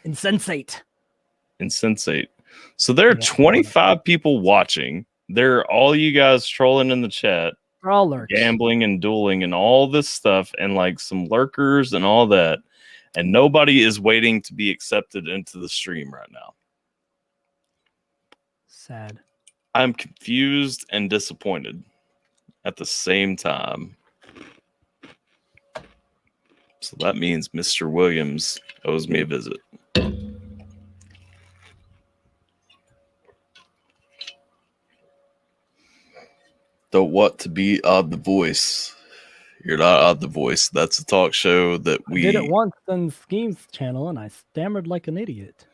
Insensate. So there are 25 people watching. There are all you guys trolling in the chat. They're all lurks. Gambling and dueling and all this stuff, and like some lurkers and all that. And nobody is waiting to be accepted into the stream right now. Sad. I'm confused and disappointed at the same time. So that means Mr. Williams owes me a visit. The what to be odd the voice. You're not odd the voice. That's a talk show that I we did it once on Skeem's channel, and I stammered like an idiot.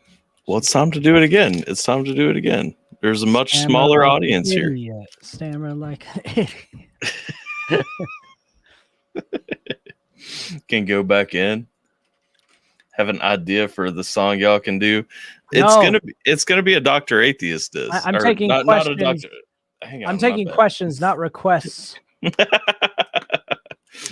Well, it's time to do it again. It's time to do it again. There's a much Stammer smaller like audience an here. idiot. Stammer like an idiot. Can go back in. Have an idea for the song y'all can do. No. It's gonna be a Dr. Atheist disc. I'm Or taking not a questions. doctor. Hang on, I'm my taking bad. questions, not requests.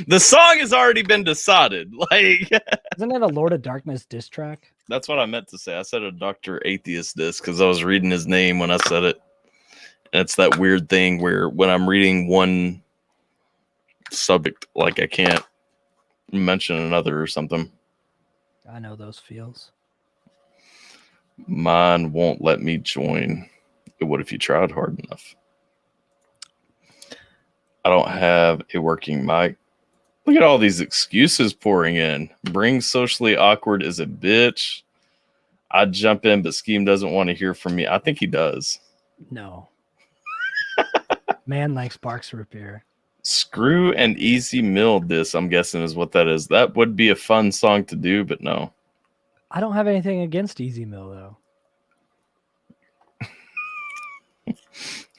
The song has already been decided. Like Isn't it a Lord of Darkness diss track? that's what I meant to say. I said a Dr. Atheist disc because I was reading his name when I said it. And it's that weird thing where when I'm reading one subject, like I can't mention another or something. I know those feels. Mine won't let me join. It would if you tried hard enough. I don't have a working mic. Look at all these excuses pouring in. Bring socially awkward is a bitch. I'd jump in, but Skeem doesn't want to hear from me. I think he does. No. Man likes Barks Repair. Screw and Easy Mill this, I'm guessing is what that is. That would be a fun song to do, but no. I don't have anything against Easy Mill, though.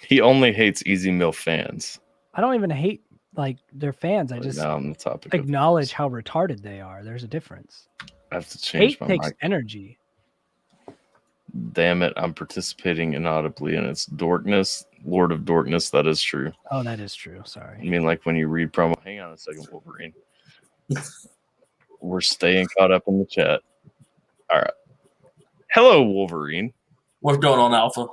He only hates Easy Mill fans. I don't even hate like their fans. I just Now on the topic of acknowledge how retarded they are. There's a difference. I have to change Hate my takes mic. energy. Damn it, I'm participating inaudibly in its dorkness. Lord of Dorkness, that is true. Oh, that is true. I Sorry. mean, like when you read promo. Hang on a second, Wolverine. We're staying caught up in the chat. All right. Hello, Wolverine. What's going on, Alpha?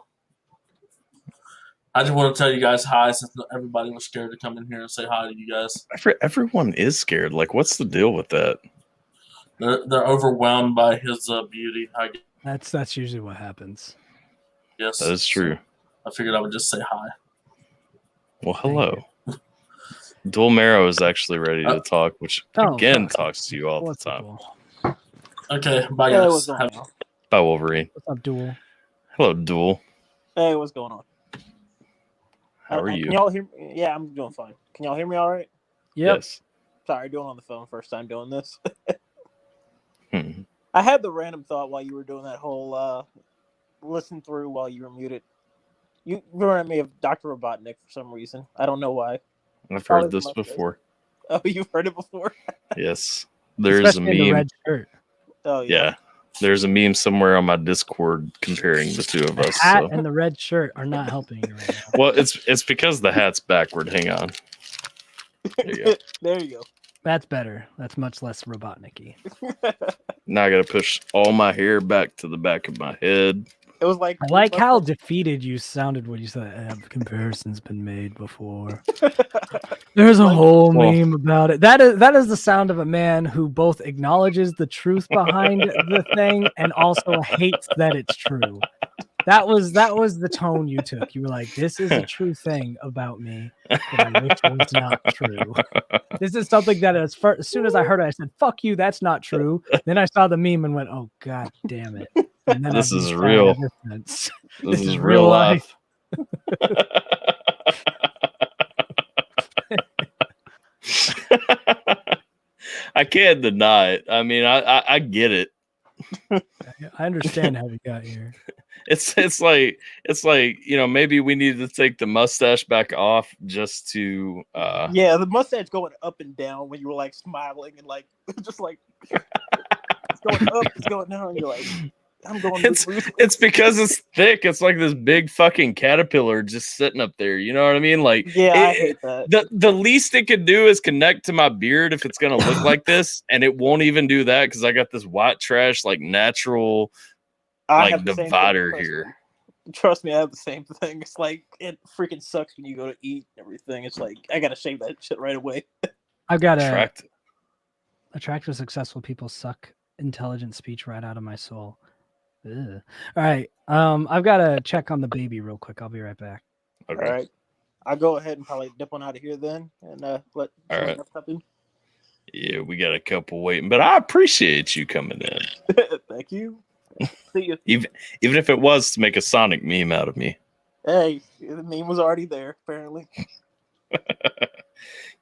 I just want to tell you guys hi since everybody was scared to come in here and say hi to you guys. Everyone is scared. Like, what's the deal with that? They're overwhelmed by his beauty. I guess. That's usually what happens. Yes, That is true. I figured I would just say hi. Well, hello. Dual Marrow is actually ready to talk, which again talks to you all the time. Okay, bye Hey, guys. what's going on? Bye, Wolverine. What's up, Duel? Hello, Dual. Hey, what's going on? How are you? Can y'all hear me? Yeah, I'm doing fine. Can y'all hear me all right? Yep. Yes. Sorry, doing on the phone first time doing this. Hmm. I had the random thought while you were doing that whole listen through while you were muted. You reminded me of Dr. Robotnik for some reason. I don't know why. I've Probably heard this mustache. before. Oh, you've heard it before? Yes. There's Especially in the a meme. red shirt. Oh, Yeah. There's a meme somewhere on my Discord comparing the two of The us. hat So. and the red shirt are not helping you right now. Well, it's because the hat's backward. Hang on. There you go. There you That's better. That's much less Robotnik-y. go. Now I gotta push all my hair back to the back of my head. It was like I like how defeated you sounded when you said comparison's been made before. There's a whole meme about it. That is the sound of a man who both acknowledges the truth behind the thing and also hates that it's true. That was the tone you took. You were like, "This is a true thing about me that I wish was not true." This is something that as soon as I heard it, I said, "Fuck you, that's not true." Then I saw the meme and went, "Oh god damn it!" And then This I've is been real. sad ever since. This is real life. I can't deny it. I mean, I get it. I understand how we got here. It's like maybe we need to take the mustache back off just to Yeah, the mustache going up and down when you were like smiling and like just like it's going up, it's going down, and you're like, I'm going. It's because it's thick. It's like this big fucking caterpillar just sitting up there. You know what I mean? Like, yeah, I hate that. The least it could do is connect to my beard if it's gonna look like this, and it won't even do that because I got this white trash like natural I like have the same divider thing, here. Trust me, I have the same thing. It's like it freaking sucks when you go to eat and everything. It's like I gotta shave that shit right away. I've got to Attract. attractive, successful people suck intelligent speech right out of my soul. Ugh. All right. I've got to check on the baby real quick. I'll be right back. Okay. All right, I'll go ahead and probably dip on out of here then, and let All right. else happen. Yeah, we got a couple waiting, but I appreciate you coming in. Thank you. See you. Even if it was to make a Sonic meme out of me. Hey, the meme was already there, apparently.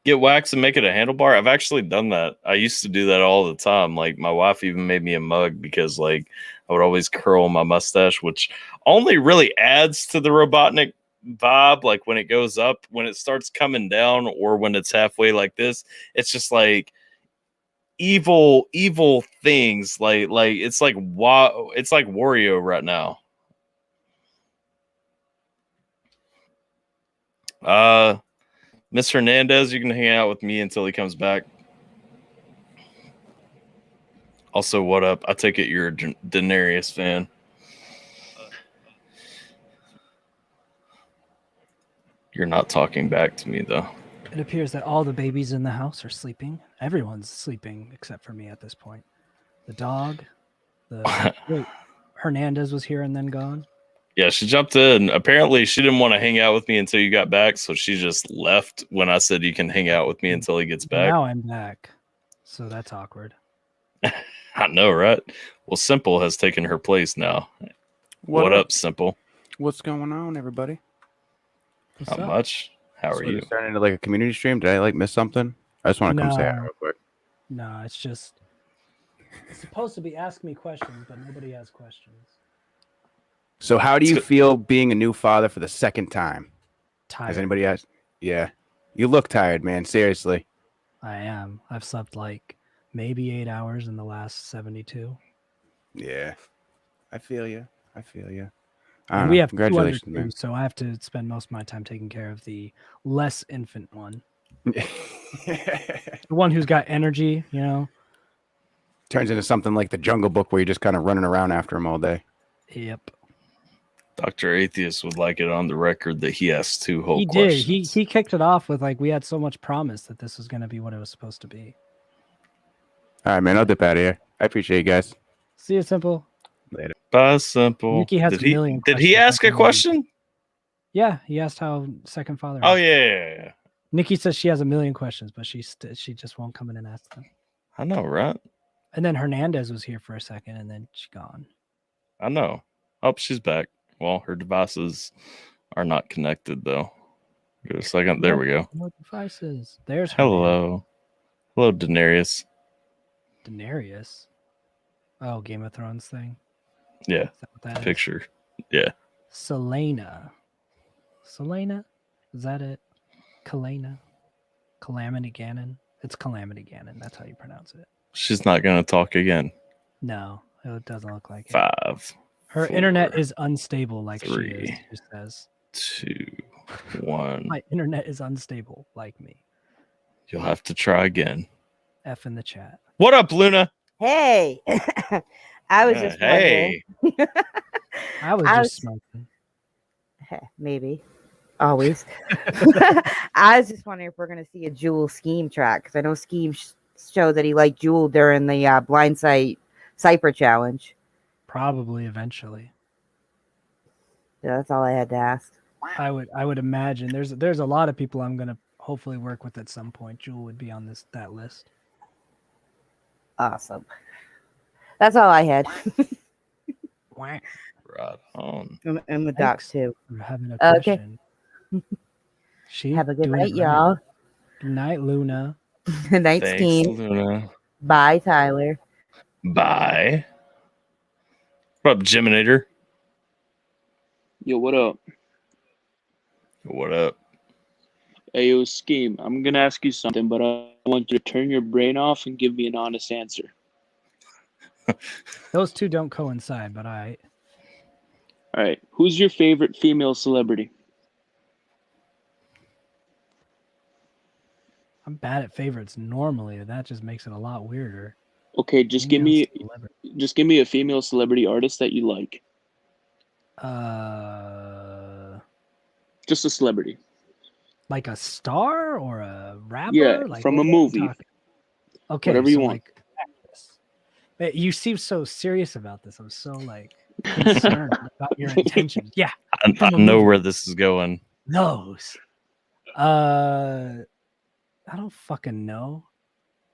Get wax and make it a handlebar. I've actually done that. I used to do that all the time. Like my wife even made me a mug because like I would always curl my mustache, which only really adds to the Robotnik vibe. Like when it goes up, when it starts coming down, or when it's halfway like this, it's just like evil things. Like it's like wow, it's like Wario right now. Miss Hernandez, you can hang out with me until he comes back. Also, what up? I take it you're a Daenerys fan. You're not talking back to me, though. It appears that all the babies in the house are sleeping. Everyone's sleeping except for me at this point. The dog, wait, Hernandez was here and then gone. Yeah, she jumped in. Apparently, she didn't want to hang out with me until you got back, so she just left when I said you can hang out with me until he gets back. Now I'm back, so that's awkward. I know, right? Well, Simple has taken her place now. What up, Simple? What's going on, everybody? What's Not up? much. How are you? Starting into like a community stream. Did I like miss something? I just want to come say hi No. real quick. No, it's just it's supposed to be ask me questions, but nobody has questions. So, how do you feel being a new father for the second time? Tired. Has anybody asked? Yeah, you look tired, man. Seriously. I am. I've slept like maybe 8 hours in the last 72. Yeah, I feel you. I feel you. And we have congratulations, 202, man. so I have to spend most of my time taking care of the less infant one. The one who's got energy, you know. Turns into something like the Jungle Book where you're just kind of running around after him all day. Yep. Dr. Atheist would like it on the record that he asked 2 whole He questions. did. He kicked it off with like we had so much promise that this was going to be what it was supposed to be. All right, man. I'll dip out of here. I appreciate you guys. See you, Simple. Later. Bye, Simple. Nikki has did a million Did he questions. ask a question? Yeah, he asked how second father. Oh, is. yeah. Nikki says she has a million questions, but she just won't come in and ask them. I know, right? And then Hernandez was here for a second, and then she's gone. I know. Oh, she's back. Well, her devices are not connected, though. Give it a second. There we go. No devices. There's Hello. Hello, Daenerys. Daenerys. Oh, Game of Thrones thing. Yeah. Is that what that is? Picture. Yeah. Selena. Selena? Is that it? Kalena? Calamity Ganon? It's Calamity Ganon. That's how you pronounce it. She's not going to talk again. No, it doesn't look like it. 5. Her 4, internet is unstable, like 3, she is. She says 2, 1. my internet is unstable, like me. You'll have to try again. F in the chat. What up, Luna? Hey, I was just hey. wondering. I was I just smoking. Maybe, always. I was just wondering if we're gonna see a Jewel Skeem track because I know Skeem showed that he liked Jewel during the Blind Sight Cypher challenge. Probably eventually. Yeah, that's all I had to ask. I would imagine there's a lot of people I'm gonna hopefully work with at some point. Jewel would be on that list. Awesome. That's all I had. Whack. Right on. And the doc Thanks too. for having a Okay. question. She Have a good doing night, it right. y'all. Good night, Luna. Good night, Thanks, Skeem. Luna. Bye, Tyler. Bye. What up, Geminator? Yo, what up? What up? Hey, yo, Skeem, I'm gonna ask you something, but I want you to turn your brain off and give me an honest answer. Those two don't coincide, but I All right, who's your favorite female celebrity? I'm bad at favorites normally. That just makes it a lot weirder. Okay, just give Female me celebrity. a female celebrity artist that you like. Just a celebrity. Like a star or a rapper? Yeah, like from what a are we movie. talking? Okay, Whatever you want. Like, actress. You seem so serious about this. I'm so like concerned about your intentions. Yeah, I know where this is going. those. I don't fucking know.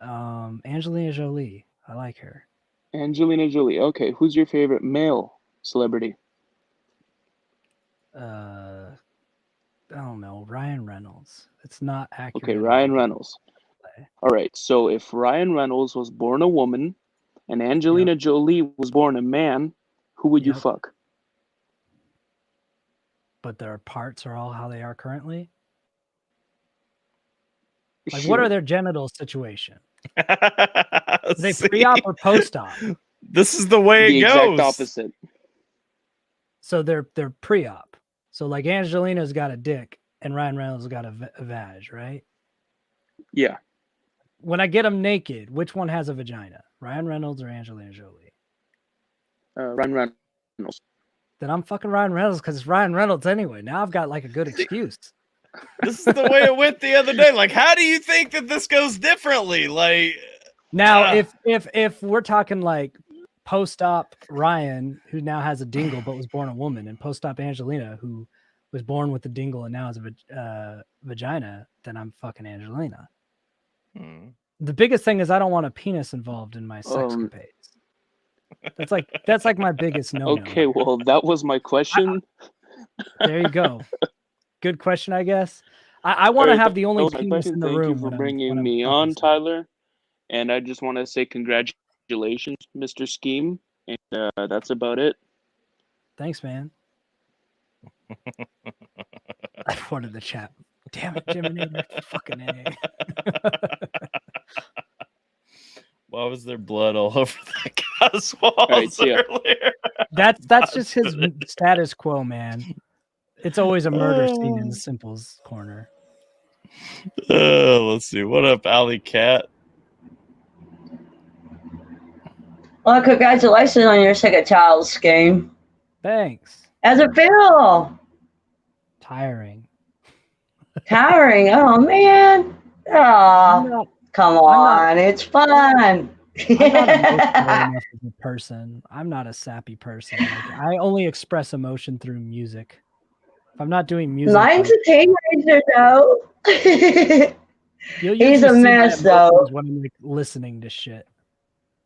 Angelina Jolie. I like her. Angelina Jolie. Okay, who's your favorite male celebrity? I don't know. Ryan Reynolds. It's not accurate. Okay, Ryan Reynolds. All right, so if Ryan Reynolds was born a woman and Angelina Jolie was born a man, who would you fuck? But their parts are all how they are currently? Like, Sure. what are their genital situation? Are they pre-op or post-op? This is the way it The goes. exact opposite. So they're pre-op. So like Angelina's got a dick and Ryan Reynolds got a vag, right? Yeah. When I get them naked, which one has a vagina? Ryan Reynolds or Angelina Jolie? Ryan Reynolds. Then I'm fucking Ryan Reynolds because it's Ryan Reynolds anyway. Now I've got like a good excuse. This is the way it went the other day. Like, how do you think that this goes differently? Like, now if we're talking like post-op Ryan, who now has a dingle but was born a woman, and post-op Angelina, who was born with a dingle and now has a vagina, then I'm fucking Angelina. The biggest thing is I don't want a penis involved in my sexcapades. That's like my biggest no. Okay, well, that was my question. There you go. Good question, I guess. I want to have the only penis in the room. Thank you for bringing me on, Tyler. And I just want to say congratulations, Mr. Skeem. And that's about it. Thanks, man. I wanted the chat. Damn it, Jiminy, fucking A. Why was there blood all over that guy's walls earlier? That's just his status quo, man. It's always a murder scene in Simple's corner. Let's see. What up, Alley Cat? Well, congratulations on your second child, Skeem. Thanks. How's it feel? Tiring. Tiring? Oh, man. Oh, come on. It's fun. I'm not emotional enough as a person. I'm not a sappy person. Like, I only express emotion through music. If I'm not doing music, Mine's a teenager, though. He's a mess, though. When I'm like listening to shit,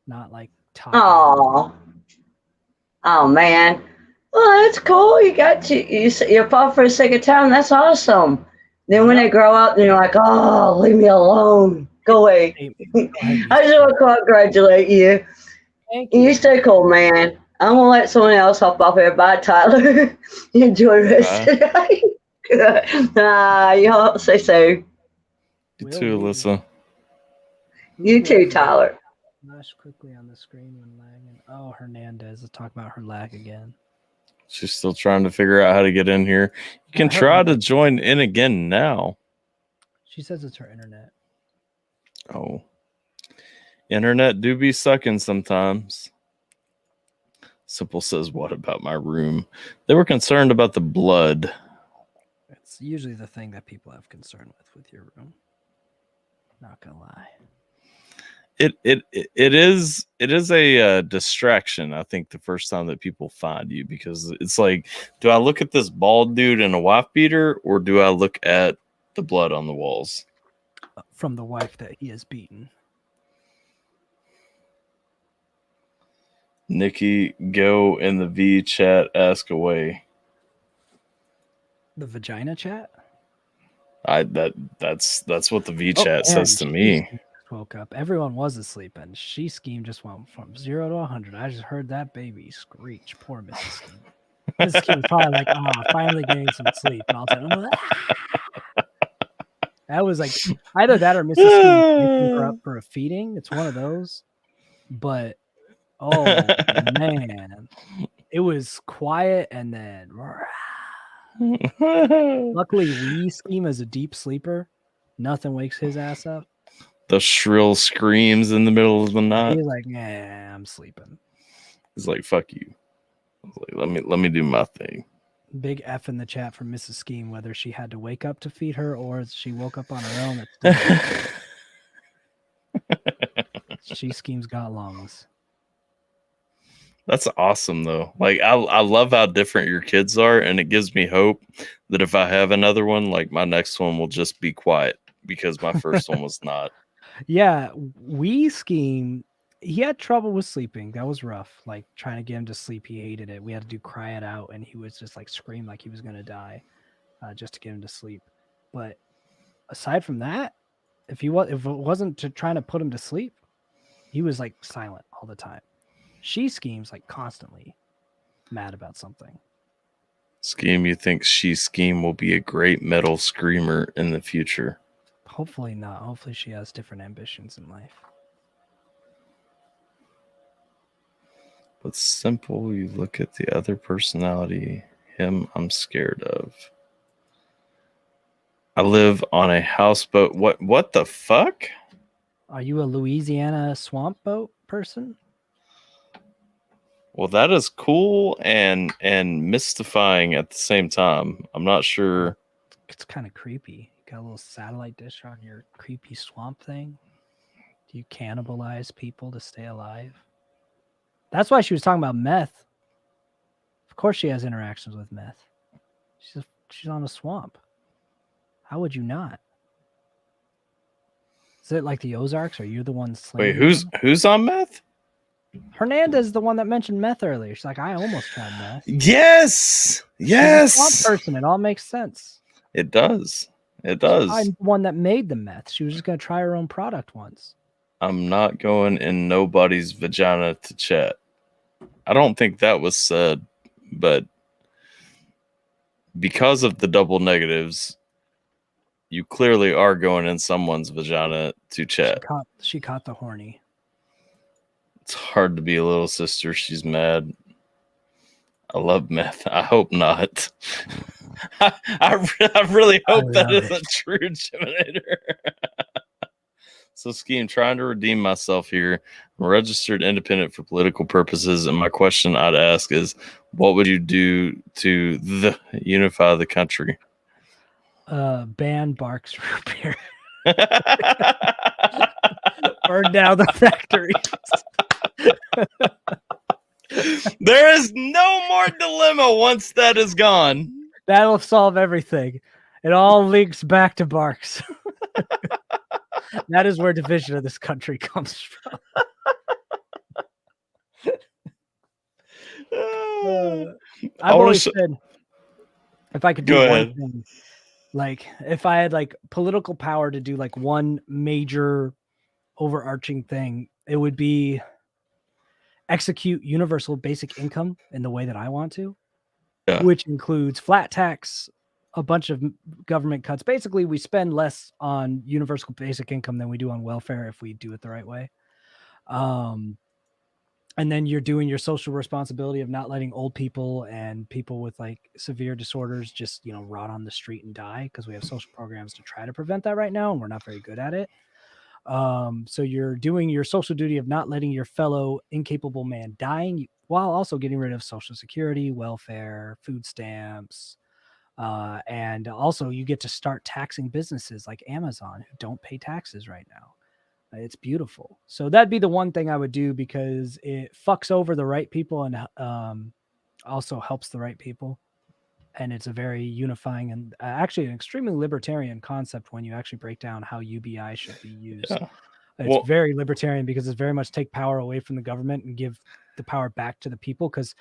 not like talking. Oh, man. Well, that's cool. You fought for a second time. That's awesome. Then when they grow up, they're like, oh, leave me alone. Go away. I just want to congratulate you. Thank you. You stay cool, man. I'm going to let someone else hop off here. Bye, Tyler. Enjoy the rest of the night. Y'all say so. You too, Alyssa. You too, Tyler. Flash quickly on the screen when lagging. Oh, Hernandez. Let's talk about her lag again. She's still trying to figure out how to get in here. You can try to join in again now. She says it's her internet. Oh. Internet do be sucking sometimes. Simple says, what about my room? They were concerned about the blood. It's usually the thing that people have concern with your room. Not gonna lie. It is a distraction. I think the first time that people find you, because it's like, do I look at this bald dude in a wife beater, or do I look at the blood on the walls from the wife that he has beaten? Nikki, go in the V chat, ask away. The vagina chat? That's what the V chat says to me. Woke up. Everyone was asleep, and Skeem just went from 0 to 100. I just heard that baby screech. Poor Mrs. Skeem. Mrs. Skeem was probably like, finally getting some sleep. And all of a sudden, that was like either that or Mrs. Skeem picking her up for a feeding. It's one of those. But oh man, it was quiet, and then luckily Skeem is a deep sleeper. Nothing wakes his ass up. The shrill screams in the middle of the night. He's like, "Yeah, I'm sleeping." He's like, "Fuck you." I was like, let me do my thing. Big F in the chat from Mrs. Skeem, whether she had to wake up to feed her or she woke up on her own. She Skeem's got lungs. That's awesome, though. Like, I love how different your kids are, and it gives me hope that if I have another one, like my next one will just be quiet, because my first one was not. Yeah, we Scheme. He had trouble with sleeping. That was rough. Like trying to get him to sleep. He hated it. We had to do cry it out, and he was just like scream like he was gonna die, just to get him to sleep. But aside from that, if it wasn't to trying to put him to sleep, he was like silent all the time. She Schemes like constantly mad about something. Skeem, you think she Skeem will be a great metal screamer in the future? Hopefully not. Hopefully she has different ambitions in life. But simple, you look at the other personality. Him, I'm scared of. I live on a houseboat. What the fuck? Are you a Louisiana swamp boat person? Well, that is cool and mystifying at the same time. I'm not sure. It's kind of creepy. You got a little satellite dish on your creepy swamp thing. Do you cannibalize people to stay alive? That's why she was talking about meth. Of course she has interactions with meth. She's on a swamp. How would you not? Is it like the Ozarks? Are you the one slaying? Wait, who's on meth? Hernandez is the one that mentioned meth earlier. She's like, I almost tried meth. Yes. She's a swamp person. It all makes sense. It does. It does. I'm the one that made the meth. She was just going to try her own product once. I'm not going in nobody's vagina to chat. I don't think that was said, but because of the double negatives, you clearly are going in someone's vagina to chat. She caught the horny. It's hard to be a little sister. She's mad. I love meth. I hope not. I really hope that isn't true, Geminator. So, Skeem, trying to redeem myself here. I'm registered independent for political purposes, and my question I'd ask is, what would you do to unify the country? Ban Barks root beer. Burn down the factories. There is no more dilemma once that is gone. That'll solve everything. It all links back to Barks. That is where division of this country comes from. I've always said, if I could do one thing, like if I had like political power to do like one major overarching thing, it would be execute universal basic income in the way that I want to, which includes flat tax, a bunch of government cuts. Basically, we spend less on universal basic income than we do on welfare if we do it the right way. And then you're doing your social responsibility of not letting old people and people with like severe disorders just, rot on the street and die, because we have social programs to try to prevent that right now, and we're not very good at it. So you're doing your social duty of not letting your fellow incapable man dying while also getting rid of Social Security, welfare, food stamps. And also you get to start taxing businesses like Amazon who don't pay taxes right now. It's beautiful. So that'd be the one thing I would do, because it fucks over the right people and also helps the right people. And it's a very unifying and actually an extremely libertarian concept when you actually break down how UBI should be used. Yeah. It's very libertarian because it's very much take power away from the government and give the power back to the people. Because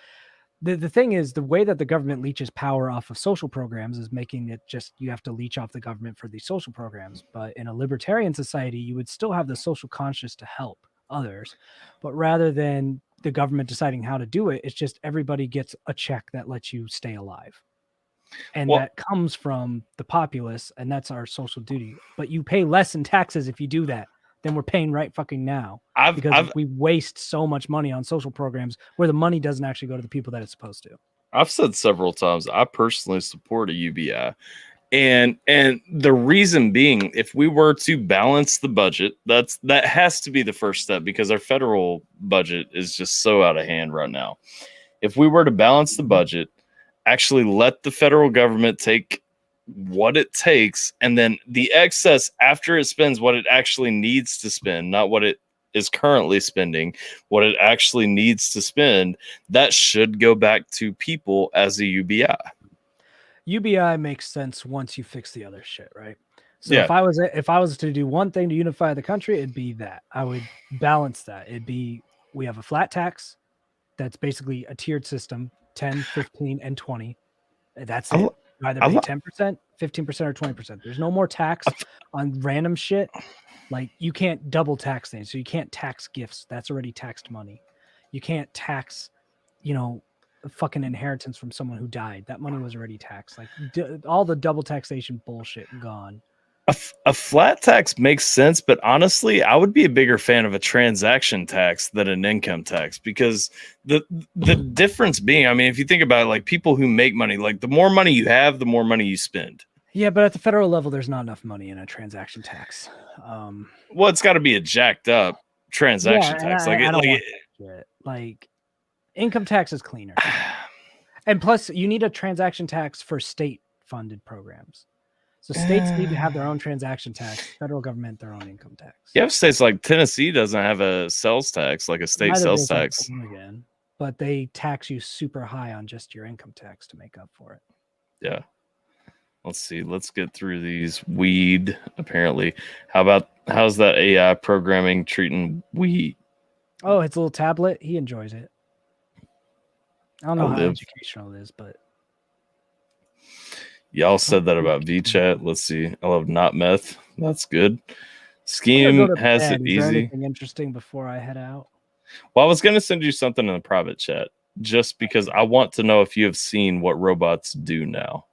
the thing is, the way that the government leeches power off of social programs is making it just, you have to leech off the government for these social programs. But in a libertarian society, you would still have the social conscience to help others. But rather than the government deciding how to do it, it's just everybody gets a check that lets you stay alive. And that comes from the populace, and that's our social duty. But you pay less in taxes if you do that than we're paying right fucking now. Because we waste so much money on social programs where the money doesn't actually go to the people that it's supposed to. I've said several times, I personally support a UBI. And the reason being, if we were to balance the budget, that has to be the first step, because our federal budget is just so out of hand right now. If we were to balance the budget, actually let the federal government take what it takes, and then the excess after it spends what it actually needs to spend, not what it is currently spending, what it actually needs to spend, that should go back to people as a UBI. UBI makes sense once you fix the other shit, right? So if I was to do one thing to unify the country, it'd be that. I would balance that. It'd be, we have a flat tax that's basically a tiered system, 10, 15, and 20. That's it. Either pay 10%, 15%, or 20%. There's no more tax on random shit. Like, you can't double tax things. So you can't tax gifts. That's already taxed money. You can't tax, fucking inheritance from someone who died. That money was already taxed. Like, all the double taxation bullshit gone. A flat tax makes sense, but honestly, I would be a bigger fan of a transaction tax than an income tax, because the difference being, I mean, if you think about it, like, people who make money, like, the more money you have, the more money you spend. Yeah, but at the federal level, there's not enough money in a transaction tax. Well, it's got to be a jacked up transaction tax. Like, income tax is cleaner. And plus, you need a transaction tax for state-funded programs. So states need to have their own transaction tax, federal government their own income tax. You have states like Tennessee doesn't have a sales tax, like a state sales tax. Again, but they tax you super high on just your income tax to make up for it. Yeah. Let's see. Let's get through these. Weed, apparently. How's that AI programming treating weed? Oh, it's a little tablet. He enjoys it. I don't know how educational it is, but y'all said that about VChat. Let's see. I love not meth. That's good. Skeem has it easy. Anything interesting before I head out? Well, I was going to send you something in the private chat just because I want to know if you have seen what robots do now.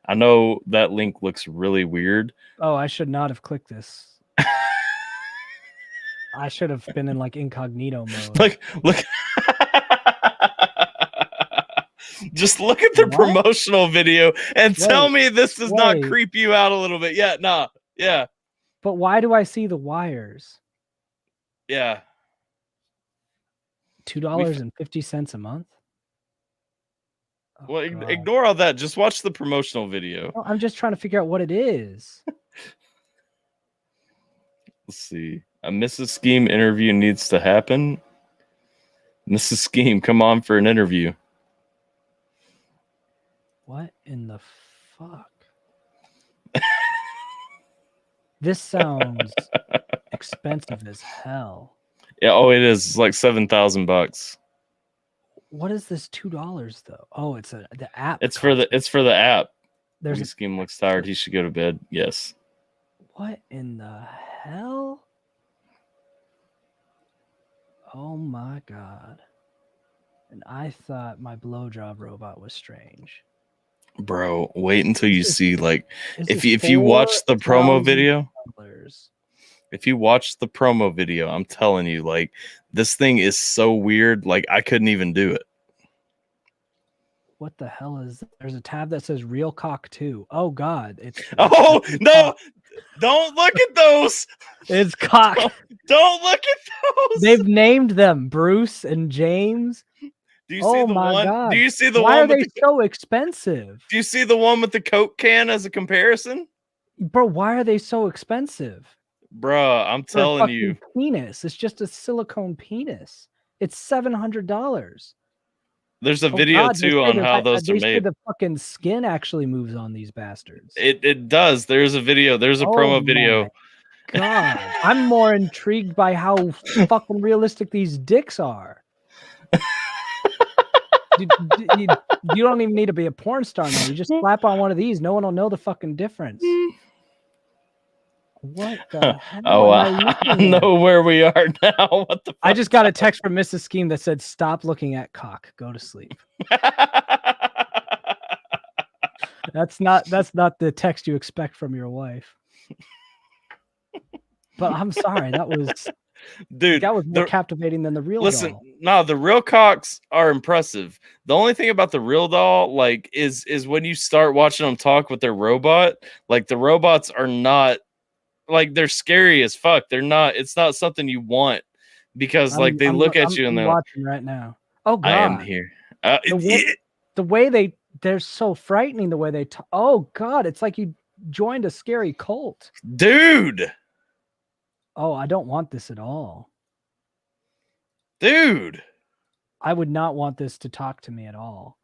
I know that link looks really weird. Oh, I should not have clicked this. I should have been in like incognito mode. Look. Just look at the promotional video and tell me this does not creep you out a little bit. Yeah, nah. Yeah. But why do I see the wires? Yeah. $2.50 a month? Oh, well, ignore all that. Just watch the promotional video. No, I'm just trying to figure out what it is. Let's see. A Mrs. Skeem interview needs to happen. Mrs. Skeem, come on for an interview. What in the fuck? This sounds expensive as hell. Yeah, oh, it is. It's like $7,000. What is this $2 though? Oh, it's the app. It's for the app. There's Skeem looks tired. He should go to bed. Yes. What in the hell? Oh my god. And I thought my blowjob robot was strange. Bro, wait until you see, like, if you watch the promo video. If you watch the promo video, I'm telling you, like, this thing is so weird. Like, I couldn't even do it. What the hell is that? There's a tab that says real cock too. Oh god. It's no, don't look at those. It's cock. Don't look at those. They've named them Bruce and James. Do you see the one? God. Do you see the Why one? Why are they so expensive? Do you see the one with the Coke can as a comparison? Bro, why are they so expensive? Bruh, I'm telling you. Penis. It's just a silicone penis. It's $700. There's a video too on how those are made. The fucking skin actually moves on these bastards. It does. There's a video. There's a promo video. God, I'm more intrigued by how fucking realistic these dicks are. You don't even need to be a porn star now. You just slap on one of these. No one will know the fucking difference. What the hell? Oh, I know where we are now. What the fuck? I just got a text from Mrs. Skeem that said, "Stop looking at cock. Go to sleep." That's not the text you expect from your wife. But I'm sorry, that was more captivating than the real doll. No, the real cocks are impressive. The only thing about the real doll, like, is when you start watching them talk with their robot, like, the robots are not, like, they're scary as fuck. They're not. It's not something you want because, like, they look at you and they're watching right now. Oh god, I am here. The way they're so frightening. The way they talk. Oh god, it's like you joined a scary cult, dude. Oh, I don't want this at all, dude. I would not want this to talk to me at all.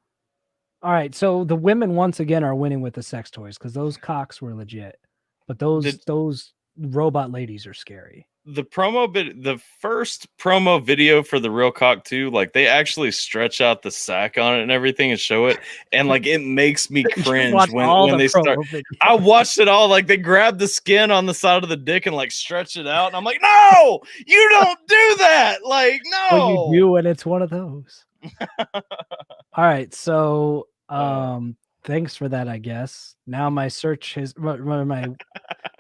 All right, so the women once again are winning with the sex toys because those cocks were legit. But those robot ladies are scary. The first promo video for the Real Cock 2, like they actually stretch out the sack on it and everything and show it, and like it makes me cringe when they start. I watched it all, like they grab the skin on the side of the dick and like stretch it out, and I'm like, no, you don't do that. Like, no, well, you do, and it's one of those. All right, so thanks for that. I guess now my my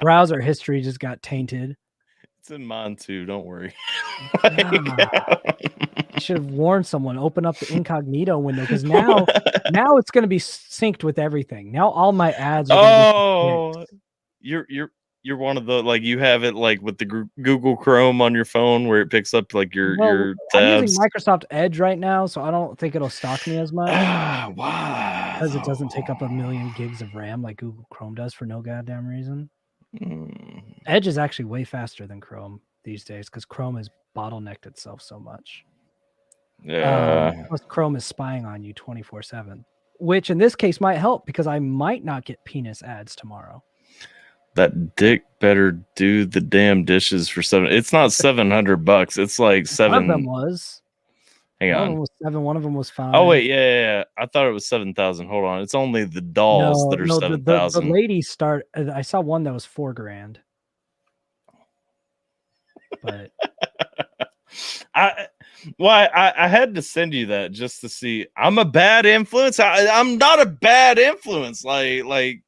browser history just got tainted. It's in mine too. Don't worry. I should have warned someone. Open up the incognito window because now it's going to be synced with everything. Now all my ads. Are you're one of the like you have it like with the Google Chrome on your phone where it picks up like your tabs. I'm using Microsoft Edge right now, so I don't think it'll stalk me as much. Why? Because it doesn't take up 1 million gigs of RAM like Google Chrome does for no goddamn reason. Edge is actually way faster than Chrome these days because Chrome has bottlenecked itself so much. Yeah. Plus Chrome is spying on you 24/7, which in this case might help because I might not get penis ads tomorrow. That dick better do the damn dishes for $7. It's not $700. It's like $7. One of them was. Hang on. One of them was $7. One of them was $5. Oh wait, yeah. I thought it was 7,000. Hold on. It's only the dolls that are 7,000. The ladies start. I saw one that was $4,000. But I had to send you that just to see. I'm a bad influence. I'm not a bad influence. Like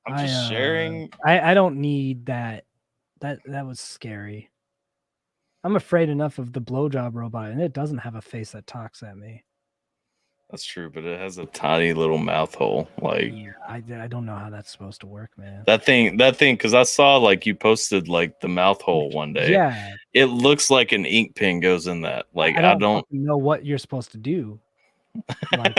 I'm just sharing. I don't need that. That was scary. I'm afraid enough of the blowjob robot, and it doesn't have a face that talks at me. That's true, but it has a tiny little mouth hole. Like, yeah, I don't know how that's supposed to work, man. That thing, because I saw like you posted like the mouth hole one day. Yeah, it looks like an ink pen goes in that. Like, I don't know what you're supposed to do. Like,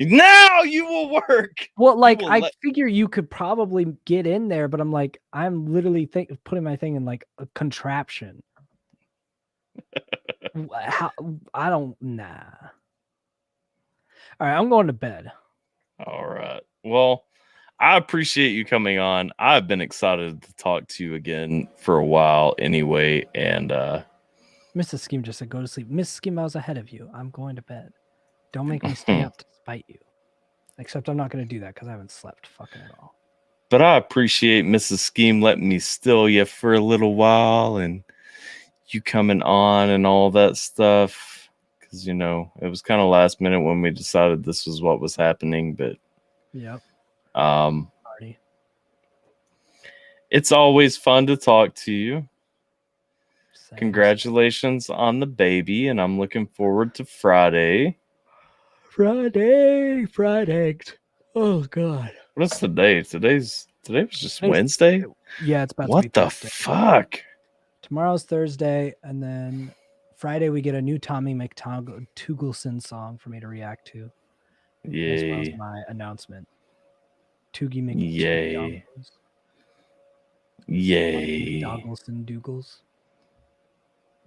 now you will work. Well, like I figure you could probably get in there, but I'm like, I'm literally putting my thing in like a contraption. I don't. Nah. All right, I'm going to bed. All right. Well, I appreciate you coming on. I've been excited to talk to you again for a while anyway, and Mrs. Skeem just said, go to sleep. Miss Skeem, I was ahead of you. I'm going to bed. Don't make me stay up to spite you. Except I'm not going to do that because I haven't slept fucking at all. But I appreciate Mrs. Skeem letting me steal you for a little while and you coming on and all that stuff. Because, you know, it was kind of last minute when we decided this was what was happening. But, yep. It's always fun to talk to you. Same. Congratulations on the baby, and I'm looking forward to Friday. Friday. Oh God. What's the day? Today was just Wednesday. Yeah, it's about what to be the Thursday. Fuck. Tomorrow's Thursday, and then Friday we get a new Tommy McTougleson song for me to react to. Yay! As well as my announcement. Toogie McTougles. Yay! Yay! Doggleson Dougles.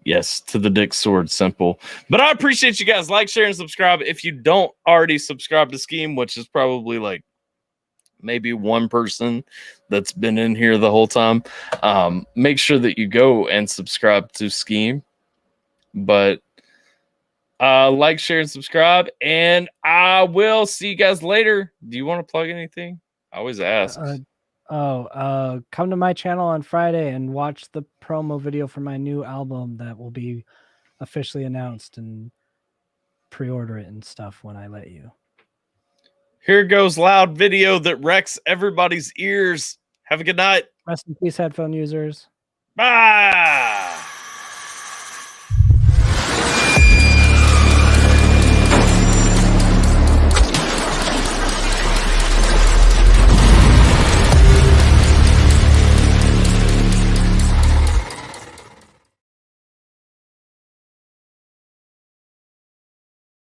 Yes, to the dick sword, simple. But I appreciate you guys. Like, share, and subscribe. If you don't already subscribe to Skeem, which is probably like maybe one person that's been in here the whole time, make sure that you go and subscribe to Skeem. But like, share, and subscribe. And I will see you guys later. Do you want to plug anything? I always ask. Come to my channel on Friday and watch the promo video for my new album that will be officially announced, and pre-order it and stuff when I let you. Here goes loud video that wrecks everybody's ears. Have a good night. Rest in peace, headphone users. Bye.